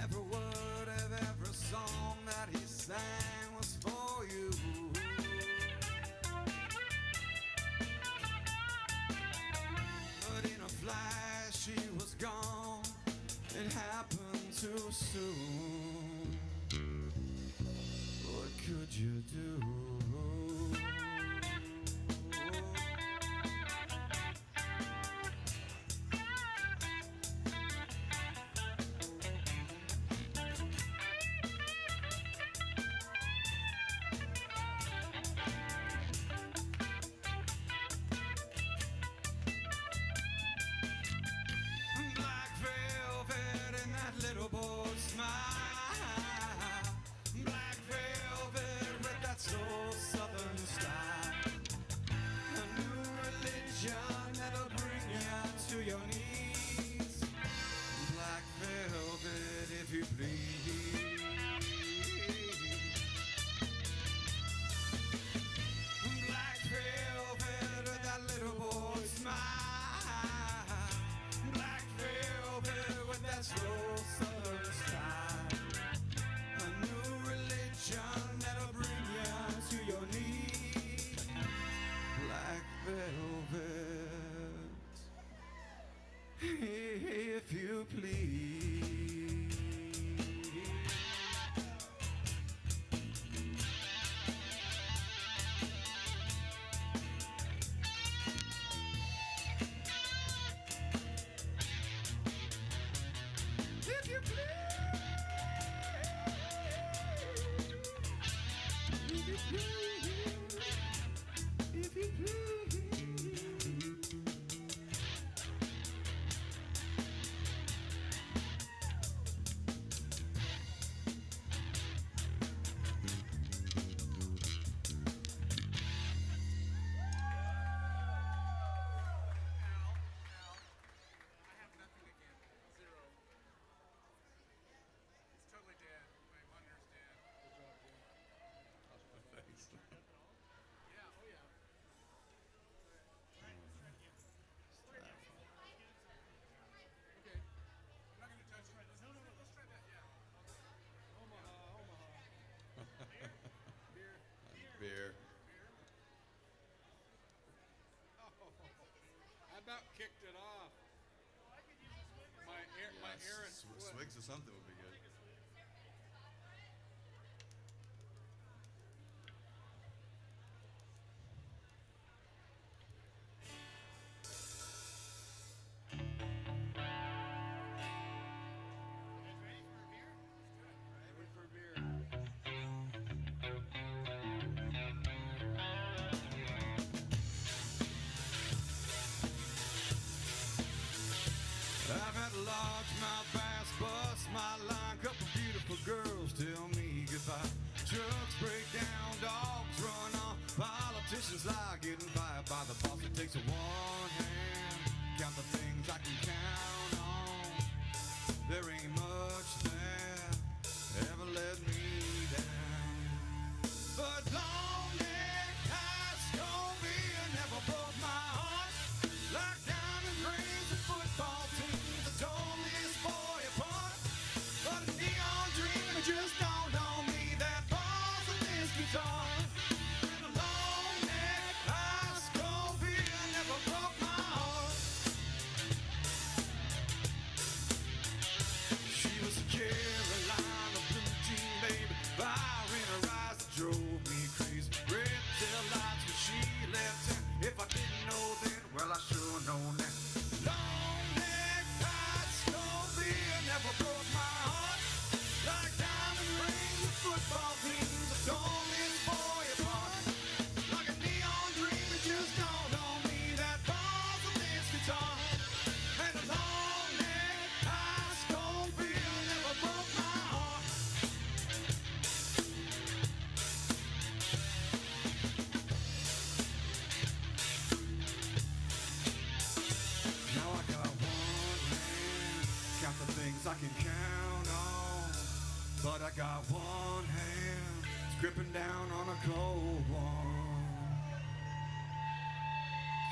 Every word of every song that he sang was for you. But in a flash he was gone. It happened too soon. What could you do? Black velvet and that little boy's smile. Black velvet with that slow southern style. A new religion that'll bring you to your knees. Black velvet, if you please. Black velvet with that little boy's smile. Black velvet with that slow southern style. A new religion that'll bring you to your knees. Black velvet, if you please. If you please. If you please. If you please. Swigs or something would be good. I've had a largemouth bass bust my line, couple beautiful girls tell me goodbye. Trucks break down, dogs run off, politicians lie getting fired by the boss. It takes a one hand, count the things I can count on. There ain't much there, ever let me down. But long neck high Scovia never broke my heart like diamond rings and football teams that tore this boy apart. But a neon dream just dawned on me that balls of this guitar. And a long neck high Scovia never broke my heart. She was a Carolina blue jean baby, fire in her eyes that drove me crazy. Red tail lights when she left town. If I didn't know then, well I sure know now. Long neck high Scovia never broke my heart like diamond rings and football teams that tore this boy apart. Like a neon dream that just dawned on me that balls of this guitar. And a long neck high Scovia never broke my heart. Now I got one hand, count the things I can count on. But I got one hand, it's gripping down on a cold one.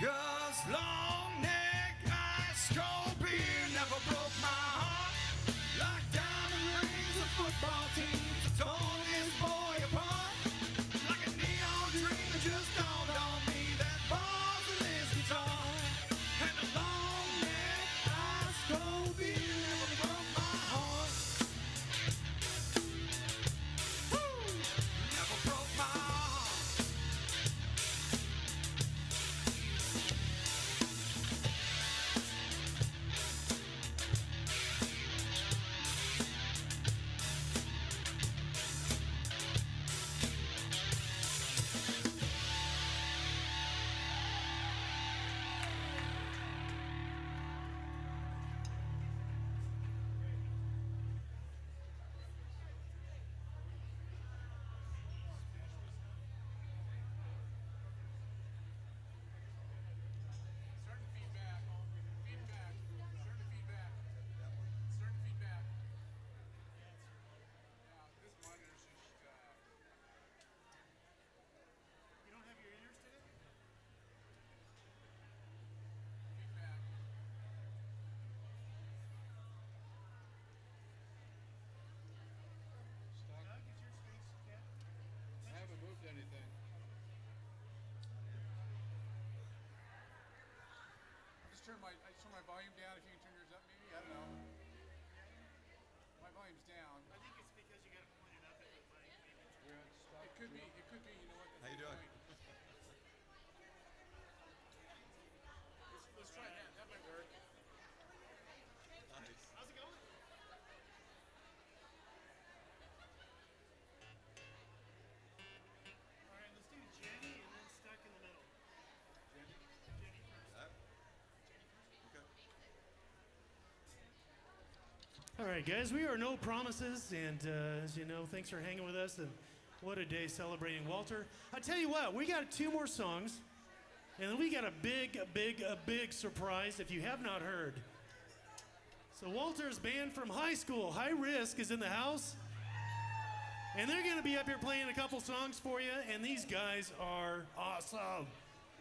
'Cause long neck ice cold beer never broke my heart like diamond rings of football teams that tore this boy apart. Like a neon dream that just dawned on me that balls in this guitar. And a long neck ice cold beer never broke my heart. Woo! Never broke my heart. Anything. I just turn my volume down. If you can turn yours up, maybe. I don't know. My volume's down. I think it's because you got to point it up at the mic. It could be. It could be. You know what? How you doing? Let's try that. That might work. Nice. How's it going? All right, let's do Jenny and then Stuck in the Middle. Jenny first. That? Okay. All right, guys, we are No Promises, and as you know, thanks for hanging with us. And what a day celebrating Walter. I tell you what, we got 2 more songs, and then we got a big surprise if you have not heard. So Walter's band from high school, High Risk, is in the house, and they're going to be up here playing a couple songs for you, and these guys are awesome.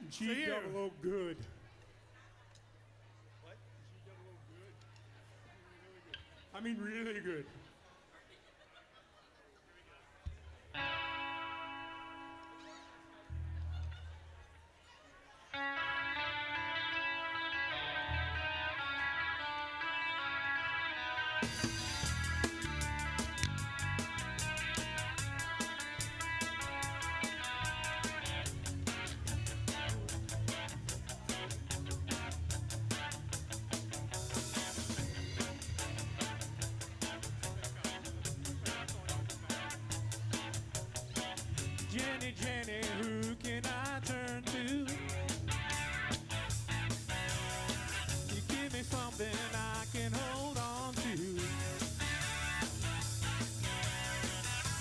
G-double-O good. What? G-double-O good. I mean really good. Jenny, Jenny, who can I turn to? You give me something I can hold on to.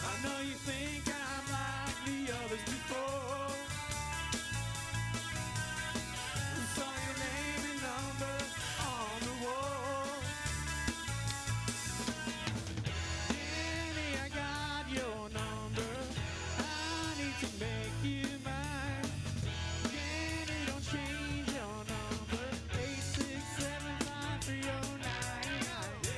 I know you think I'm like the others before. We saw your name and number on the wall. Jenny, I got your number. I need to make you mine. Jenny, don't change your number. 8675309.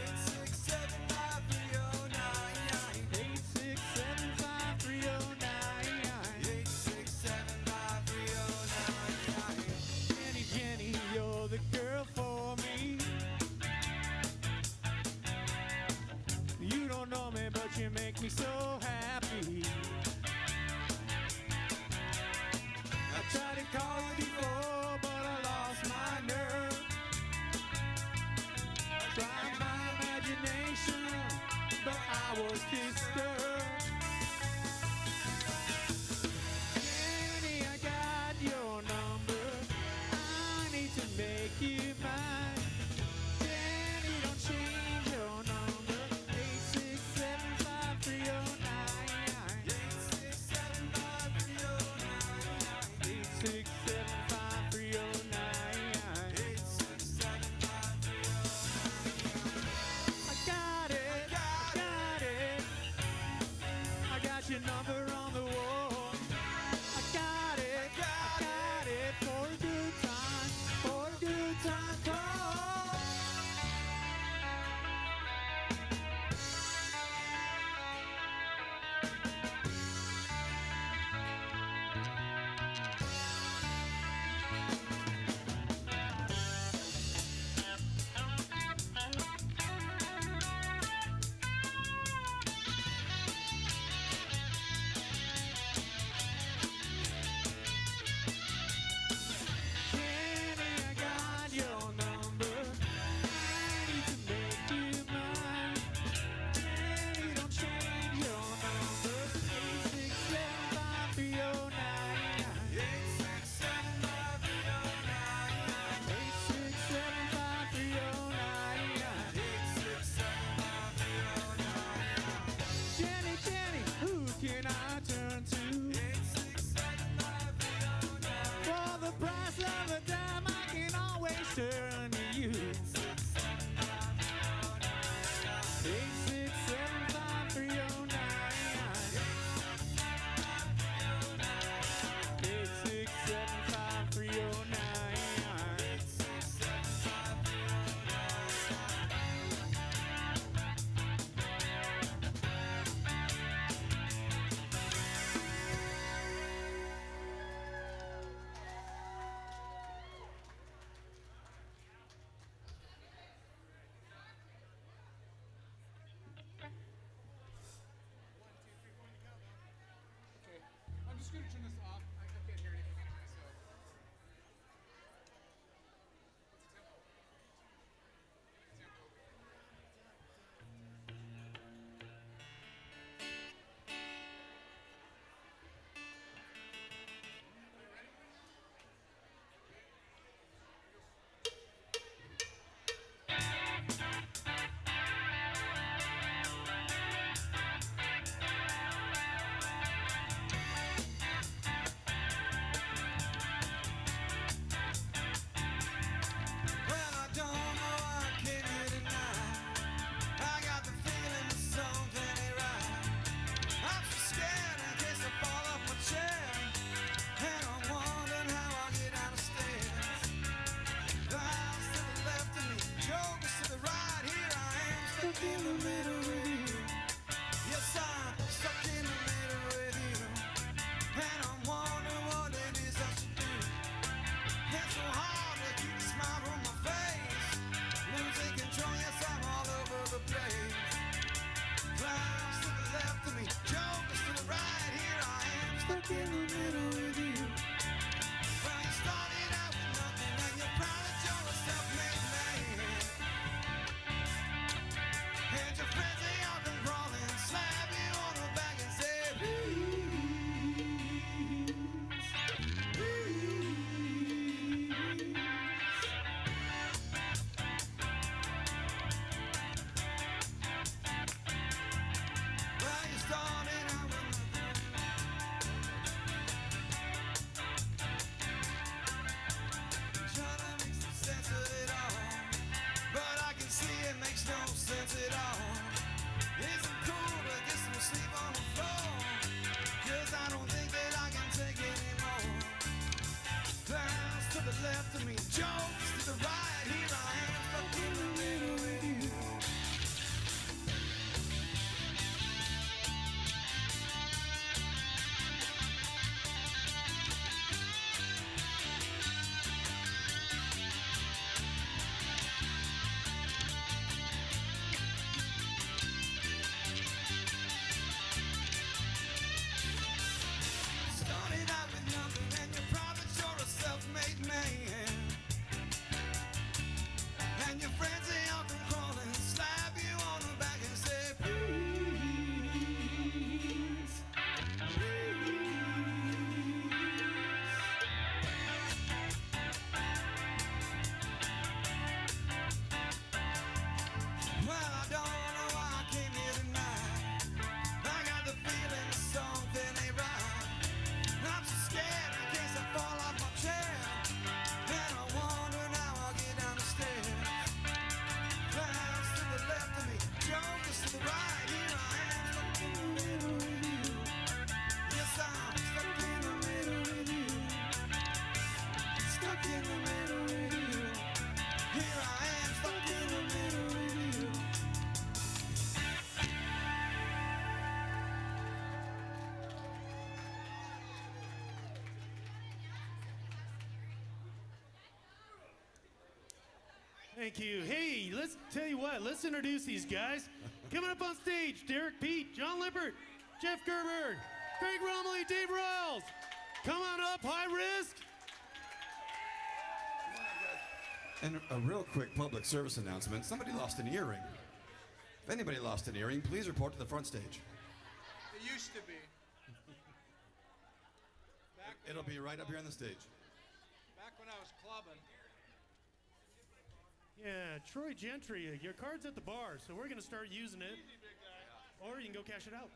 8675309. Jenny, Jenny, you're the girl for me. You don't know me, but you make me so happy. I tried to call you before, but I lost my nerve. Tried my imagination, but I was disturbed. Jenny, I got your number. I need to make you mine. Jenny, don't change your number. 8675309. I got it, I got it. Thank you. Hey, let's tell you what, let's introduce these guys. Coming up on stage, Derek Pete, John Lippert, Jeff Gerber, Craig Romley, Dave Riles. Come on up, High Risk. And a real quick public service announcement. Somebody lost an earring. If anybody lost an earring, please report to the front stage. It used to be. It'll be right up here on the stage. Back when I was clubbing. Yeah, Troy Gentry, your card's at the bar, so we're gonna start using it. Or you can go cash it out.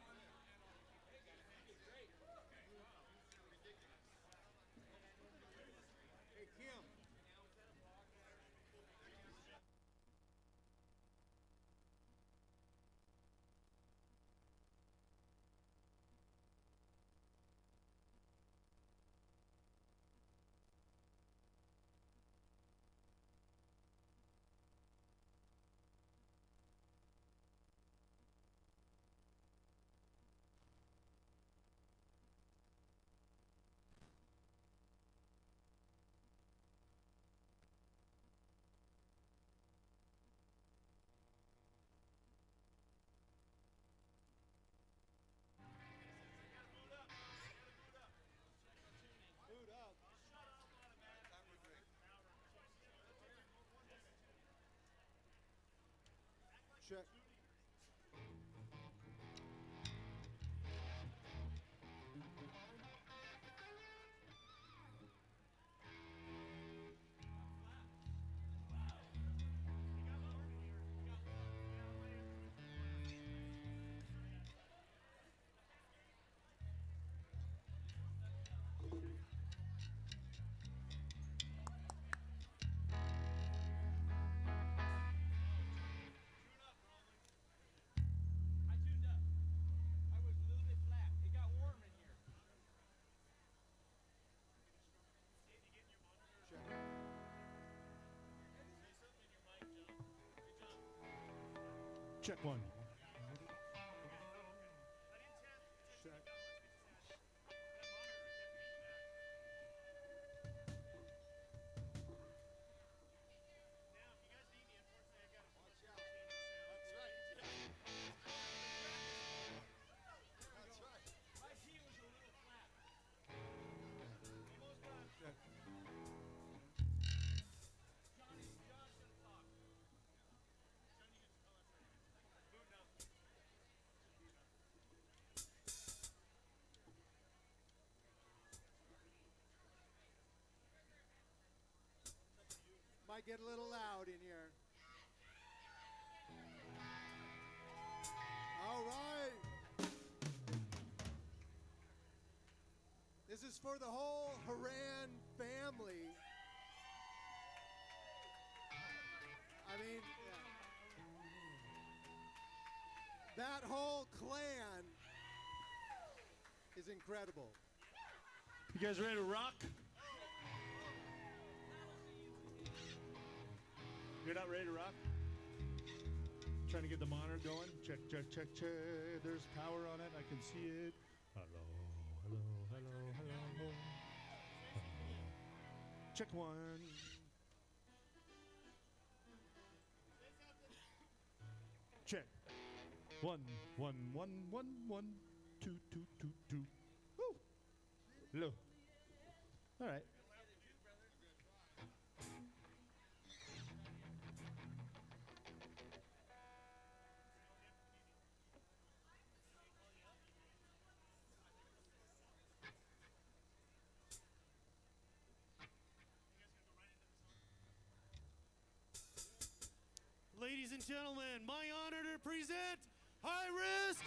Hey, Kim. Check. Check one. Check. Might get a little loud in here. All right. This is for the whole Horan family. I mean, yeah. That whole clan is incredible. You guys ready to rock? You're not ready to rock? Trying to get the monitor going. Check, check, check, check. There's power on it. I can see it. Hello, hello, hello, hello. Check one. Check. One, one, one, one, one, two, two, two, two. Woo! Hello. All right. Ladies and gentlemen, my honor to present High Risk.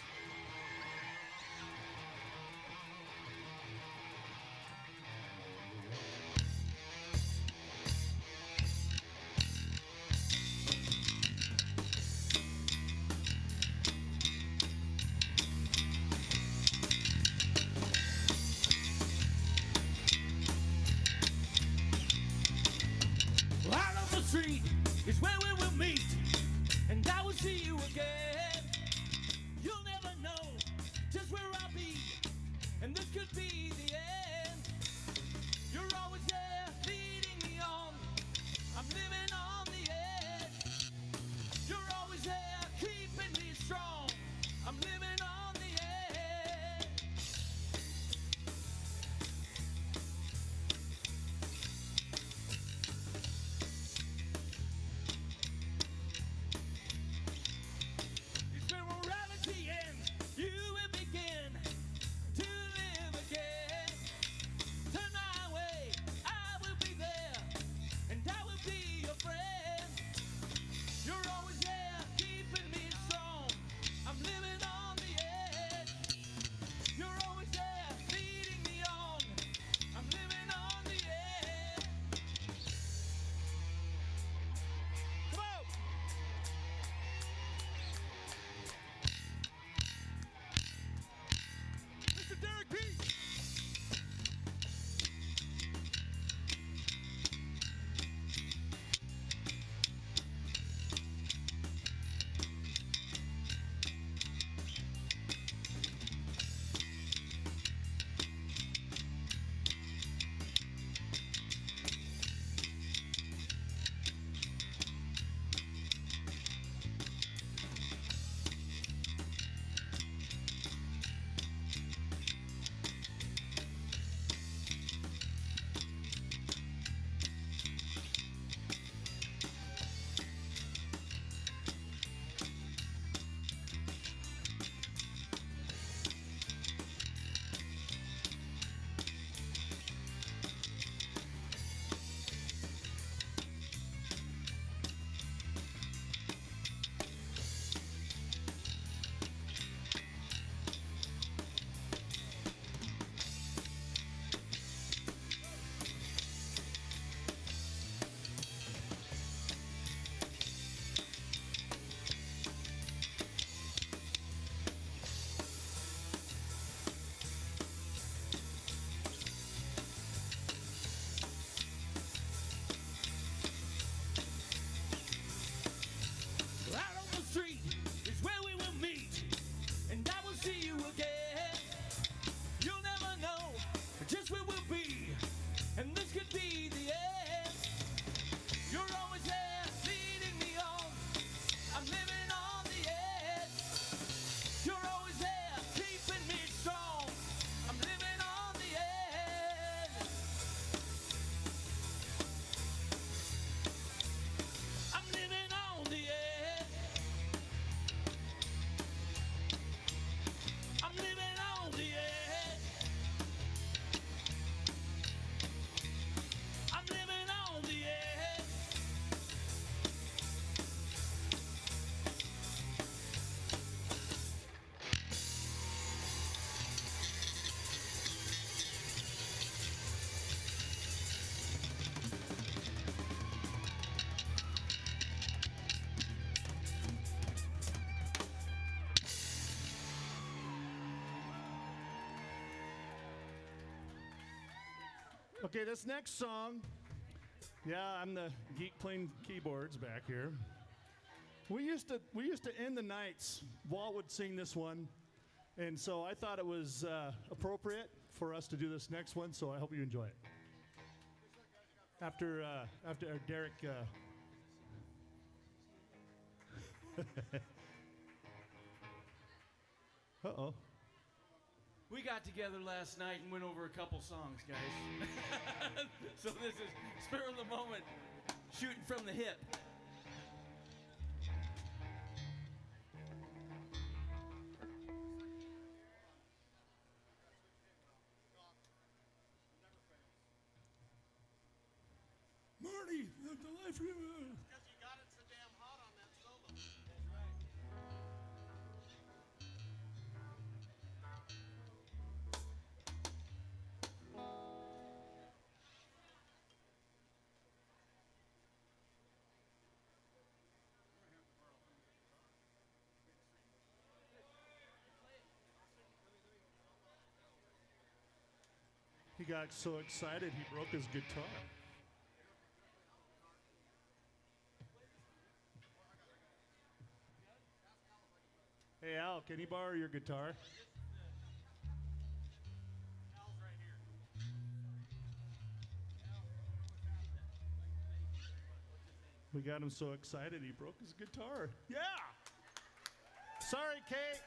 Out on the street is where we will meet, and I will see you again. You'll never know just where I'll be, and this could be the end. You're always there leading me on. I'm living on the edge. Okay, this next song, yeah, I'm the geek playing keyboards back here. We used to end the nights. Walt would sing this one, and so I thought it was appropriate for us to do this next one. So I hope you enjoy it. After Derek. Uh-oh. We got together last night and went over a couple songs, guys. So this is spur of the moment, shooting from the hip. Marty, the life. He got so excited he broke his guitar. Hey Al, can you borrow your guitar? We got him so excited he broke his guitar. Yeah! Sorry, Kate.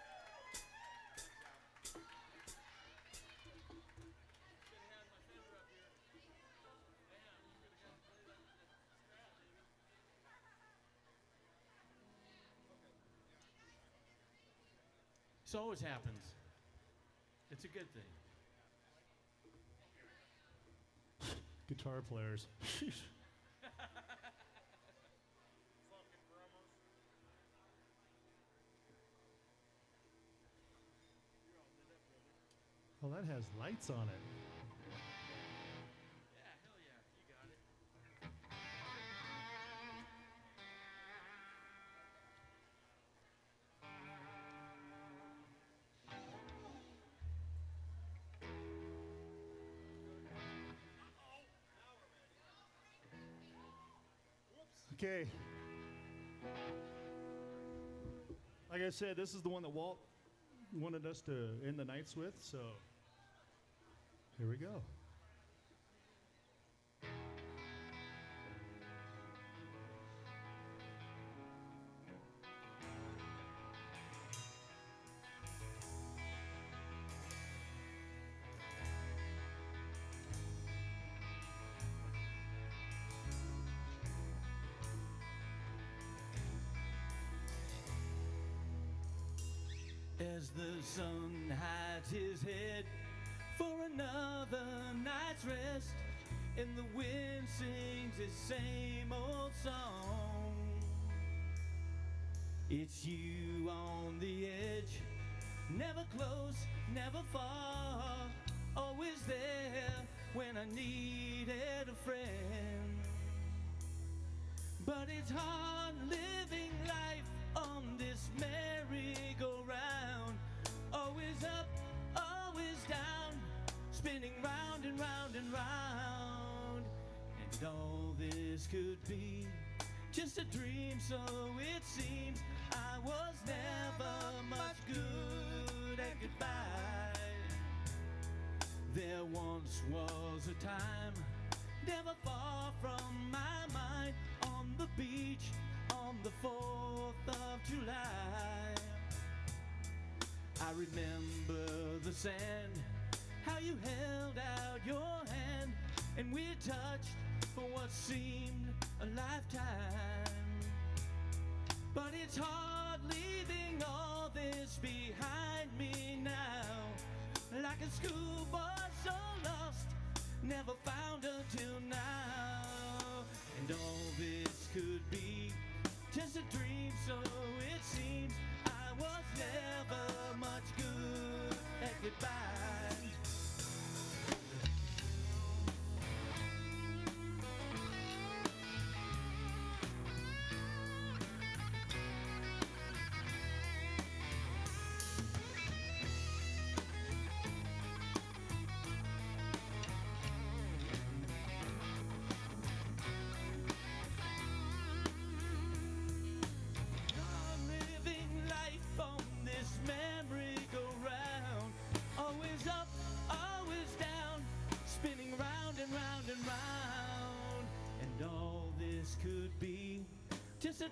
This always happens. It's a good thing. Guitar players. Well, that has lights on it. Yeah, hell yeah, you got it. Okay. Like I said, this is the one that Walt wanted us to end the nights with, so here we go. As the sun hides his head for another night's rest, and the wind sings his same old song. It's you on the edge, never close, never far, always there when I needed a friend. But it's hard living life on this merry-go-round, always up, always down, spinning round and round and round. And all this could be just a dream, so it seems. I was never much good at goodbye. There once was a time, never far from my mind, on the beach on the 4th of July. I remember the sand, how you held out your hand, and we touched for what seemed a lifetime. But it's hard leaving all this behind me now, like a schoolboy so lost, never found until now. And all this could be just a dream, so it seems. I was never much good at goodbye.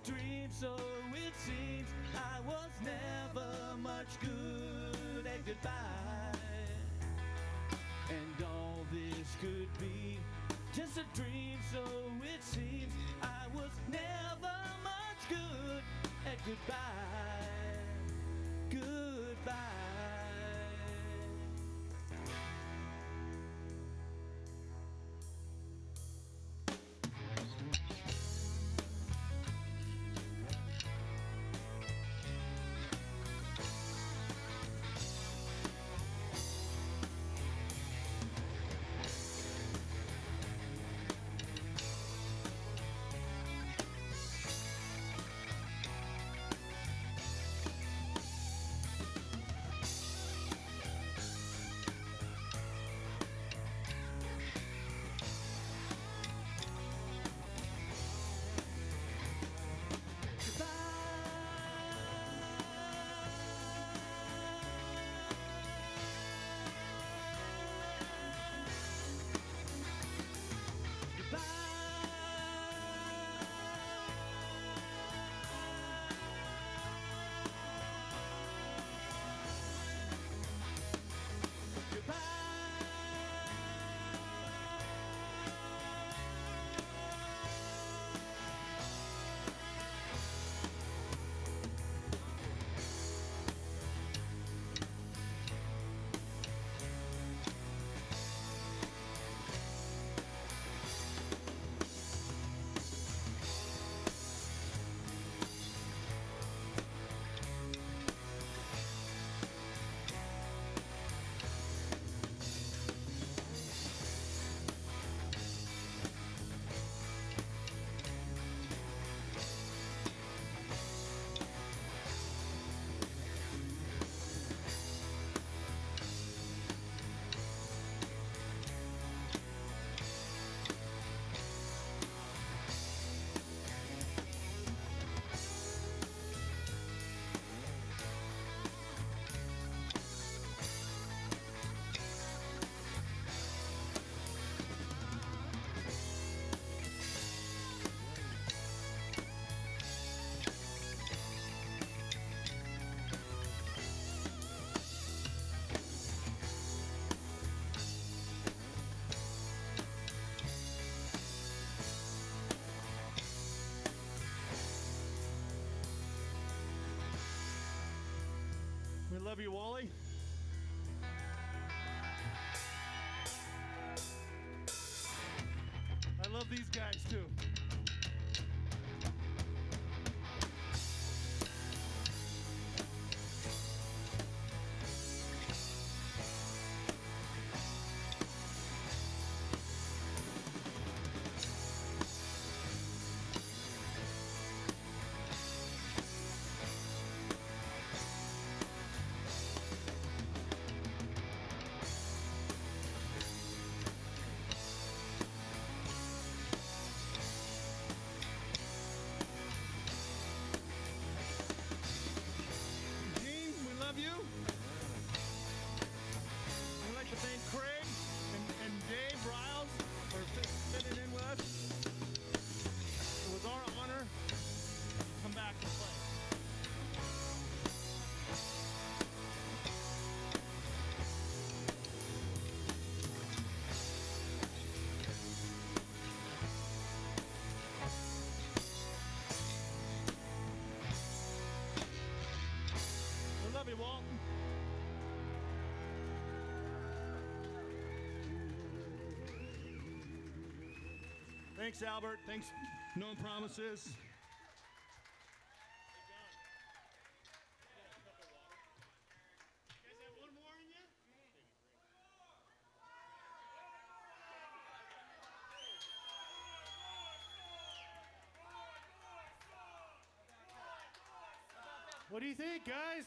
dream, so it seems I was never much good at goodbye. And all this could be just a dream, so it seems I was never much good at goodbye. Goodbye. We love you, Wally. I love these guys too. Thanks, Albert. Thanks, No Promises. What do you think, guys?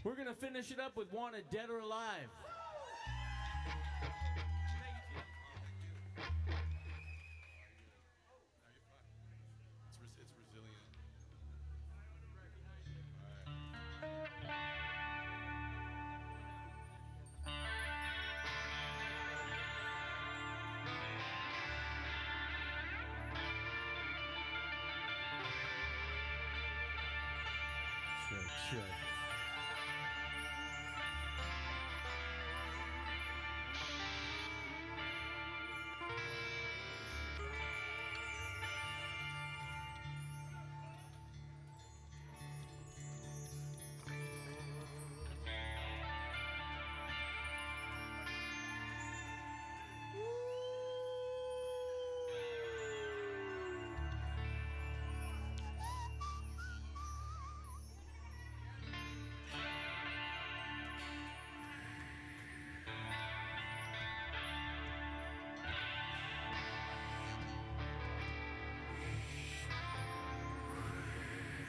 We're going to finish it up with Wanted Dead or Alive. should.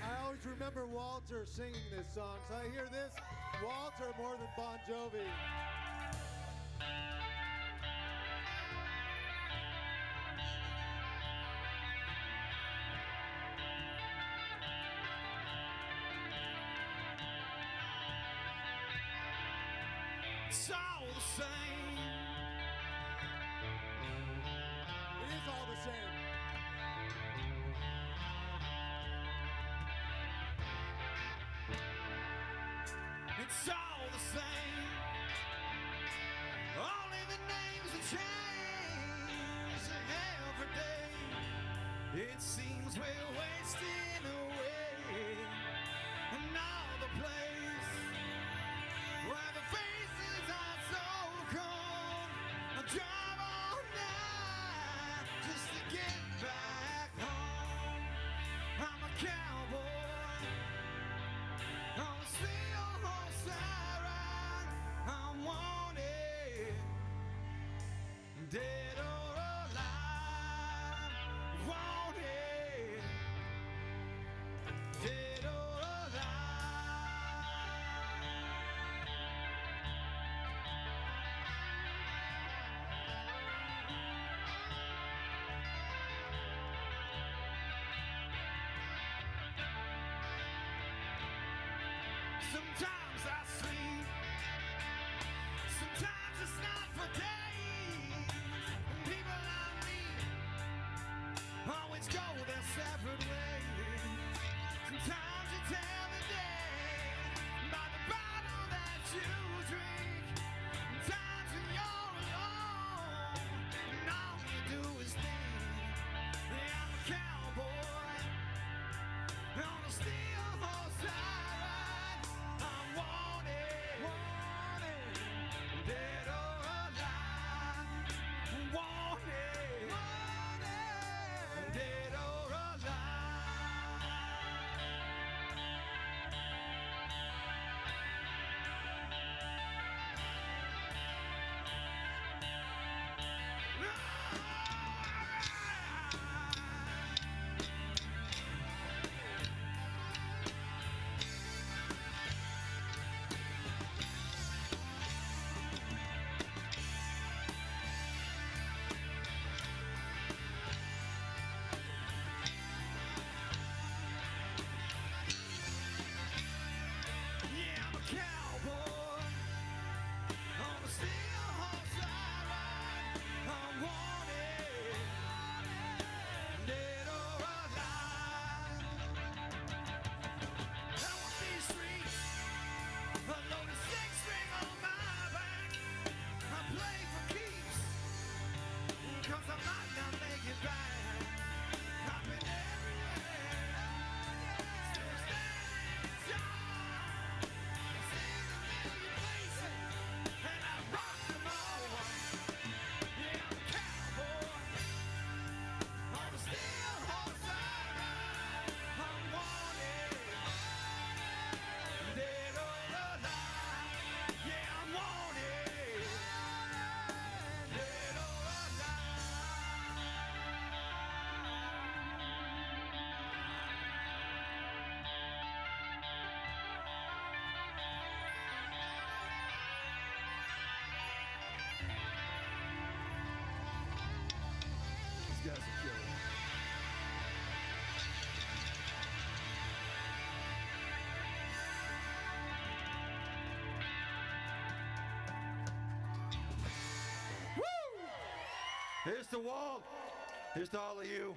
I always remember Walter singing this song, so I hear this, Walter more than Bon Jovi. It's all the same. It is all the same. It's all the same. Only the names have changed every day. It seems we're wasting away. And now the place where the faces are so cold. I drive all night just to get back home. I'm a cowboy on a steel horse I ride. I'm wanted, dead or alive. Wanted, dead or alive. Sometimes I sleep, sometimes it's not for days. People I meet always go their separate ways. Sometimes you tell the day by the bottle that you drink. Sometimes when you're alone and all you do is think. Yeah, I'm a cowboy on a steel horse I ride. I'm wanted, dead or alive. Wanted, dead or alive. Yeah, I'm a cowboy on a steel horse I ride. I'm wanted, dead or alive. I walk these streets, a loaded six-string on my back. I play for keeps, 'cause I might not make it back. I've been everywhere, still standing tall. I've seen a million places, and I rock them all. Yeah, I'm a cowboy on a steel horse I ride. I'm wanted, dead or alive. Yeah, I'm wanted, dead or alive. These guys are killer. Here's to Walt. Here's to all of you.